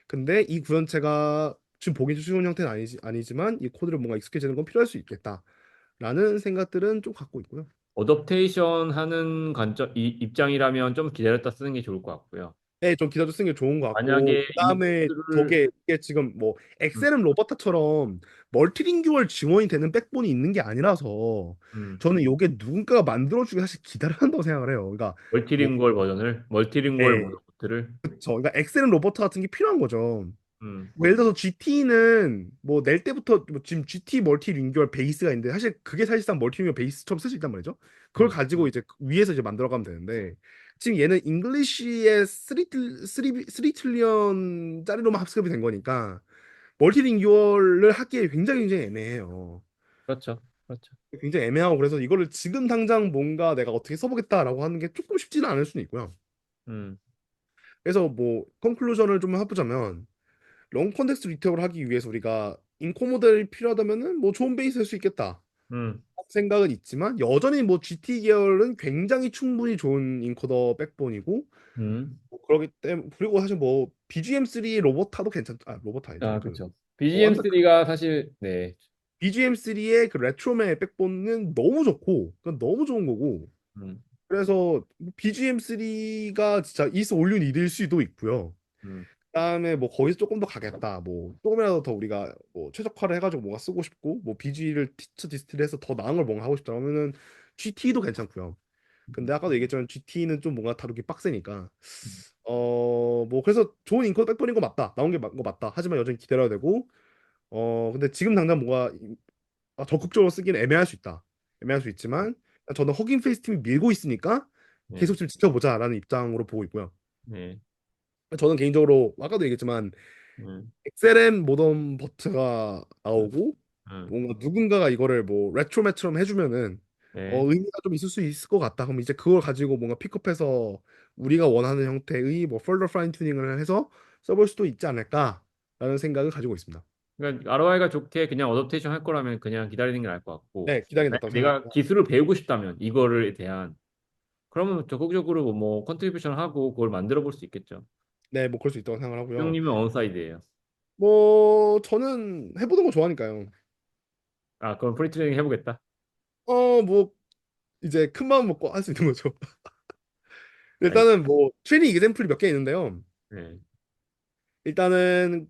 근데 이 구현체가 지금 보기 쉬운 형태는 아니지만 이 코드를 뭔가 익숙해지는 건 필요할 수 있겠다라는 생각들은 좀 갖고 있고요. 어댑테이션 하는 입장이라면 좀 기다렸다 쓰는 게 좋을 것 같고요. 네, 좀 기다려 쓰는 게 좋은 것 같고 만약에 이 그다음에 코드를 저게 이게 지금 뭐 음, 엑셀은 로버타처럼 멀티링구얼 지원이 되는 백본이 있는 게 아니라서 음, 저는 이게 누군가가 만들어주기 사실 기다려야 한다고 생각을 해요. 그러니까 뭐 멀티링구얼 버전을 멀티링구얼 예, 모드를 그러니까 엑셀은 로버트 같은 게 필요한 거죠. 음, 뭐 예를 들어서 GT는 뭐 낼 때부터 뭐 지금 GT 멀티링구얼 베이스가 있는데 사실 그게 사실상 멀티링구얼 베이스처럼 쓸 수 있단 말이죠. 그걸 음, 가지고 이제 위에서 이제 만들어가면 되는데 지금 얘는 잉글리시의 3 트리언짜리로만 합습이 된 거니까 멀티링구얼을 하기에 굉장히 애매해요. 그렇죠, 그렇죠. 굉장히 애매하고 그래서 이거를 지금 당장 뭔가 내가 어떻게 써보겠다라고 하는 게 조금 쉽지는 않을 수는 있고요. 음, 그래서 뭐 컨클루전을 좀 해보자면 롱 컨텍스트 리터블을 하기 위해서 우리가 인코 모델이 필요하다면은 뭐 좋은 베이스 할 수 있겠다 음, 생각은 있지만 여전히 뭐 GT 계열은 굉장히 충분히 좋은 인코더 백본이고 음. 뭐 그러기 때문에 그리고 사실 뭐 BGM3 로보타도 괜찮아 로보타 아니죠 아, 그 그렇죠. 완전 BGM3가 사실 네, BGM3의 그 레트로맨 백본은 너무 좋고 그건 너무 좋은 거고 음, 그래서 BGM3가 진짜 is all you need일 수도 있고요. 음, 그다음에 뭐 거기서 조금 더 가겠다. 뭐 조금이라도 더 우리가 뭐 최적화를 해가지고 뭔가 쓰고 싶고 뭐 BG를 티처 디스틸해서 더 나은 걸 뭔가 하고 싶다 그러면은 GT도 괜찮고요. 근데 아까도 얘기했지만 GT는 좀 뭔가 다루기 빡세니까 음, 뭐 그래서 좋은 인코더 백본인 거 맞다. 나온 거 맞다. 하지만 여전히 기다려야 되고 근데 지금 당장 뭔가 적극적으로 쓰기는 애매할 수 있다. 애매할 수 있지만 저는 허깅 페이스 팀이 밀고 있으니까 네, 계속 좀 지켜보자라는 입장으로 보고 있고요. 네, 저는 개인적으로 아까도 얘기했지만 음, 엑셀엠 모던 버트가 음, 나오고 음, 뭔가 누군가가 이거를 뭐 레트로매처럼 해주면은 네, 의미가 좀 있을 수 있을 것 같다. 그럼 이제 그걸 가지고 뭔가 픽업해서 우리가 원하는 형태의 뭐 펄더 파인 튜닝을 해서 써볼 수도 있지 않을까라는 생각을 가지고 있습니다. 그러니까 ROI가 좋게 그냥 어댑테이션 할 거라면 그냥 기다리는 게 나을 것 같고, 네, 기량이 높다고 내가 생각합니다. 기술을 배우고 싶다면 이거를 대한, 그러면 적극적으로 뭐 컨트리뷰션 하고 그걸 만들어 볼 수 있겠죠. 네, 뭐 그럴 수 있다고 생각을 하고요. 형님은 어느 사이드예요? 뭐 저는 해보는 거 좋아하니까요. 아, 그럼 프리 트레이닝 해보겠다. 뭐 이제 큰 마음 먹고 할 수 있는 거죠. 아니, 일단은 뭐 트레이닝 이그샘플이 몇 개 있는데요. 네. 일단은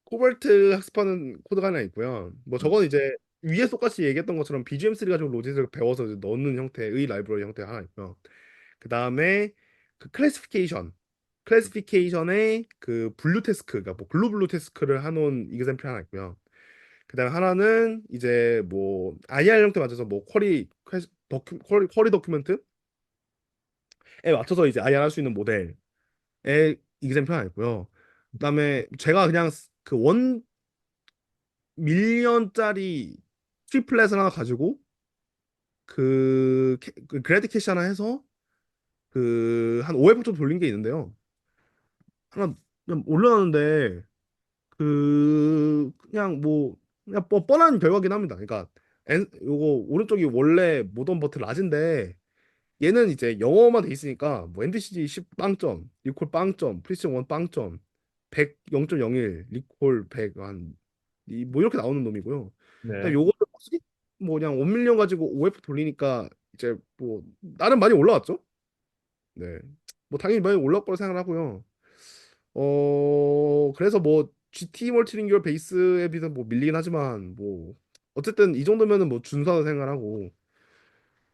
코발트 학습하는 코드가 하나 있고요. 뭐 음, 저건 이제 위에 똑같이 얘기했던 것처럼 BGM3 가지고 로짓을 배워서 이제 넣는 형태의 라이브러리 형태가 하나 있고요. 그 다음에 그 클래시피케이션의 그 블루 태스크, 그러니까 뭐 글로블루 태스크를 해놓은 이그샘플 하나 있고요. 그 다음에 하나는 이제 뭐 IR 형태 맞춰서 뭐 쿼리 도큐멘트에 맞춰서 이제 IR 할 수 있는 모델의 이그샘플 하나 있고요. 그다음에 제가 그냥 그 1밀리언짜리 트리플렛을 하나 가지고 그 그래드 캐시 하나 해서 그 한 5회부 정도 돌린 게 있는데요. 하나 그냥 올려놨는데 그냥 뭐 그냥 뻔한 결과긴 합니다. 그러니까 요거 오른쪽이 원래 모던 버튼 라지인데 얘는 이제 영어만 돼 있으니까 뭐 NDCG 10 빵점, 리콜 빵점, 프리시전 1 빵점, 100 0.01, 리콜 100 한 뭐 이렇게 나오는 놈이고요. 그다음에 네. 요거를 뭐 그냥 1밀리언 가지고 5F 돌리니까 이제 뭐 나름 많이 올라왔죠. 네. 뭐 당연히 많이 올라올 거라 생각을 하고요. 그래서 뭐 GT 멀티링규어 베이스에 비해서 뭐 밀리긴 하지만 뭐 어쨌든 이 정도면은 뭐 준수하다 생각하고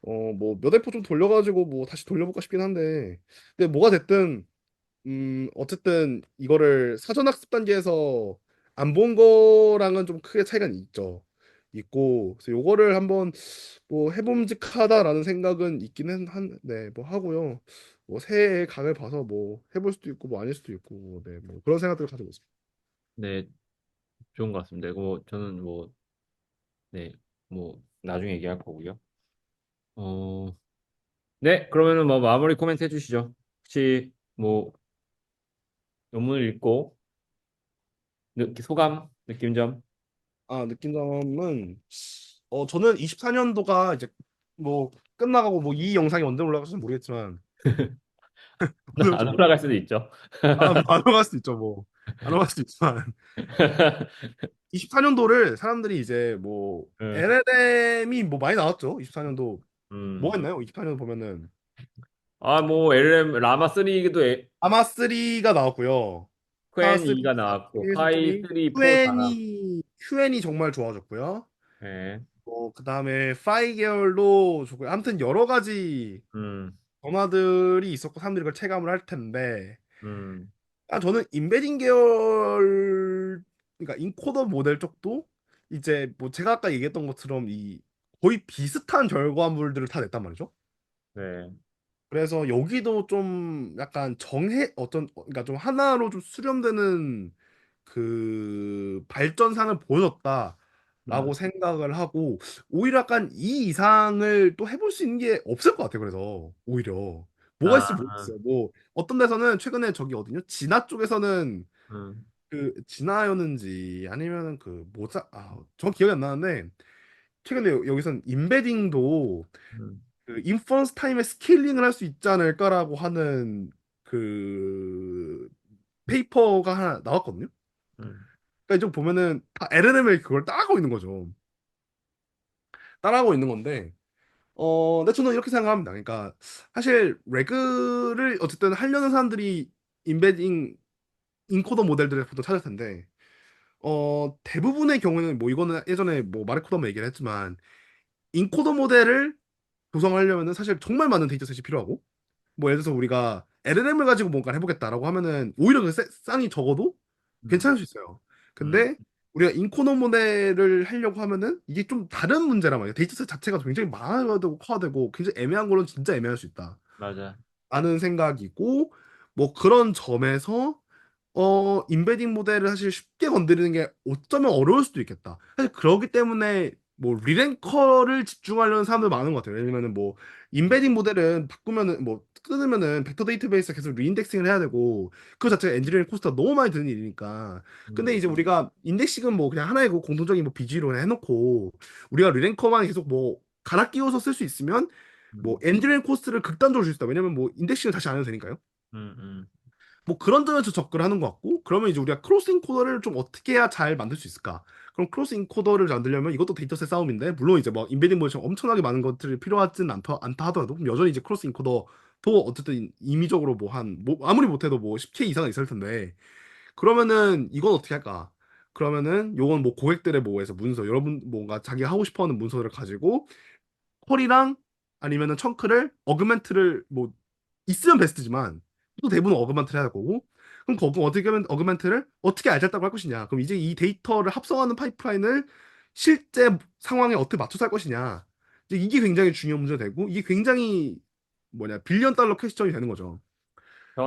뭐 몇 회포 좀 돌려가지고 뭐 다시 돌려볼까 싶긴 한데 근데 뭐가 됐든 어쨌든 이거를 사전학습 단계에서 안 본 거랑은 좀 크게 차이가 있고 그래서 요거를 한번 뭐 해봄직하다라는 생각은 있기는 네, 뭐 하고요. 뭐 새해의 각을 봐서 뭐 해볼 수도 있고 뭐 아닐 수도 있고 네, 뭐 그런 생각들을 가지고 있습니다. 네, 좋은 것 같습니다. 이거 뭐 저는 뭐, 네, 뭐 나중에 얘기할 거고요. 어, 네, 그러면은 뭐 마무리 코멘트 해주시죠. 혹시 뭐 논문을 읽고 소감, 느낌점. 느낀 점은 저는 24년도가 이제 뭐 끝나가고 뭐 이 영상이 언제 올라갈지 모르겠지만 오늘 안 좀 올라갈 수도 있죠. 안 올라갈 수도 있죠 뭐 안 올라갈 수도 있지만 24년도를 사람들이 이제 뭐 음, LLM이 뭐 많이 나왔죠. 24년도 뭐가 음. 있나요? 24년도 보면은 아, 뭐 LM 라마 3도 아마 3가 나왔고요. 파 q 3, 2가 4, 나왔고 1, 3, 파이 3, 4 다 나왔고. Q&A 정말 좋아졌고요. 예. 그다음에 파이 계열도 좋고요. 아무튼 여러 가지 음, 변화들이 있었고 사람들이 그걸 체감을 할 텐데 음, 저는 인베딩 계열 그러니까 인코더 모델 쪽도 이제 뭐 제가 아까 얘기했던 것처럼 이 거의 비슷한 결과물들을 다 냈단 말이죠. 네. 그래서 여기도 좀 약간 그러니까 좀 하나로 좀 수렴되는 그 발전상을 보여줬다라고 음, 생각을 하고 오히려 약간 이 이상을 또 해볼 수 있는 게 없을 것 같아요. 그래서 오히려 뭐가 있을지 아, 모르겠어요. 뭐 어떤 데서는 최근에 저기 어디냐? 진화 쪽에서는 음, 그 진화였는지 아니면은 정확히 기억이 안 나는데 최근에 여기선 인베딩도 음, 그 인퍼런스 타임에 스케일링을 할 수 있지 않을까라고 하는 그 페이퍼가 하나 나왔거든요. 음, 그러니까 이쪽 보면은 다 LLM을 그걸 따라하고 있는 거죠. 따라하고 있는 건데, 근데 저는 이렇게 생각합니다. 그러니까 사실 레그를 어쨌든 하려는 사람들이 인베딩 인코더 모델들을 보통 찾을 텐데, 대부분의 경우에는 뭐 이거는 예전에 뭐 마르코더 얘기를 했지만 인코더 모델을 구성하려면은 사실 정말 많은 데이터셋이 필요하고. 뭐 예를 들어서 우리가 LLM을 가지고 뭔가를 해보겠다라고 하면은 오히려 그 쌍이 적어도 음, 괜찮을 수 있어요. 음, 근데 우리가 인코너 모델을 하려고 하면은 이게 좀 다른 문제란 말이에요. 데이터셋 자체가 굉장히 많아야 되고 커야 되고 굉장히 애매한 거는 진짜 애매할 수 있다. 맞아. 라는 생각이고 뭐 그런 점에서 인베딩 모델을 사실 쉽게 건드리는 게 어쩌면 어려울 수도 있겠다. 사실 그러기 때문에 뭐 리랭커를 집중하려는 사람들 많은 것 같아요. 왜냐면은 뭐 인베딩 모델은 바꾸면은 뭐 끊으면은 벡터 데이터베이스 계속 리인덱싱을 해야 되고 그 자체가 엔지니어링 코스트가 너무 많이 드는 일이니까. 근데 음, 이제 우리가 인덱싱은 뭐 그냥 하나의 그 공통적인 뭐 BG로 그냥 해놓고 우리가 리랭커만 계속 뭐 갈아 끼워서 쓸 수 있으면 뭐 음, 엔지니어링 코스트를 극단적으로 줄수 있다. 왜냐면 뭐 인덱싱을 다시 안 해도 되니까요. 음, 음, 뭐 그런 점에서 접근을 하는 것 같고, 그러면 이제 우리가 크로스 인코더를 좀 어떻게 해야 잘 만들 수 있을까? 그럼 크로스 인코더를 만들려면 이것도 데이터셋 싸움인데, 물론 이제 뭐 인베딩 모션 엄청나게 많은 것들이 필요하진 않다 하더라도 그럼 여전히 이제 크로스 인코더도 어쨌든 임의적으로 뭐 한 뭐 아무리 못해도 뭐 10K 이상은 있을 텐데, 그러면은 이건 어떻게 할까? 그러면은 요건 뭐 고객들의 뭐에서 문서, 여러분 뭔가 자기가 하고 싶어하는 문서들을 가지고 펄이랑 아니면은 청크를 어그멘트를 뭐 있으면 베스트지만 또 대부분 어그먼트를 해야 할 거고, 그럼 거기 어떻게 하면 어그먼트를 어떻게 알작다고 할 것이냐, 그럼 이제 이 데이터를 합성하는 파이프라인을 실제 상황에 어떻게 맞춰서 할 것이냐, 이제 이게 굉장히 중요한 문제가 되고 이게 굉장히 뭐냐 빌리언 달러 퀘스천이 되는 거죠.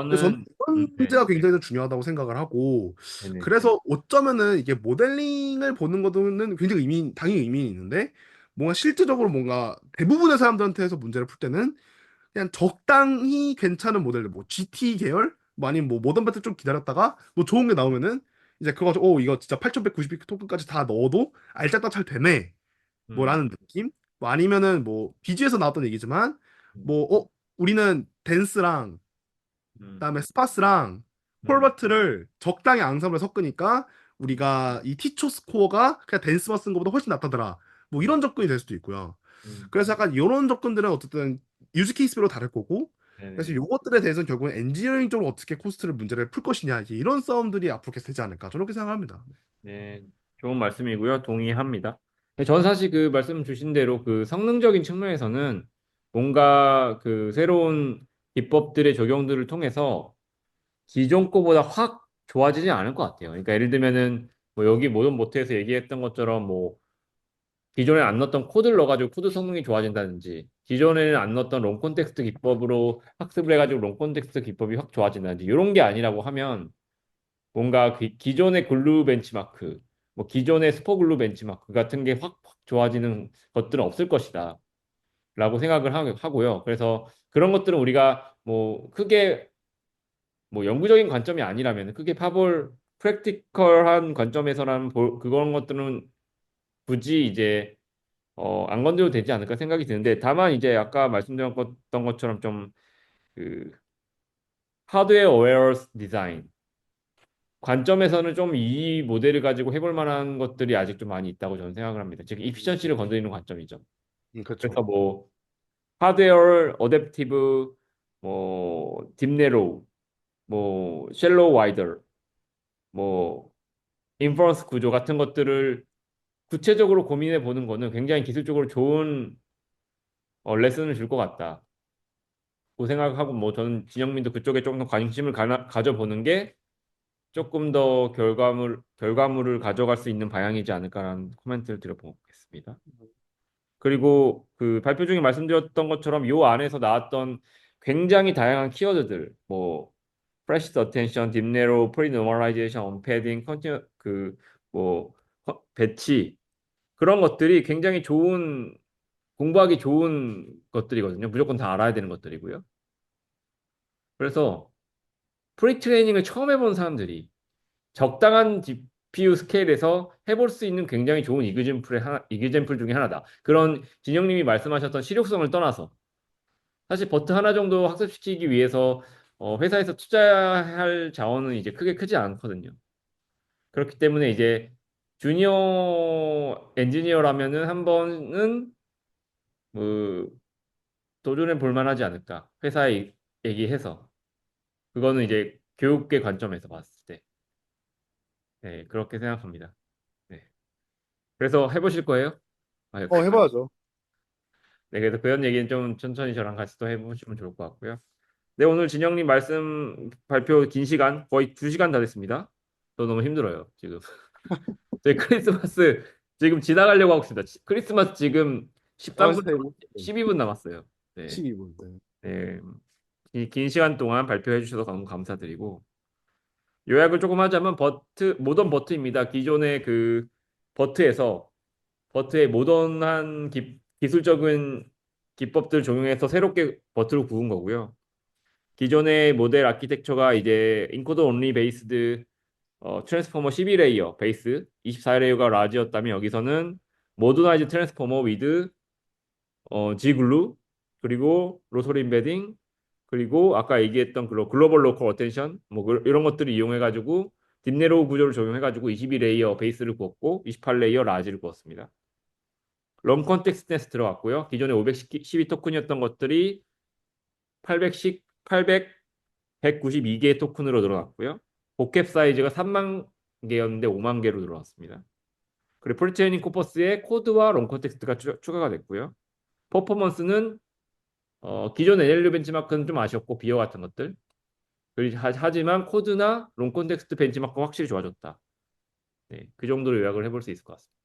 그래서 저는 저는 이런 네, 문제가 굉장히 좀 중요하다고 생각을 하고, 네네. 그래서 어쩌면은 이게 모델링을 보는 것은 굉장히 당연히 의미는 있는데 뭔가 실질적으로 뭔가 대부분의 사람들한테서 문제를 풀 때는 그냥 적당히 괜찮은 모델들, 뭐 GT 계열, 뭐 아니면 뭐 모던 배틀 좀 기다렸다가 뭐 좋은 게 나오면은 이제 그거 가지고 이거 진짜 8192 토큰까지 다 넣어도 알짜딱 잘 되네 음, 뭐라는 느낌. 뭐 아니면은 뭐 비지에서 나왔던 얘기지만 음, 뭐 우리는 댄스랑 음, 그다음에 스파스랑 음, 콜버트를 적당히 앙상블에 섞으니까 우리가 이 티초 스코어가 그냥 댄스만 쓴 것보다 훨씬 낫다더라, 뭐 이런 접근이 될 수도 있고요. 음, 그래서 약간 이런 접근들은 어쨌든 유즈 케이스별로 다를 거고, 그래서 네네. 요것들에 대해서는 결국은 엔지니어링 쪽으로 어떻게 코스트를 문제를 풀 것이냐, 이제 이런 싸움들이 앞으로 계속 되지 않을까 저렇게 생각합니다. 네, 좋은 말씀이고요. 동의합니다. 전 사실 그 말씀 주신 대로 그 성능적인 측면에서는 뭔가 그 새로운 기법들의 적용들을 통해서 기존 거보다 확 좋아지지 않을 것 같아요. 그러니까 예를 들면은 뭐 여기 모던 모트에서 얘기했던 것처럼 뭐 기존에 안 넣었던 코드를 넣어가지고 코드 성능이 좋아진다든지 기존에는 안 넣었던 롱 콘텍스트 기법으로 학습을 해가지고 롱 콘텍스트 기법이 확 좋아진다든지 이런 게 아니라고 하면 뭔가 그 기존의 글루 벤치마크, 뭐 기존의 스포 글루 벤치마크 같은 게 확 좋아지는 것들은 없을 것이다. 라고 생각을 하고요. 그래서 그런 것들은 우리가 뭐 크게 뭐 영구적인 관점이 아니라면 크게 파볼 프랙티컬한 관점에서는 그런 것들은 굳이 이제 안 건드려도 되지 않을까 생각이 드는데 다만 이제 아까 말씀드렸던 것처럼 좀 그 하드웨어 어웨어 디자인 관점에서는 좀 이 모델을 가지고 해볼 만한 것들이 아직 좀 많이 있다고 저는 생각을 합니다. 즉 이피션시를 건드리는 관점이죠. 그래서 그렇죠. 뭐 하드웨어 어댑티브 뭐 딥네로우 뭐 쉘로우 와이더 뭐 인퍼런스 구조 같은 것들을 구체적으로 고민해 보는 거는 굉장히 기술적으로 좋은 레슨을 줄 것 같다. 그 생각하고 뭐 저는 진영민도 그쪽에 조금 더 관심을 가져보는 게 조금 더 결과물을 가져갈 수 있는 방향이지 않을까라는 코멘트를 드려보겠습니다. 그리고 그 발표 중에 말씀드렸던 것처럼 요 안에서 나왔던 굉장히 다양한 키워드들, 뭐 프레시드 어텐션, 딥네로, 프리노멀라이제이션, 언패딩, 컨티뉴 그뭐 배치 그런 것들이 굉장히 좋은 공부하기 좋은 것들이거든요. 무조건 다 알아야 되는 것들이고요. 그래서 프리 트레이닝을 처음 해본 사람들이 적당한 GPU 스케일에서 해볼 수 있는 굉장히 좋은 이그젠플 중에 하나다. 그런 진영님이 말씀하셨던 실용성을 떠나서 사실 버트 하나 정도 학습시키기 위해서 회사에서 투자할 자원은 이제 크게 크지 않거든요. 그렇기 때문에 이제 주니어 엔지니어라면은 한 번은 뭐 도전해 볼 만하지 않을까. 회사에 얘기해서. 그거는 이제 교육계 관점에서 봤을 때. 네, 그렇게 생각합니다. 네. 그래서 해보실 거예요? 아, 해봐야죠. 네, 그래서 그런 얘기는 좀 천천히 저랑 같이 또 해보시면 좋을 것 같고요. 네, 오늘 진영님 말씀 발표 긴 시간, 거의 2시간 다 됐습니다. 저 너무 힘들어요, 지금. 저희 크리스마스 지금 지나가려고 하고 있습니다. 크리스마스 지금 13분, 스테이블 12분 남았어요. 네. 12분. 네. 네. 이 긴 시간 동안 발표해 주셔서 너무 감사드리고, 요약을 조금 하자면 모던 버트입니다. 기존의 그 버트에서 버트의 모던한 기술적인 기법들 적용해서 새롭게 버트를 구운 거고요. 기존의 모델 아키텍처가 이제 인코더 온리 베이스드 트랜스포머 12레이어 베이스 24레이어가 라지였다면 여기서는 모더나이즈 트랜스포머 위드 G글루 그리고 로소리 임베딩 그리고 아까 얘기했던 글로벌 로컬 어텐션 뭐 이런 것들을 이용해 가지고 딥네로우 구조를 적용해 가지고 22레이어 베이스를 구웠고 28레이어 라지를 구웠습니다. 럼 컨텍스트 네스 들어갔고요. 기존에 512 토큰이었던 것들이 810, 800, 192개의 토큰으로 늘어났고요. 복캡 사이즈가 3만 개였는데 5만 개로 늘어났습니다. 그리고 프리체이닝 코퍼스에 코드와 롱 컨텍스트가 추가가 됐고요. 퍼포먼스는 기존 NLU 벤치마크는 좀 아쉬웠고 비어 같은 것들. 하지만 코드나 롱 컨텍스트 벤치마크가 확실히 좋아졌다. 네, 그 정도로 요약을 해볼 수 있을 것 같습니다.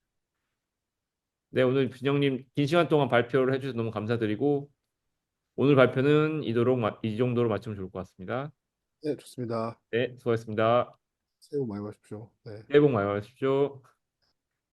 네, 오늘 진영님 긴 시간 동안 발표를 해주셔서 너무 감사드리고 오늘 발표는 이 정도로 마치면 좋을 것 같습니다. 네, 좋습니다. 네, 수고하셨습니다. 새해 복 많이 받으십시오. 네. 새해 복 많이 받으십시오.